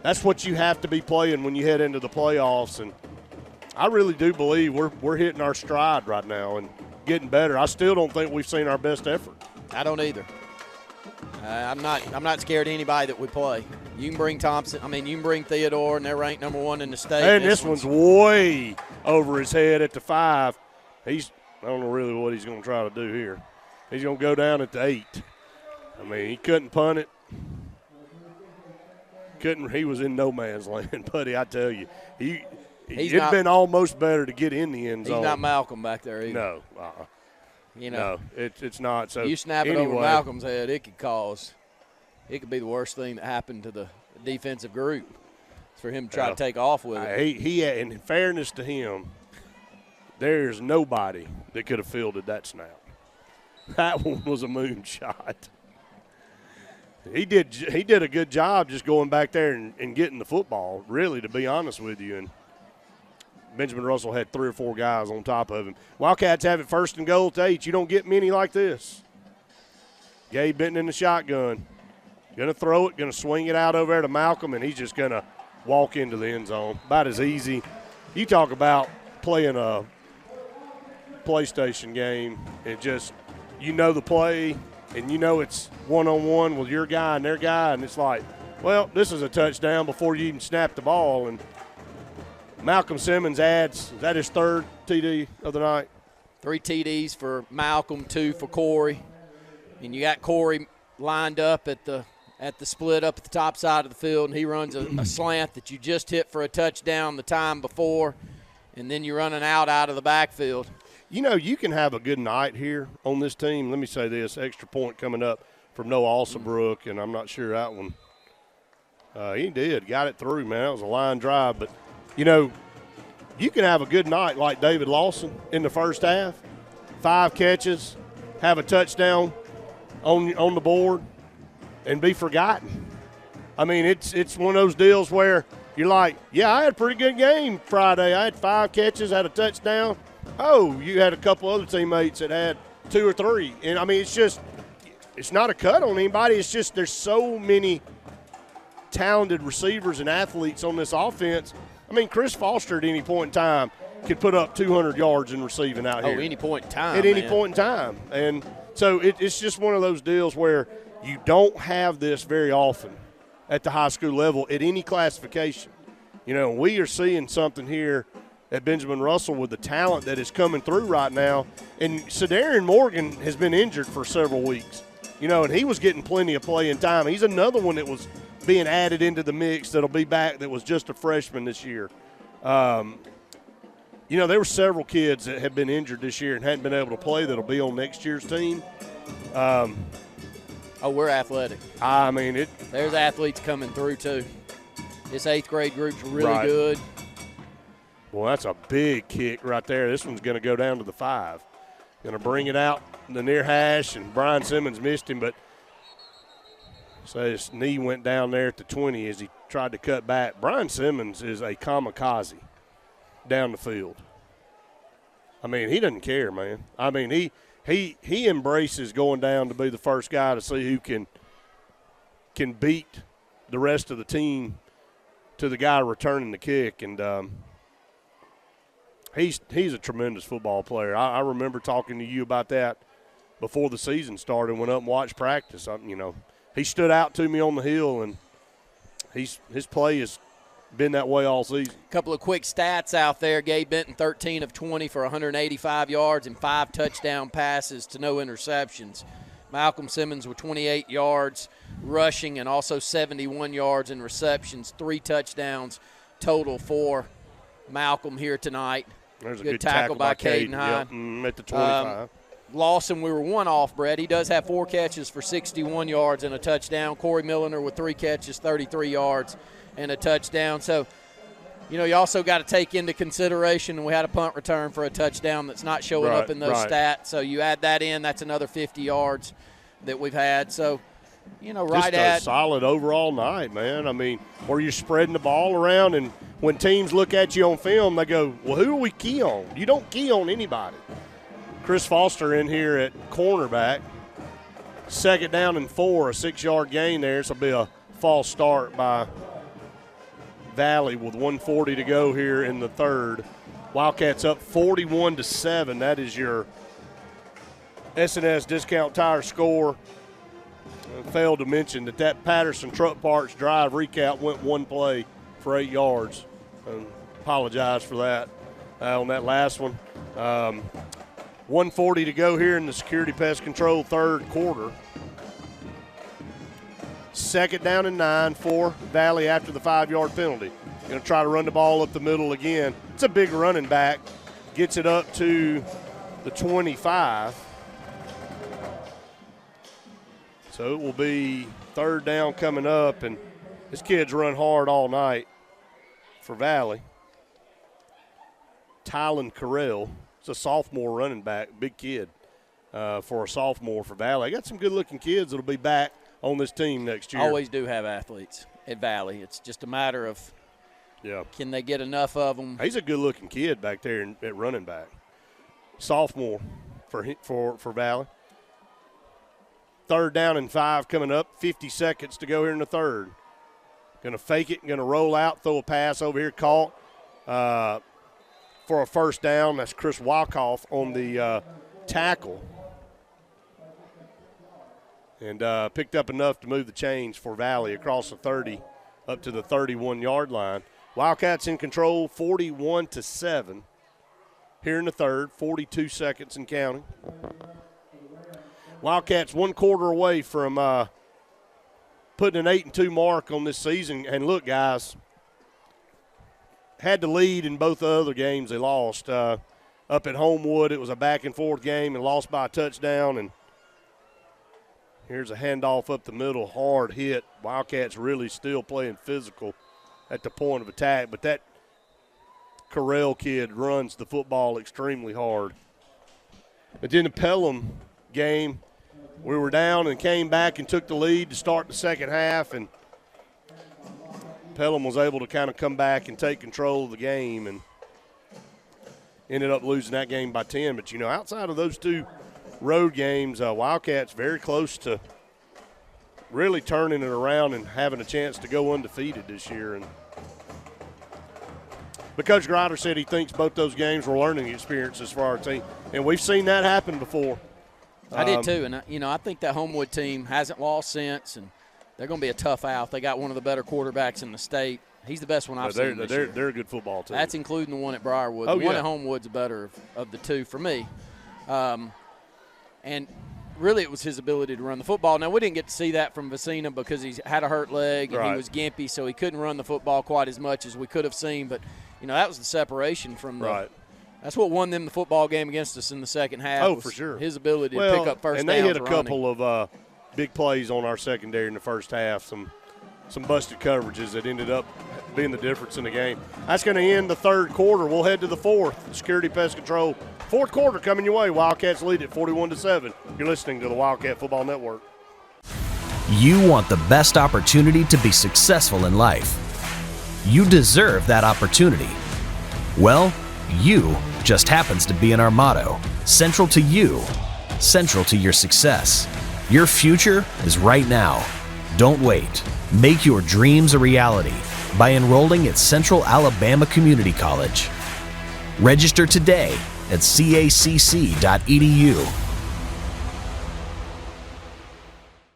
that's what you have to be playing when you head into the playoffs. And I really do believe we're hitting our stride right now and getting better. I still don't think we've seen our best effort. I don't either. I'm not scared of anybody that we play. You can bring Thompson. I mean, you can bring Theodore, and they're ranked number 1 in the state. And this one's way over his head at the 5. I don't know really what he's going to try to do here. He's going to go down at the 8. I mean, he couldn't punt it. He was in no man's land, buddy. I tell you, it'd been almost better to get in the end zone. He's not Malcolm back there either. No, no, it's not. So you snap it over Malcolm's head, it could be the worst thing that happened to the defensive group. It's for him to try to take off with it. He in fairness to him, there's nobody that could have fielded that snap. That one was a moonshot. He did a good job just going back there and getting the football, really, to be honest with you. And Benjamin Russell had 3 or 4 guys on top of him. Wildcats have it 1st and goal to 8. You don't get many like this. Gabe Benton in the shotgun. Going to throw it, going to swing it out over there to Malcolm, and he's just going to walk into the end zone. About as easy. You talk about playing a PlayStation game. It just, you know the play, and you know it's one-on-one with your guy and their guy, and it's like, well, this is a touchdown before you even snap the ball. And Malcolm Simmons adds, is that his 3rd TD of the night? 3 TDs for Malcolm, 2 for Corey. And you got Corey lined up at the split up at the top side of the field, and he runs a slant that you just hit for a touchdown the time before, and then you're running out of the backfield. You know, you can have a good night here on this team. Let me say this, extra point coming up from Noah Alsabrook, and I'm not sure that one. He got it through, man. That was a line drive. But, you know, you can have a good night like David Lawson in the first half, 5 catches, have a touchdown on the board, and be forgotten. I mean, it's one of those deals where you're like, yeah, I had a pretty good game Friday. I had 5 catches, had a touchdown. Oh, you had a couple other teammates that had 2 or 3. And, I mean, it's not a cut on anybody. It's just there's so many talented receivers and athletes on this offense. I mean, Chris Foster at any point in time could put up 200 yards in receiving out here. Oh, any point in time. At any point in time. And so it's just one of those deals where you don't have this very often at the high school level at any classification. You know, we are seeing something here at Benjamin Russell with the talent that is coming through right now. And Sedarian Morgan has been injured for several weeks, you know, and he was getting plenty of playing time. He's another one that was being added into the mix that'll be back that was just a freshman this year. You know, there were several kids that have been injured this year and hadn't been able to play that'll be on next year's team. We're athletic. I mean, there's athletes coming through, too. This 8th grade group's really good. Well, that's a big kick right there. This one's going to go down to the 5. Going to bring it out the near hash, and Brian Simmons missed him, but so his knee went down there at the 20 as he tried to cut back. Brian Simmons is a kamikaze down the field. I mean, he doesn't care, man. I mean, he embraces going down to be the first guy to see who can beat the rest of the team to the guy returning the kick, and he's a tremendous football player. I remember talking to you about that before the season started. Went up and watched practice. You know, he stood out to me on the hill, and his play has been that way all season. A couple of quick stats out there. Gabe Benton, 13 of 20 for 185 yards and 5 touchdown passes to no interceptions. Malcolm Simmons with 28 yards rushing and also 71 yards in receptions, 3 touchdowns total for Malcolm here tonight. There's a good tackle by Caden Hine. Yep, at the 25. Lawson, we were 1 off, Brett. He does have 4 catches for 61 yards and a touchdown. Corey Milliner with 3 catches, 33 yards and a touchdown. So, you know, you also got to take into consideration we had a punt return for a touchdown that's not showing up in those stats. So you add that in, that's another 50 yards that we've had. So right just at a solid overall night, man. I mean, where you're spreading the ball around, and when teams look at you on film, they go, well, who do we key on? You don't key on anybody. Chris Foster in here at cornerback. 2nd down and 4, a 6-yard gain there. So it'll be a false start by Valley with 1:40 to go here in the third. Wildcats up 41-7. That is your S&S Discount Tire score. I failed to mention that Patterson Truck Parts drive recap went one play for 8 yards. Apologize for that on that last one. 1:40 to go here in the Security Pest Control third quarter. 2nd down and 9 for Valley after the 5-yard penalty. Going to try to run the ball up the middle again. It's a big running back. Gets it up to the 25. So it will be 3rd down coming up, and this kid's run hard all night for Valley. Tylen Carell. It's a sophomore running back, big kid for a sophomore for Valley. I got some good-looking kids that'll be back on this team next year. Always do have athletes at Valley. It's just a matter of can they get enough of them. He's a good-looking kid back there at running back. Sophomore for Valley. 3rd down and 5 coming up. 50 seconds to go here in the third. Going to fake it, going to roll out, throw a pass over here, caught for a 1st down. That's Chris Wyckoff on the tackle. And picked up enough to move the chains for Valley across the 30 up to the 31-yard line. Wildcats in control, 41-7 here in the third, 42 seconds and counting. Wildcats 1 quarter away from putting an 8-2 mark on this season. And look, guys, had the lead in both the other games they lost. Up at Homewood, it was a back-and-forth game and lost by a touchdown. And here's a handoff up the middle, hard hit. Wildcats really still playing physical at the point of attack. But that Carell kid runs the football extremely hard. But then the Pelham game, we were down and came back and took the lead to start the second half, and Pelham was able to kind of come back and take control of the game and ended up losing that game by 10. But, outside of those 2 road games, Wildcats very close to really turning it around and having a chance to go undefeated this year. And Coach Grider said he thinks both those games were learning experiences for our team, and we've seen that happen before. I did too, and I think that Homewood team hasn't lost since, and they're going to be a tough out. They got one of the better quarterbacks in the state. He's the best one I've seen this year. They're a good football team. That's including the one at Briarwood. The one at Homewood's the better of the 2 for me. And really it was his ability to run the football. Now, we didn't get to see that from Vicina because he had a hurt leg and he was gimpy, so he couldn't run the football quite as much as we could have seen. But, that was the separation from the That's what won them the football game against us in the second half. Oh, for sure. His ability to pick up first and downs. And they hit a running. couple of big plays on our secondary in the first half, some busted coverages that ended up being the difference in the game. That's going to end the third quarter. We'll head to the fourth. Security Pest Control. Fourth quarter coming your way. Wildcats lead at 41-7. You're listening to the Wildcat Football Network. You want the best opportunity to be successful in life. You deserve that opportunity. Well, you just happens to be in our motto, central to you, central to your success. Your future is right now. Don't wait. Make your dreams a reality by enrolling at Central Alabama Community College. Register today at cacc.edu.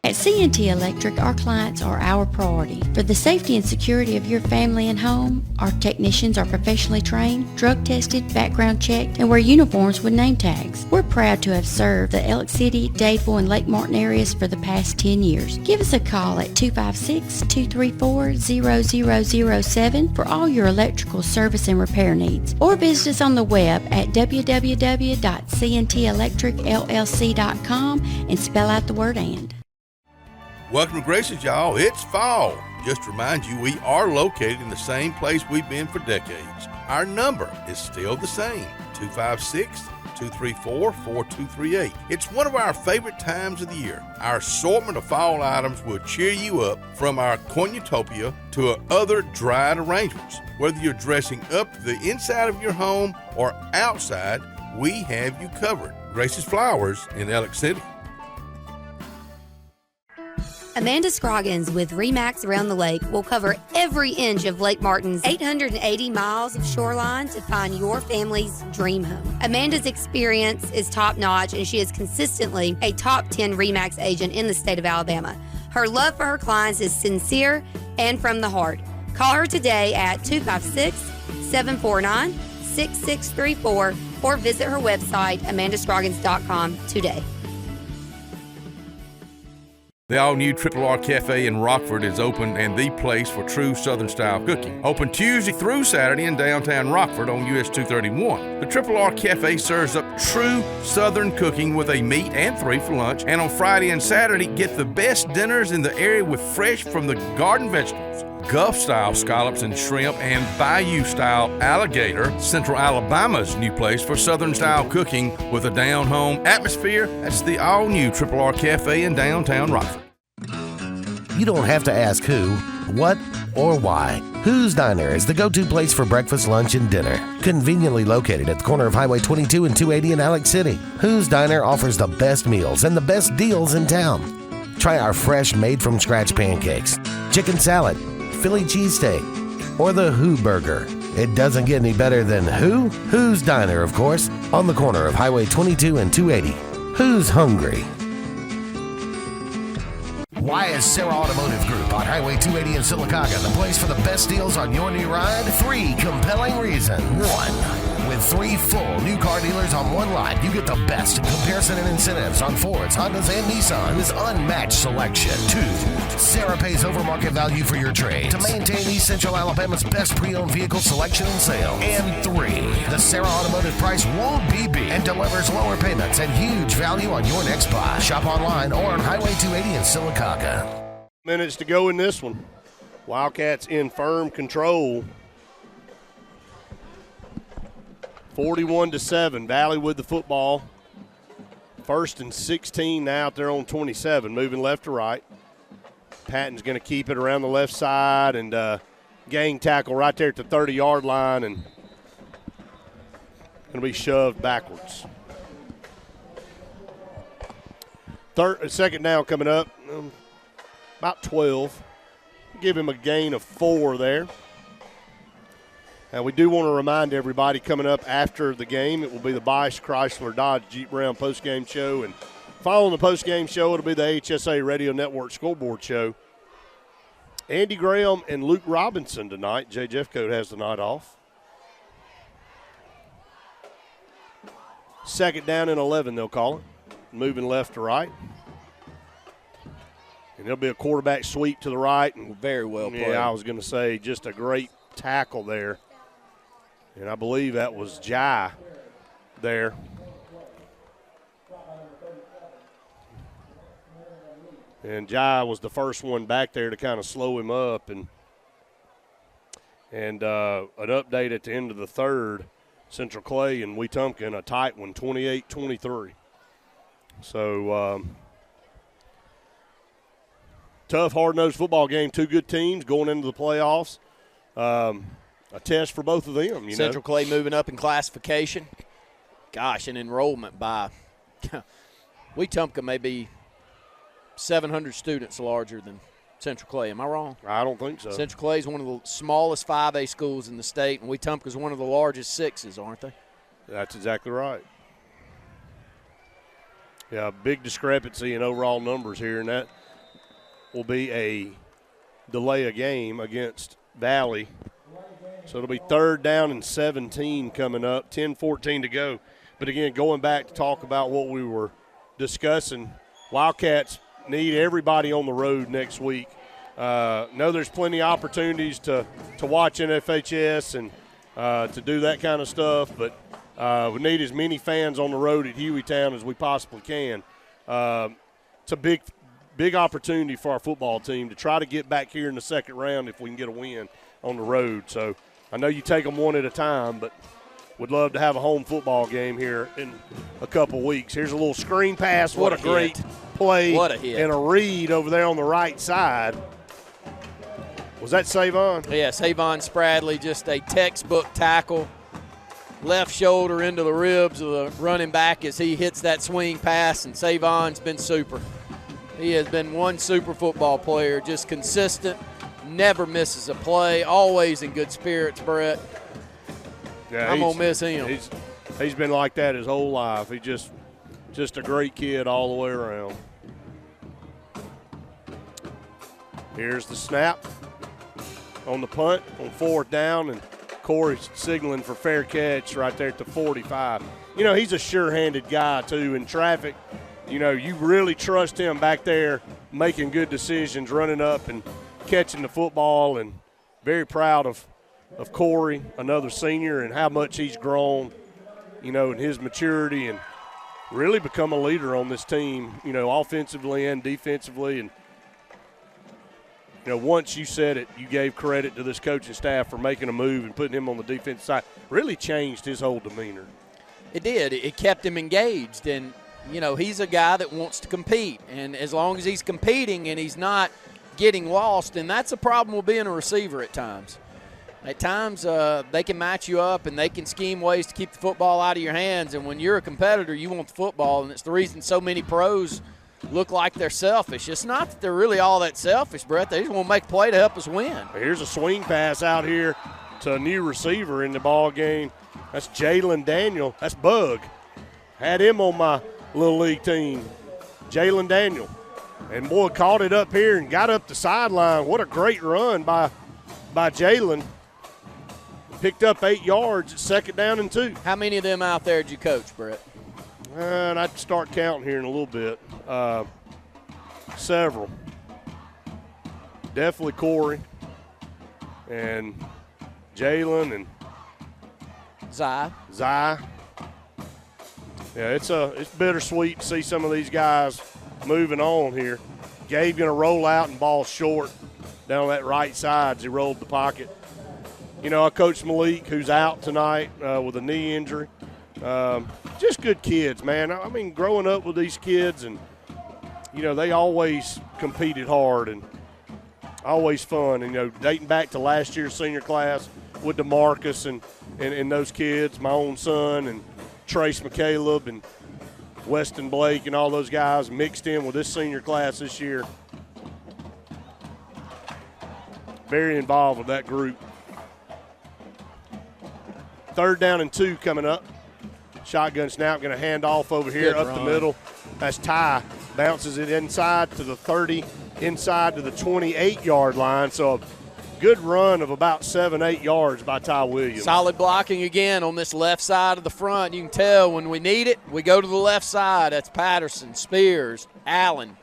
At C&T Electric, our clients are our priority. For the safety and security of your family and home, our technicians are professionally trained, drug tested, background checked, and wear uniforms with name tags. We're proud to have served the Elk City, Dadeville, and Lake Martin areas for the past 10 years. Give us a call at 256-234-0007 for all your electrical service and repair needs, or visit us on the web at www.cntelectricllc.com and spell out the word "and." Welcome to Grace's, y'all. It's fall. Just to remind you, we are located in the same place we've been for decades. Our number is still the same, 888-234-4238. It's one of our favorite times of the year. Our assortment of fall items will cheer you up, from our Cornucopia to our other dried arrangements. Whether you're dressing up the inside of your home or outside, we have you covered. Grace's Flowers in Alex City. Amanda Scroggins with RE/MAX Around the Lake will cover every inch of Lake Martin's 880 miles of shoreline to find your family's dream home. Amanda's experience is top-notch, and she is consistently a top 10 RE/MAX agent in the state of Alabama. Her love for her clients is sincere and from the heart. Call her today at 256-749-6634 or visit her website, amandascroggins.com, today. The all-new Triple R Cafe in Rockford is open and the place for true Southern-style cooking. Open Tuesday through Saturday in downtown Rockford on US 231. The Triple R Cafe serves up true Southern cooking with a meat and 3 for lunch. And on Friday and Saturday, get the best dinners in the area with fresh from the garden vegetables. Gulf-style scallops and shrimp, and Bayou-style alligator. Central Alabama's new place for Southern-style cooking with a down-home atmosphere. That's the all-new Triple R Cafe in downtown Rockford. You don't have to ask who, what, or why. Who's Diner is the go-to place for breakfast, lunch, and dinner. Conveniently located at the corner of Highway 22 and 280 in Alex City, Who's Diner offers the best meals and the best deals in town. Try our fresh, made-from-scratch pancakes, chicken salad, Philly cheesesteak, or the Who Burger. It doesn't get any better than who? Who's Diner, of course, on the corner of Highway 22 and 280. Who's hungry? Why is Sarah Automotive Group on Highway 280 in Sylacauga the place for the best deals on your new ride? 3 compelling reasons. 1. With 3 full new car dealers on one lot, you get the best in comparison and incentives on Fords, Hondas, and Nissans. Unmatched selection. 2. Sarah pays over market value for your trade to maintain East Central Alabama's best pre-owned vehicle selection and sale. And 3. The Sarah Automotive price won't be beat and delivers lower payments and huge value on your next buy. Shop online or on Highway 280 in Sylacauga. Minutes to go in this one. Wildcats in firm control. 41-7. Valley with the football. 1st and 16 now out there on 27, moving left to right. Patton's going to keep it around the left side and gang tackle right there at the 30-yard line and going to be shoved backwards. Second down coming up, about 12. Give him a gain of 4 there. And we do want to remind everybody, coming up after the game, it will be the Bice Chrysler Dodge Jeep Ram postgame show. And following the postgame show, it'll be the HSA Radio Network scoreboard show. Andy Graham and Luke Robinson tonight. Jay Jeffcoat has the night off. 2nd down and 11, they'll call it. Moving left to right. And there'll be a quarterback sweep to the right. And very well played. Yeah, I was going to say just a great tackle there. And I believe that was Jai there. And Jai was the first one back there to kind of slow him up. And an update at the end of the 3rd, Central Clay and Wetumpka, a tight one, 28-23. So tough, hard-nosed football game. 2 good teams going into the playoffs. A test for both of them. Central Clay moving up in classification. Gosh, an enrollment by Wetumpka may be 700 students larger than Central Clay. Am I wrong? I don't think so. Central Clay is one of the smallest 5A schools in the state, and Wetumpka is one of the largest 6s, aren't they? That's exactly right. Yeah, big discrepancy in overall numbers here, and that will be a delay a game against Valley. So it'll be 3rd down and 17 coming up, 10-14 to go. But, again, going back to talk about what we were discussing, Wildcats need everybody on the road next week. Know there's plenty of opportunities to watch NFHS and to do that kind of stuff, but we need as many fans on the road at Hueytown as we possibly can. It's a big opportunity for our football team to try to get back here in the 2nd round if we can get a win on the road. So I know you take them one at a time, but would love to have a home football game here in a couple weeks. Here's a little screen pass. What a great play. What a hit. And a read over there on the right side. Was that Savon? Yes, Savon Spradley, just a textbook tackle. Left shoulder into the ribs of the running back as he hits that swing pass, and Savon's been super. He has been one super football player, just consistent, never misses a play, always in good spirits, Brett. Yeah, I'm going to miss him. He's been like that his whole life. He's just a great kid all the way around. Here's the snap on the punt on 4th down, and Corey's signaling for fair catch right there at the 45. You know, he's a sure-handed guy, too, in traffic. You know, you really trust him back there making good decisions, running up and catching the football, and very proud of Corey, another senior, and how much he's grown, you know, in his maturity and really become a leader on this team, you know, offensively and defensively. And, you know, once you said it, you gave credit to this coaching staff for making a move and putting him on the defensive side. Really changed his whole demeanor. It did. It kept him engaged. And, you know, he's a guy that wants to compete. And as long as he's competing and he's not getting lost, and that's a problem with being a receiver at times. At times, they can match you up and they can scheme ways to keep the football out of your hands. And when you're a competitor, you want the football, and it's the reason so many pros look like they're selfish. It's not that they're really all that selfish, Brett. They just want to make a play to help us win. Here's a swing pass out here to a new receiver in the ball game. That's Jalen Daniel. That's Bug. Had him on my little league team. Jalen Daniel. And, boy, caught it up here and got up the sideline. What a great run by Jalen. Picked up 8 yards at 2nd down and 2. How many of them out there did you coach, Brett? And I'd start counting here in a little bit. Several. Definitely Corey and Jalen and Zai. Yeah, it's bittersweet to see some of these guys moving on here. Gabe going to roll out and ball short down that right side as he rolled the pocket. You know, I coached Malik, who's out tonight with a knee injury. Just good kids, man. I mean, growing up with these kids, and, you know, they always competed hard and always fun. And, you know, dating back to last year's senior class with DeMarcus and those kids, my own son and Trace McCaleb and Weston Blake and all those guys mixed in with this senior class this year. Very involved with that group. 3rd down and 2 coming up. Shotgun snap, going to hand off over here up the middle. That's Ty. Bounces it inside to the 30, inside to the 28-yard line. So a good run of about 7-8 yards by Ty Williams. Solid blocking again on this left side of the front. You can tell when we need it, we go to the left side. That's Patterson, Spears, Allen.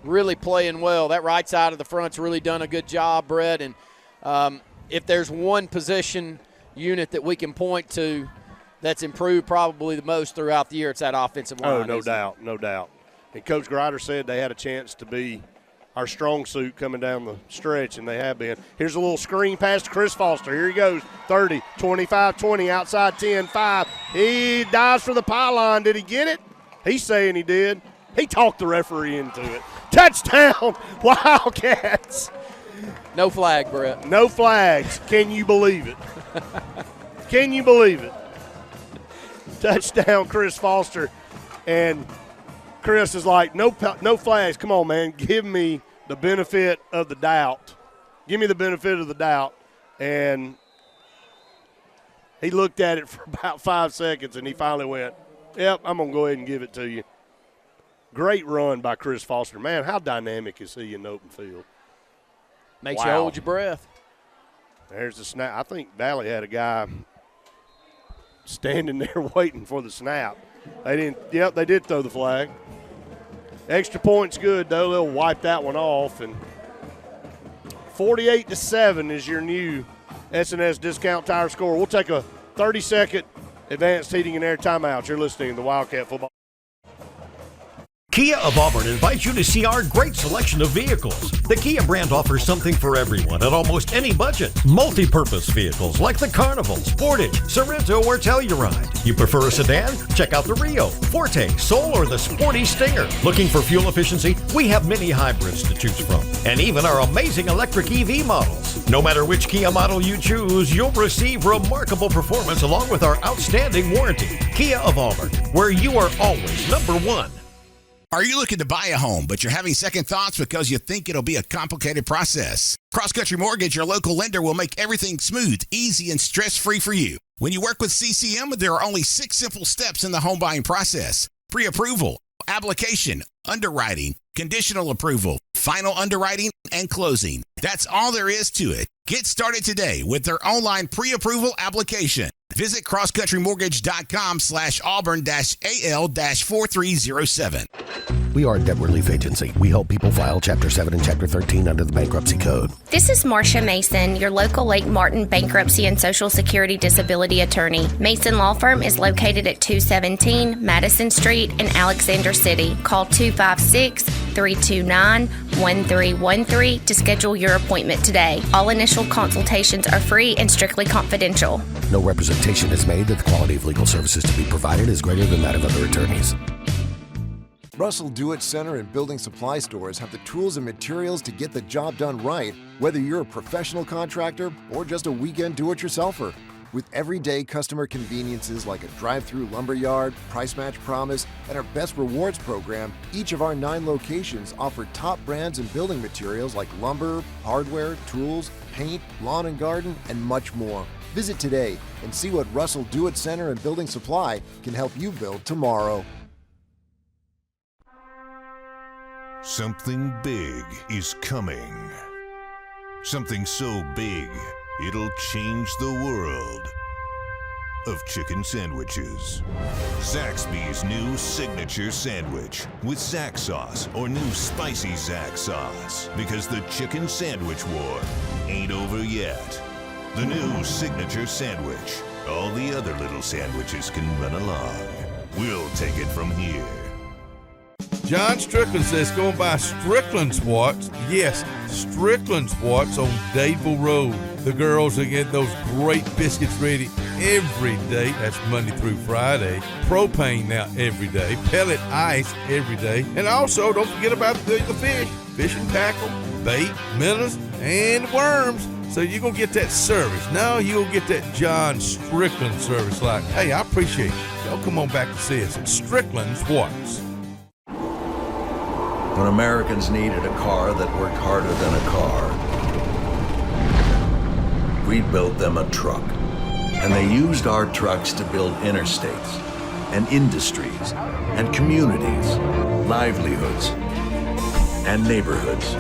Really playing well. That right side of the front's really done a good job, Brett. And if there's one position unit that we can point to that's improved probably the most throughout the year, it's that offensive line. Oh, no doubt. And Coach Grider said they had a chance to be our strong suit coming down the stretch, and they have been. Here's a little screen pass to Chris Foster. Here he goes, 30, 25, 20, outside 10, 5. He dives for the pylon. Did he get it? He's saying he did. He talked the referee into it. Touchdown, Wildcats. No flag, Brett. No flags. Can you believe it? Can you believe it? Touchdown, Chris Foster. And Chris is like, no flags. Come on, man. Give me the benefit of the doubt. Give me the benefit of the doubt. And he looked at it for about 5 seconds, and he finally went, yep, I'm going to go ahead and give it to you. Great run by Chris Foster. Man, how dynamic is he in the open field? Makes you hold your breath. There's the snap. I think Valley had a guy standing there waiting for the snap. They didn't. Yep, they did throw the flag. Extra point's good, though. They'll wipe that one off. And 48-7 is your new S&S Discount Tire score. We'll take a 30-second advanced heating and air timeout. You're listening to the Wildcat Football. Kia of Auburn invites you to see our great selection of vehicles. The Kia brand offers something for everyone at almost any budget. Multi-purpose vehicles like the Carnival, Sportage, Sorrento, or Telluride. You prefer a sedan? Check out the Rio, Forte, Soul, or the sporty Stinger. Looking for fuel efficiency? We have many hybrids to choose from, and even our amazing electric EV models. No matter which Kia model you choose, you'll receive remarkable performance along with our outstanding warranty. Kia of Auburn, where you are always number one. Are you looking to buy a home, but you're having second thoughts because you think it'll be a complicated process? Cross Country Mortgage, your local lender, will make everything smooth, easy, and stress-free for you. When you work with CCM, there are only 6 simple steps in the home buying process: pre-approval, application, underwriting, conditional approval, final underwriting, and closing. That's all there is to it. Get started today with their online pre-approval application. Visit crosscountrymortgage.com/Auburn-AL-4307. We are a debt relief agency. We help people file Chapter 7 and Chapter 13 under the Bankruptcy Code. This is Marcia Mason, your local Lake Martin bankruptcy and Social Security disability attorney. Mason Law Firm is located at 217 Madison Street in Alexander City. Call 256-329-1313 to schedule your appointment today. All initial consultations are free and strictly confidential. No representation is made that the quality of legal services to be provided is greater than that of other attorneys. Russell Do-It Center and building supply stores have the tools and materials to get the job done right, whether you're a professional contractor or just a weekend do-it-yourselfer. With everyday customer conveniences like a drive-through lumberyard, price match promise, and our Best Rewards program, each of our 9 locations offer top brands and building materials like lumber, hardware, tools, paint, lawn and garden, and much more. Visit today and see what Russell Do-It Center and Building Supply can help you build tomorrow. Something big is coming. Something so big, it'll change the world of chicken sandwiches. Zaxby's new signature sandwich with Zax sauce or new spicy Zax sauce, because the chicken sandwich war ain't over yet. The new signature sandwich. All the other little sandwiches can run along. We'll take it from here. John Strickland says go and buy Strickland's Watts. Yes, Strickland's Watts on Dadeville Road. The girls will get those great biscuits ready every day. That's Monday through Friday. Propane now every day. Pellet ice every day. And also, don't forget about the fish. Fish and tackle, bait, minnows, and worms. So you're going to get that service. Now you'll get that John Strickland service like, hey, I appreciate it. Y'all come on back to see us at Strickland's Watts. When Americans needed a car that worked harder than a car, we built them a truck. And they used our trucks to build interstates and industries and communities, livelihoods and neighborhoods.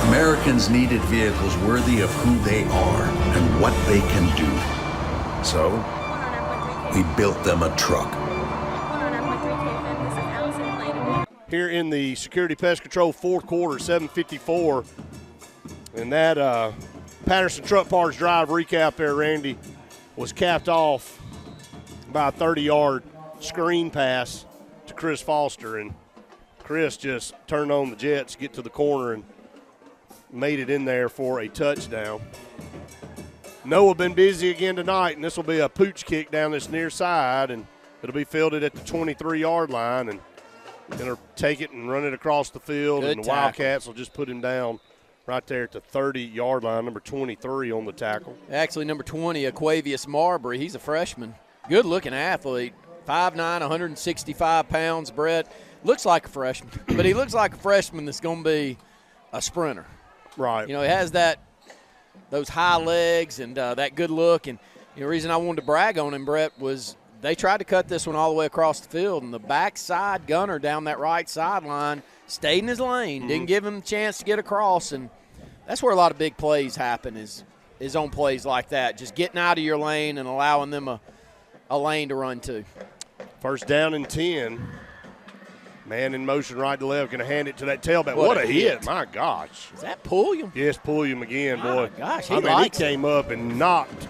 Americans needed vehicles worthy of who they are and what they can do. So, we built them a truck. Here in the Security Pest Control fourth quarter, 7:54. And that Patterson Truck Parts Drive recap there, Randy, was capped off by a 30-yard screen pass to Chris Foster. And Chris just turned on the jets, get to the corner, and made it in there for a touchdown. Noah been busy again tonight, and this will be a pooch kick down this near side, and it'll be fielded at the 23-yard line. And going to take it and run it across the field. Good and the tackle. Wildcats will just put him down right there at the 30-yard line, number 23 on the tackle. Actually, number 20, Aquavius Marbury. He's a freshman. Good-looking athlete. 5'9", 165 pounds, Brett. Looks like a freshman, but he looks like a freshman that's going to be a sprinter. Right. You know, he has those high legs and that good look. And the reason I wanted to brag on him, Brett, was they tried to cut this one all the way across the field, and the backside gunner down that right sideline stayed in his lane, didn't give him a chance to get across, and that's where a lot of big plays happen is on plays like that, just getting out of your lane and allowing them a lane to run to. First down and 10. Man in motion right to left, going to hand it to that tailback. What a hit. My gosh. Is that Pulliam? Yes, Pulliam again, boy. Gosh, he came up and knocked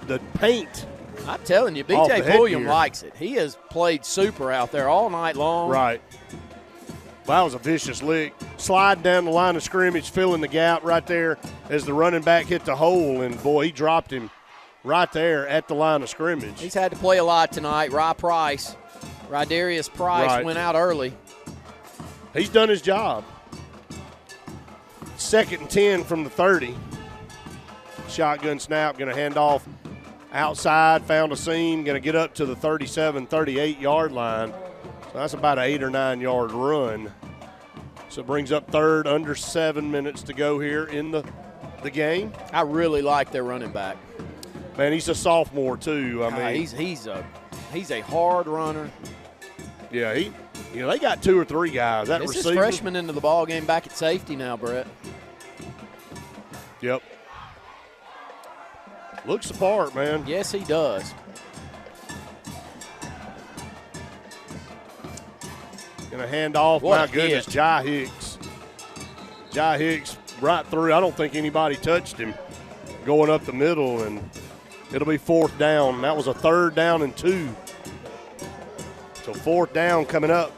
the paint. I'm telling you, B.J. Pulliam likes it. He has played super out there all night long. Right. That was a vicious lick. Sliding down the line of scrimmage, filling the gap right there as the running back hit the hole, and, boy, he dropped him right there at the line of scrimmage. He's had to play a lot tonight. Rydarius Price went out early. He's done his job. 2nd and 10 from the 30. Shotgun snap, going to hand off outside, found a seam, going to get up to the 37, 38-yard line. So that's about an 8 or 9 yard run. So it brings up third, under 7 minutes to go here in the game. I really like their running back. Man, he's a sophomore too. I mean, he's a hard runner. Yeah, they got 2 or 3 guys. That this receiver, is freshman into the ball game back at safety now, Brett. Yep. Looks the part, man. Yes, he does. Gonna hand off, my goodness, Jai Hicks. Jai Hicks right through. I don't think anybody touched him going up the middle, and it'll be 4th down. That was a 3rd down and 2. So 4th down coming up.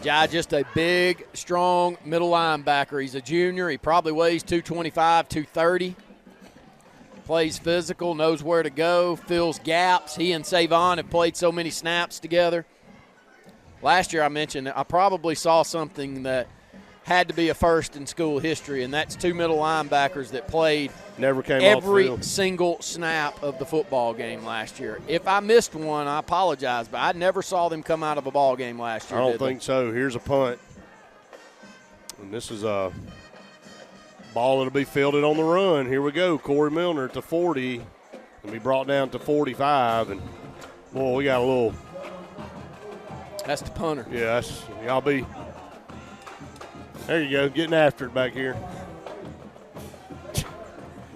Jai just a big, strong middle linebacker. He's a junior. He probably weighs 225, 230. Plays physical, knows where to go, fills gaps. He and Savon have played so many snaps together. Last year I mentioned I probably saw something that had to be a first in school history, and that's 2 middle linebackers that played every single snap of the football game last year. If I missed one, I apologize, but I never saw them come out of a ball game last year. I don't think so. Here's a punt. And this is a ball that'll be fielded on the run. Here we go. Corey Milner at the 40. And be brought down to 45. And, boy, we got a little. That's the punter. Yeah, y'all be. There you go, getting after it back here.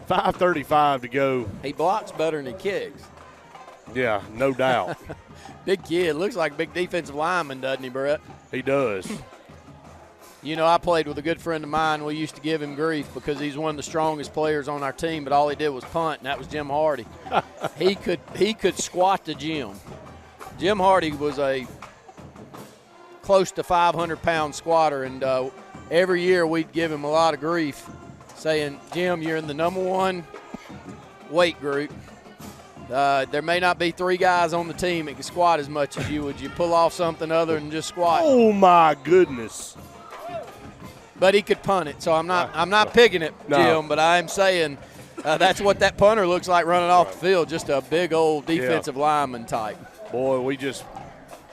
5:35 to go. He blocks better than he kicks. Yeah, no doubt. Big kid. Looks like a big defensive lineman, doesn't he, Brett? He does. You know, I played with a good friend of mine. We used to give him grief because he's one of the strongest players on our team, but all he did was punt, and that was Jim Hardy. He could squat the gym. Jim Hardy was a close to 500-pound squatter, and every year we'd give him a lot of grief, saying, Jim, you're in the number 1 weight group. There may not be 3 guys on the team that can squat as much as you. Would you pull off something other than just squat? Oh, my goodness. But he could punt it, so I'm not picking it, Jim, but I'm saying that's what that punter looks like running off the field, just a big old defensive lineman type. Boy, we just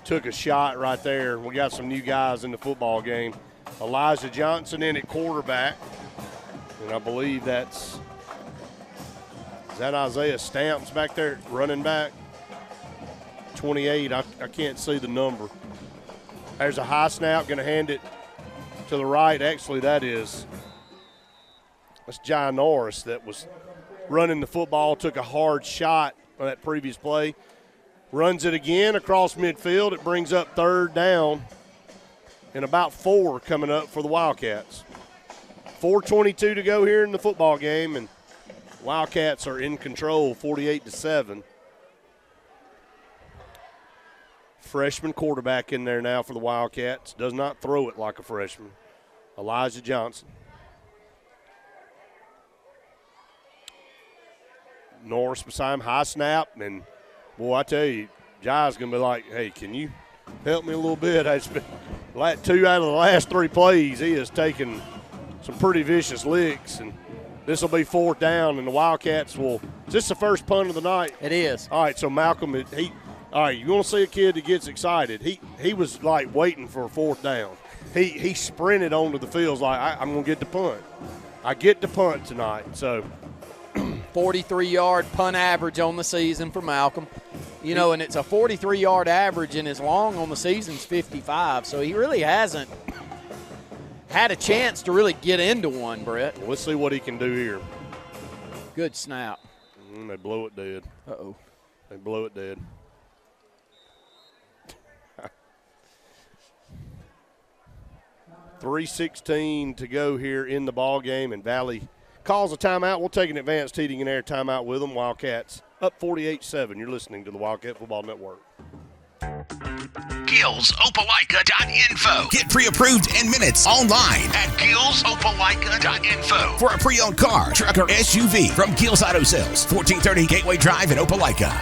took a shot right there. We got some new guys in the football game. Elijah Johnson in at quarterback, and I believe is that Isaiah Stamps back there, running back? 28, I can't see the number. There's a high snap, going to hand it to the right. Actually, that's Jai Norris that was running the football, took a hard shot on that previous play. Runs it again across midfield. It brings up 3rd down and about 4 coming up for the Wildcats. 4:22 to go here in the football game, and Wildcats are in control, 48-7. Freshman quarterback in there now for the Wildcats. Does not throw it like a freshman. Elijah Johnson. Norris beside him, high snap, and boy, I tell you, Jai's going to be like, hey, can you help me a little bit? It's been 2 out of the last 3 plays. He has taken some pretty vicious licks, and this will be 4th down, and the Wildcats will – is this the first punt of the night? It is. All right, so Malcolm, all right, you want to see a kid that gets excited. He was, like, waiting for a 4th down. He sprinted onto the field like, I'm going to get the punt. I get the punt tonight, so – 43-yard punt average on the season for Malcolm. You know, and it's a 43-yard average, and his long on the season's 55. So he really hasn't had a chance to really get into one, Brett. Well, let's see what he can do here. Good snap. They blow it dead. Uh-oh. They blow it dead. 3:16 to go here in the ball game, and Valley calls a timeout. We'll take an advanced heating and air timeout with them. Wildcats up 48-7. You're listening to the Wildcat Football Network. GillsOpelika.info. Get pre-approved in minutes online at GillsOpelika.info for a pre-owned car, truck, or SUV from Gills Auto Sales, 1430 Gateway Drive in Opelika.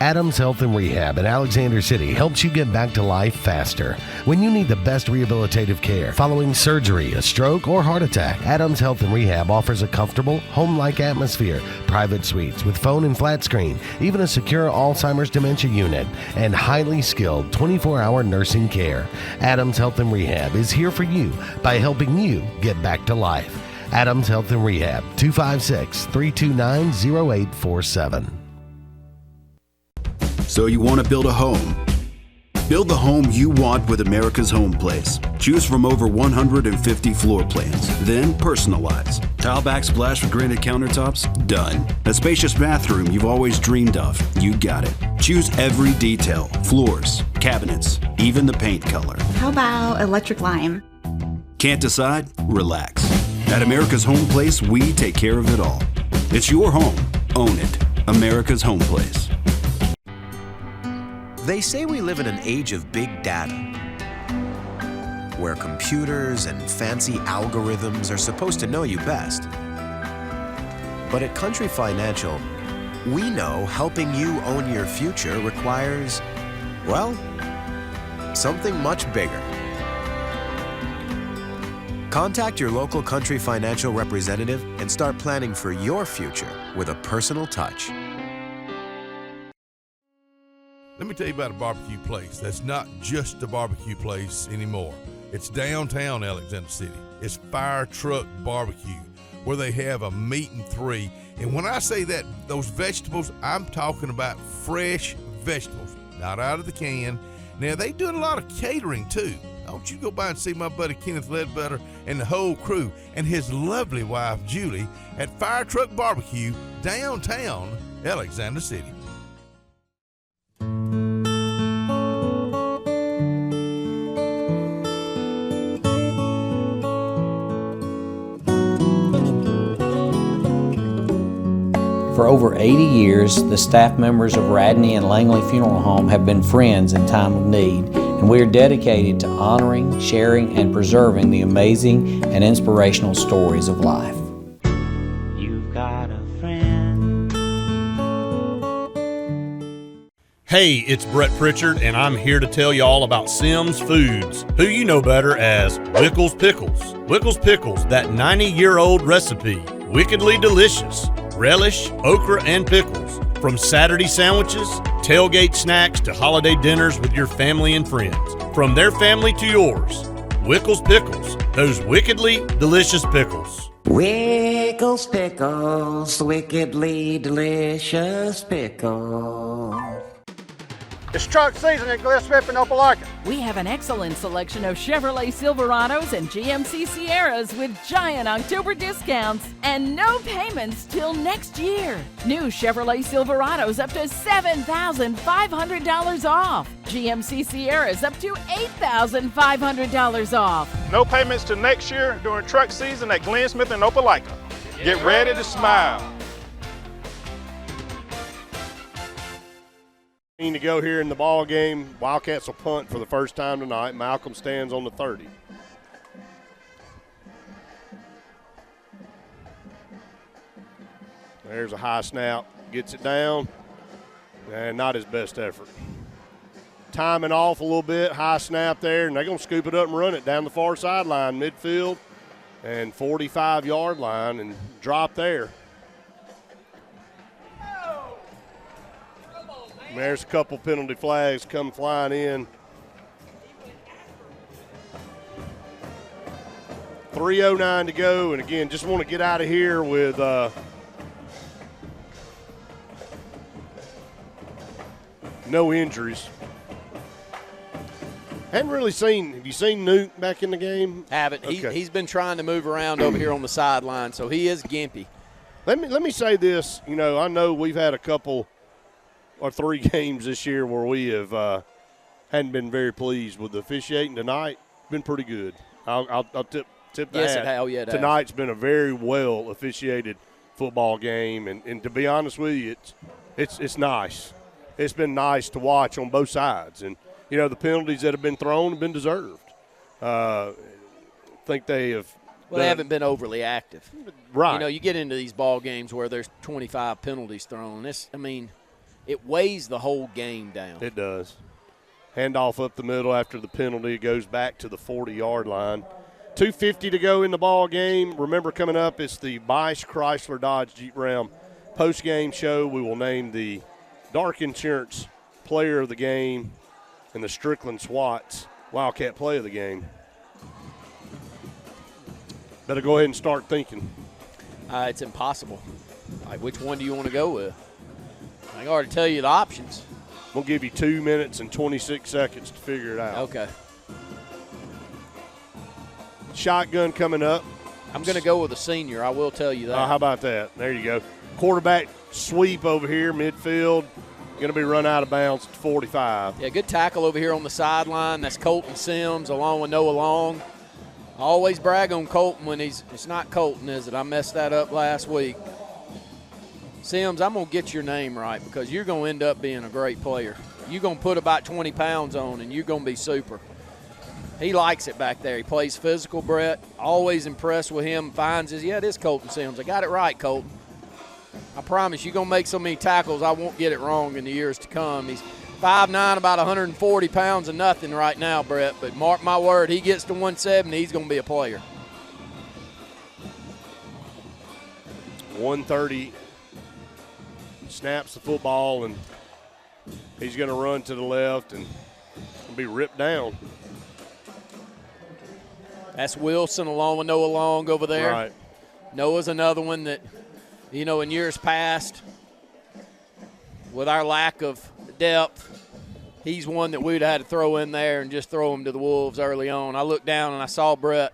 Adams Health and Rehab in Alexander City helps you get back to life faster. When you need the best rehabilitative care following surgery, a stroke, or heart attack, Adams Health and Rehab offers a comfortable, home-like atmosphere, private suites with phone and flat screen, even a secure Alzheimer's dementia unit, and highly skilled 24-hour nursing care. Adams Health and Rehab is here for you by helping you get back to life. Adams Health and Rehab, 256-329-0847. So you want to build a home? Build the home you want with America's Home Place. Choose from over 150 floor plans, then personalize. Tile backsplash with granite countertops? Done. A spacious bathroom you've always dreamed of? You got it. Choose every detail, floors, cabinets, even the paint color. How about electric lime? Can't decide? Relax. At America's Home Place, we take care of it all. It's your home. Own it. America's Home Place. They say we live in an age of big data, where computers and fancy algorithms are supposed to know you best. But at Country Financial, we know helping you own your future requires, well, something much bigger. Contact your local Country Financial representative and start planning for your future with a personal touch. Let me tell you about a barbecue place that's not just a barbecue place anymore. It's downtown Alexander City. It's Fire Truck Barbecue, where they have a meat and three. And when I say that, those vegetables, I'm talking about fresh vegetables, not out of the can. Now, they do a lot of catering, too. Don't you go by and see my buddy Kenneth Ledbetter and the whole crew and his lovely wife, Julie, at Fire Truck Barbecue, downtown Alexander City. For over 80 years, the staff members of Radney and Langley Funeral Home have been friends in time of need, and we are dedicated to honoring, sharing, and preserving the amazing and inspirational stories of life. You've got a friend. Hey, it's Brett Pritchard, and I'm here to tell you all about Sims Foods, who you know better as Wickles Pickles. Wickles Pickles, that 90-year-old recipe, wickedly delicious. Relish, okra, and pickles. From Saturday sandwiches, tailgate snacks, to holiday dinners with your family and friends. From their family to yours. Wickles Pickles, those wickedly delicious pickles. Wickles Pickles, wickedly delicious pickles. It's truck season at Glen Smith in Opelika. We have an excellent selection of Chevrolet Silverados and GMC Sierras with giant October discounts and no payments till next year. New Chevrolet Silverados up to $7,500 off. GMC Sierras up to $8,500 off. No payments till next year during truck season at Glen Smith in Opelika. Get ready to smile. To go here in the ball game. Wildcats will punt for the first time tonight. Malcolm stands on the 30. There's a high snap, gets it down, and not his best effort. Timing off a little bit, high snap there, and they're going to scoop it up and run it down the far sideline, midfield, and 45-yard line, and drop there. There's a couple penalty flags come flying in. 3:09 to go, and again, just want to get out of here with no injuries. Hadn't really seen. Have you seen Newt back in the game? Haven't. Okay. He's been trying to move around over here on the sideline, so he is gimpy. Let me say this. You know, I know we've had a couple or 3 games this year where we have hadn't been very pleased with the officiating. Tonight been pretty good. I'll tip the hat. Tonight's been a very well officiated football game, and to be honest with you, it's nice. it's been nice to watch on both sides. And, you know, the penalties that have been thrown have been deserved. I think they have. Well, they haven't been overly active. Right. You know, you get into these ball games where there's 25 penalties thrown. It weighs the whole game down. It does. Handoff up the middle after the penalty. It goes back to the 40-yard line. 2:50 to go in the ball game. Remember, coming up, it's the Bice Chrysler Dodge Jeep Ram post-game show. We will name the Dark Insurance Player of the Game and the Strickland Swats Wildcat Play of the Game. Better go ahead and start thinking. It's impossible. Like, which one do you want to go with? I can already tell you the options. We'll give you 2 minutes and 26 seconds to figure it out. Okay. Shotgun coming up. I'm going to go with a senior. I will tell you that. How about that? There you go. Quarterback sweep over here, midfield. Going to be run out of bounds at 45. Yeah, good tackle over here on the sideline. That's Colton Sims along with Noah Long. I always brag on Colton when it's not Colton, is it? I messed that up last week. Sims, I'm going to get your name right because you're going to end up being a great player. You're going to put about 20 pounds on, and you're going to be super. He likes it back there. He plays physical, Brett. Always impressed with him. Finds his, it is Colton Sims. I got it right, Colton. I promise you're going to make so many tackles, I won't get it wrong in the years to come. He's 5'9", about 140 pounds of nothing right now, Brett. But mark my word, he gets to 170, he's going to be a player. 130. Snaps the football, and he's going to run to the left and be ripped down. That's Wilson along with Noah Long over there. Right. Noah's another one that, you know, in years past, with our lack of depth, he's one that we'd had to throw in there and just throw him to the Wolves early on. I looked down and I saw Brett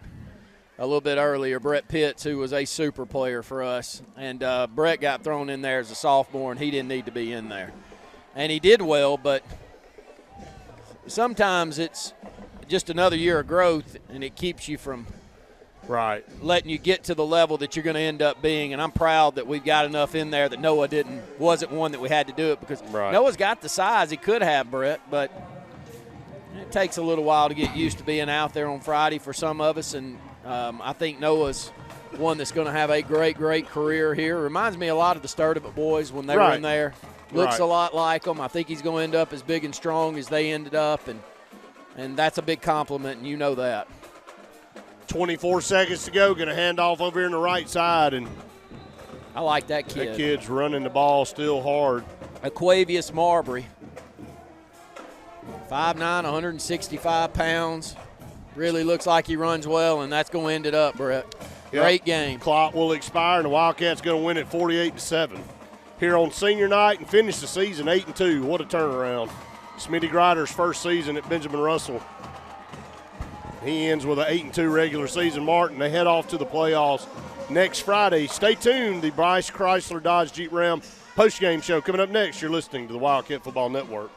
a little bit earlier, Brett Pitts, who was a super player for us. And Brett got thrown in there as a sophomore, and he didn't need to be in there. And he did well, but sometimes it's just another year of growth, and it keeps you from letting you get to the level that you're going to end up being. And I'm proud that we've got enough in there that Noah wasn't one that we had to do it because Noah's got the size he could have, Brett, but it takes a little while to get used to being out there on Friday for some of us. And I think Noah's one that's going to have a great, great career here. Reminds me a lot of the Sturdivant boys when they were in there. Looks a lot like them. I think he's going to end up as big and strong as they ended up, and that's a big compliment, and you know that. 24 seconds to go. Going to hand off over here on the right side, and I like that kid. That kid's running the ball still hard. Aquavius Marbury, 5'9", 165 pounds. Really looks like he runs well, and that's going to end it up, Brett. Great game. Clock will expire, and the Wildcats going to win it 48-7 here on senior night and finish the season 8-2. What a turnaround. Smitty Grider's first season at Benjamin Russell. He ends with an 8-2 regular season mark, and they head off to the playoffs next Friday. Stay tuned. The Bryce Chrysler Dodge Jeep Ram postgame show coming up next. You're listening to the Wildcat Football Network.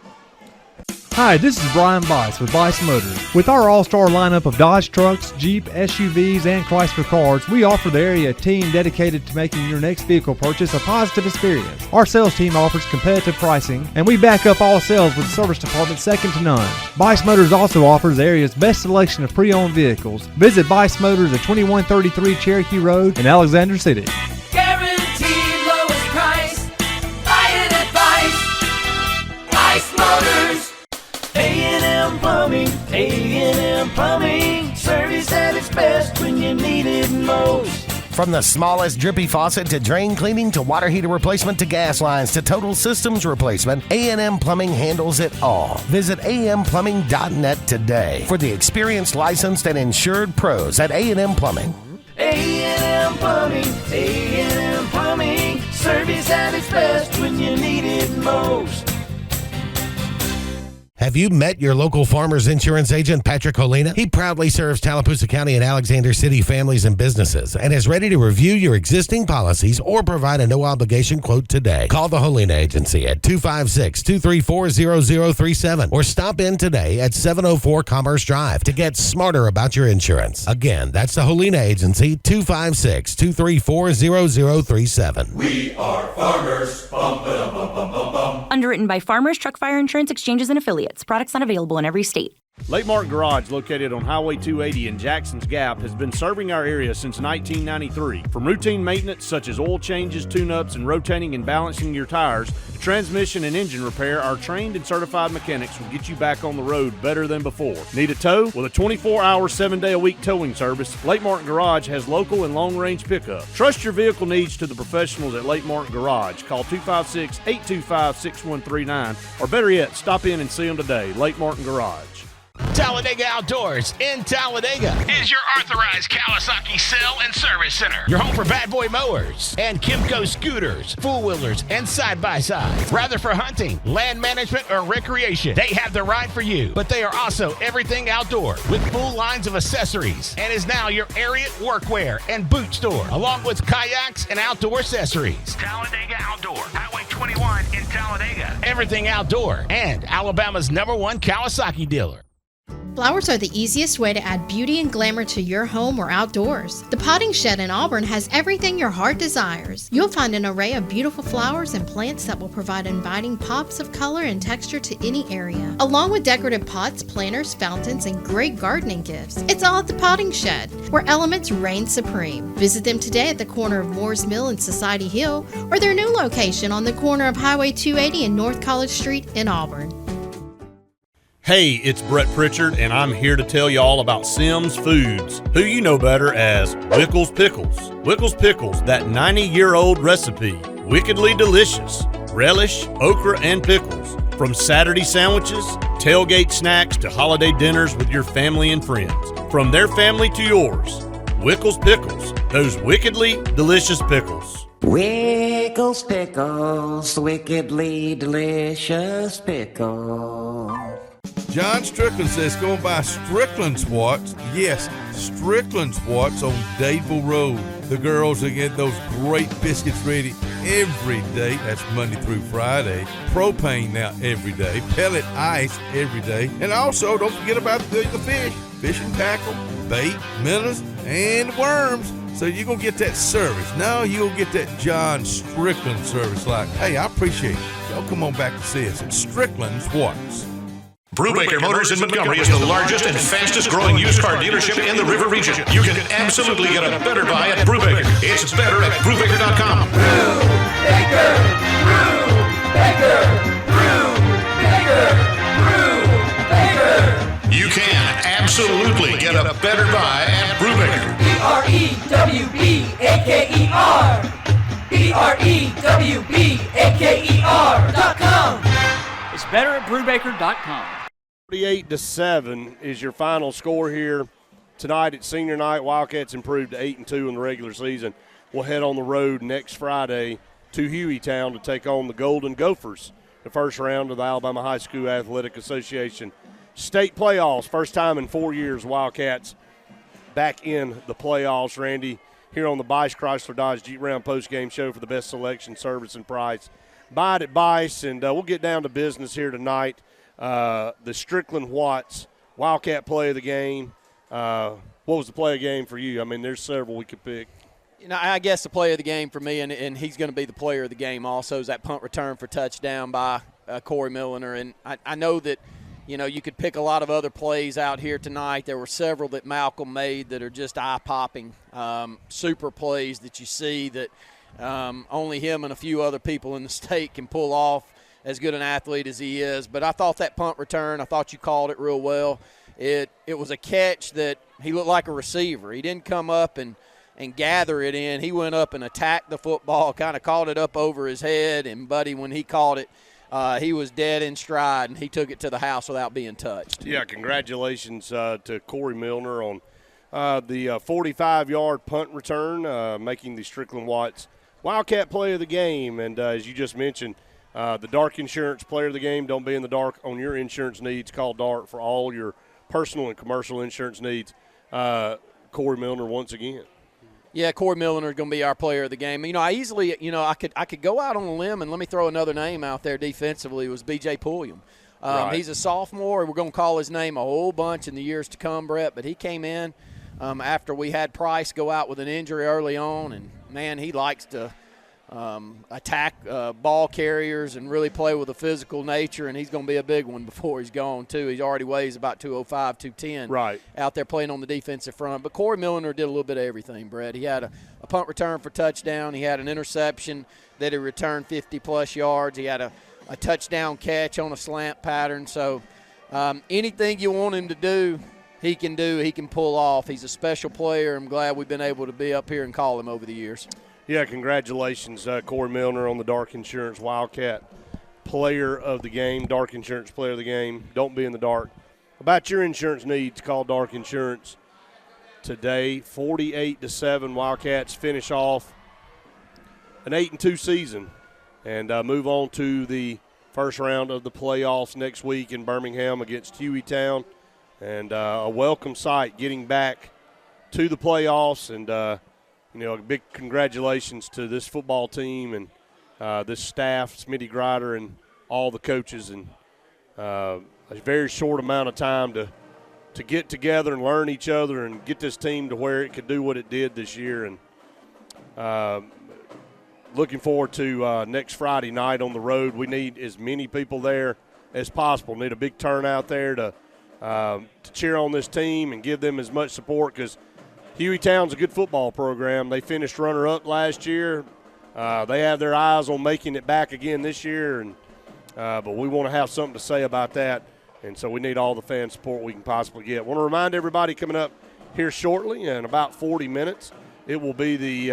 Hi, this is Brian Bice with Bice Motors. With our all-star lineup of Dodge trucks, Jeep, SUVs, and Chrysler cars, we offer the area a team dedicated to making your next vehicle purchase a positive experience. Our sales team offers competitive pricing, and we back up all sales with a service department second to none. Bice Motors also offers the area's best selection of pre-owned vehicles. Visit Bice Motors at 2133 Cherokee Road in Alexander City. Guaranteed lowest price. Buy it at Bice Motors. A&M Plumbing, service at its best when you need it most. From the smallest drippy faucet to drain cleaning to water heater replacement to gas lines to total systems replacement, A&M Plumbing handles it all. Visit amplumbing.net today for the experienced, licensed, and insured pros at A&M Plumbing. A&M Plumbing, service at its best when you need it most. Have you met your local Farmers Insurance agent, Patrick Holina? He proudly serves Tallapoosa County and Alexander City families and businesses and is ready to review your existing policies or provide a no-obligation quote today. Call the Holina Agency at 256-234-0037 or stop in today at 704 Commerce Drive to get smarter about your insurance. Again, that's the Holina Agency, 256-234-0037. We are farmers. Bum, ba, bum, bum, bum, bum. Underwritten by Farmers Truck Fire Insurance Exchanges and Affiliates. Products not available in every state. Lake Martin Garage, located on Highway 280 in Jackson's Gap, has been serving our area since 1993. From routine maintenance such as oil changes, tune-ups, and rotating and balancing your tires, to transmission and engine repair, our trained and certified mechanics will get you back on the road better than before. Need a tow? With a 24-hour, 7-day-a-week towing service, Lake Martin Garage has local and long-range pickup. Trust your vehicle needs to the professionals at Lake Martin Garage. Call 256-825-6139, or better yet, stop in and see them today. Lake Martin Garage. Talladega Outdoors in Talladega is your authorized Kawasaki sale and service center. Your home for Bad Boy mowers and Kimco scooters, four-wheelers, and side-by-sides. Rather for hunting, land management, or recreation, they have the ride for you. But they are also everything outdoor with full lines of accessories and is now your Ariat workwear and boot store, along with kayaks and outdoor accessories. Talladega Outdoor, Highway 21 in Talladega. Everything outdoor and Alabama's #1 Kawasaki dealer. Flowers are the easiest way to add beauty and glamour to your home or outdoors. The Potting Shed in Auburn has everything your heart desires. You'll find an array of beautiful flowers and plants that will provide inviting pops of color and texture to any area, along with decorative pots, planters, fountains, and great gardening gifts. It's all at the Potting Shed, where elements reign supreme. Visit them today at the corner of Moore's Mill and Society Hill, or their new location on the corner of Highway 280 and North College Street in Auburn. Hey, it's Brett Pritchard, and I'm here to tell you all about Sims Foods, who you know better as Wickles Pickles. Wickles Pickles, that 90-year-old recipe, wickedly delicious. Relish, okra, and pickles. From Saturday sandwiches, tailgate snacks, to holiday dinners with your family and friends. From their family to yours, Wickles Pickles, those wickedly delicious pickles. Wickles Pickles, wickedly delicious pickles. John Strickland says go and buy Strickland Swats. Yes, Strickland Swats on Dadeville Road. The girls will get those great biscuits ready every day. That's Monday through Friday. Propane now every day. Pellet ice every day. And also, don't forget about the fish. Fishing tackle, bait, minnows, and worms. So you're going to get that service. Now you'll get that John Strickland service like, hey, I appreciate it. Y'all come on back and see us at Strickland Swats. Brubaker Motors in Montgomery is the largest and fastest growing used car dealership in the River region. You can absolutely get a better buy at Brubaker. It's better at Brubaker.com. Brubaker, Brubaker, Brubaker, Brubaker. You can absolutely get a better buy at Brubaker. BREWBAKER. BREWBAKER.com. It's better at Brubaker.com. 48-7 is your final score here tonight at senior night. Wildcats improved to 8-2 in the regular season. We'll head on the road next Friday to Hueytown to take on the Golden Gophers, the first round of the Alabama High School Athletic Association state playoffs. First time in 4 years Wildcats back in the playoffs. Randy, here on the Bice Chrysler Dodge Jeep Ram postgame show for the best selection, service, and price. Buy it at Bice, and we'll get down to business here tonight. The Strickland Watts Wildcat play of the game. What was the play of the game for you? I mean, there's several we could pick. You know, I guess the play of the game for me, and he's going to be the player of the game also, is that punt return for touchdown by Corey Milliner. And I know that, you know, you could pick a lot of other plays out here tonight. There were several that Malcolm made that are just eye-popping, super plays that you see that only him and a few other people in the state can pull off, as good an athlete as he is. But I thought that punt return, I thought you called it real well. It was a catch that he looked like a receiver. He didn't come up and gather it in. He went up and attacked the football, kind of caught it up over his head, and Buddy, when he caught it, he was dead in stride, and he took it to the house without being touched. Yeah, congratulations to Corey Milner on the 45-yard punt return, making the Strickland Watts Wildcat play of the game. And as you just mentioned, The Dark Insurance Player of the Game. Don't be in the dark on your insurance needs. Call Dark for all your personal and commercial insurance needs. Corey Milner once again. Yeah, Corey Milner is going to be our player of the game. I could go out on a limb and let me throw another name out there defensively. It was B.J. Pulliam. Right. He's a sophomore. We're going to call his name a whole bunch in the years to come, Brett. But he came in after we had Price go out with an injury early on, and, man, he likes to attack ball carriers and really play with a physical nature, and he's going to be a big one before he's gone, too. He already weighs about 205, 210 right out there playing on the defensive front. But Corey Milner did a little bit of everything, Brett. He had a punt return for touchdown. He had an interception that he returned 50-plus yards. He had a touchdown catch on a slant pattern. So anything you want him to do, he can do. He can pull off. He's a special player. I'm glad we've been able to be up here and call him over the years. Yeah, congratulations, Corey Milner on the Dark Insurance Wildcat Player of the Game, Dark Insurance Player of the Game. Don't be in the dark. About your insurance needs, call Dark Insurance today. 48-7, Wildcats finish off an 8-2 season and move on to the first round of the playoffs next week in Birmingham against Hueytown. And a welcome sight getting back to the playoffs, and a big congratulations to this football team and this staff, Smitty Grider and all the coaches, and a very short amount of time to get together and learn each other and get this team to where it could do what it did this year. And looking forward to next Friday night on the road. We need as many people there as possible. Need a big turnout there to cheer on this team and give them as much support, because Hueytown's a good football program. They finished runner-up last year. They have their eyes on making it back again this year, and but we want to have something to say about that, and so we need all the fan support we can possibly get. I want to remind everybody, coming up here shortly in about 40 minutes, it will be the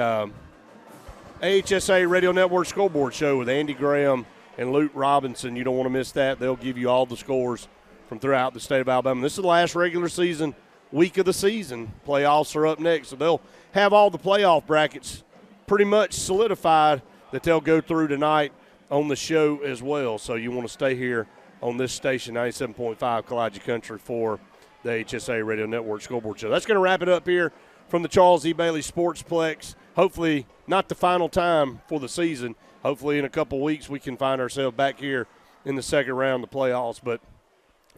AHSA Radio Network Scoreboard Show with Andy Graham and Luke Robinson. You don't want to miss that. They'll give you all the scores from throughout the state of Alabama. This is the last regular season week of the season. Playoffs are up next, so they'll have all the playoff brackets pretty much solidified that they'll go through tonight on the show as well. So you want to stay here on this station, 97.5 Kallaji Country, for the HSA Radio Network Scoreboard Show. That's going to wrap it up here from the Charles E. Bailey Sportsplex. Hopefully not the final time for the season. Hopefully in a couple weeks we can find ourselves back here in the second round of the playoffs. But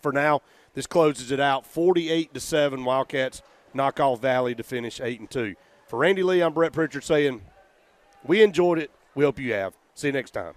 for now, this closes it out, 48-7. Wildcats knock off Valley to finish 8-2. For Randy Lee, I'm Brett Pritchard saying we enjoyed it. We hope you have. See you next time.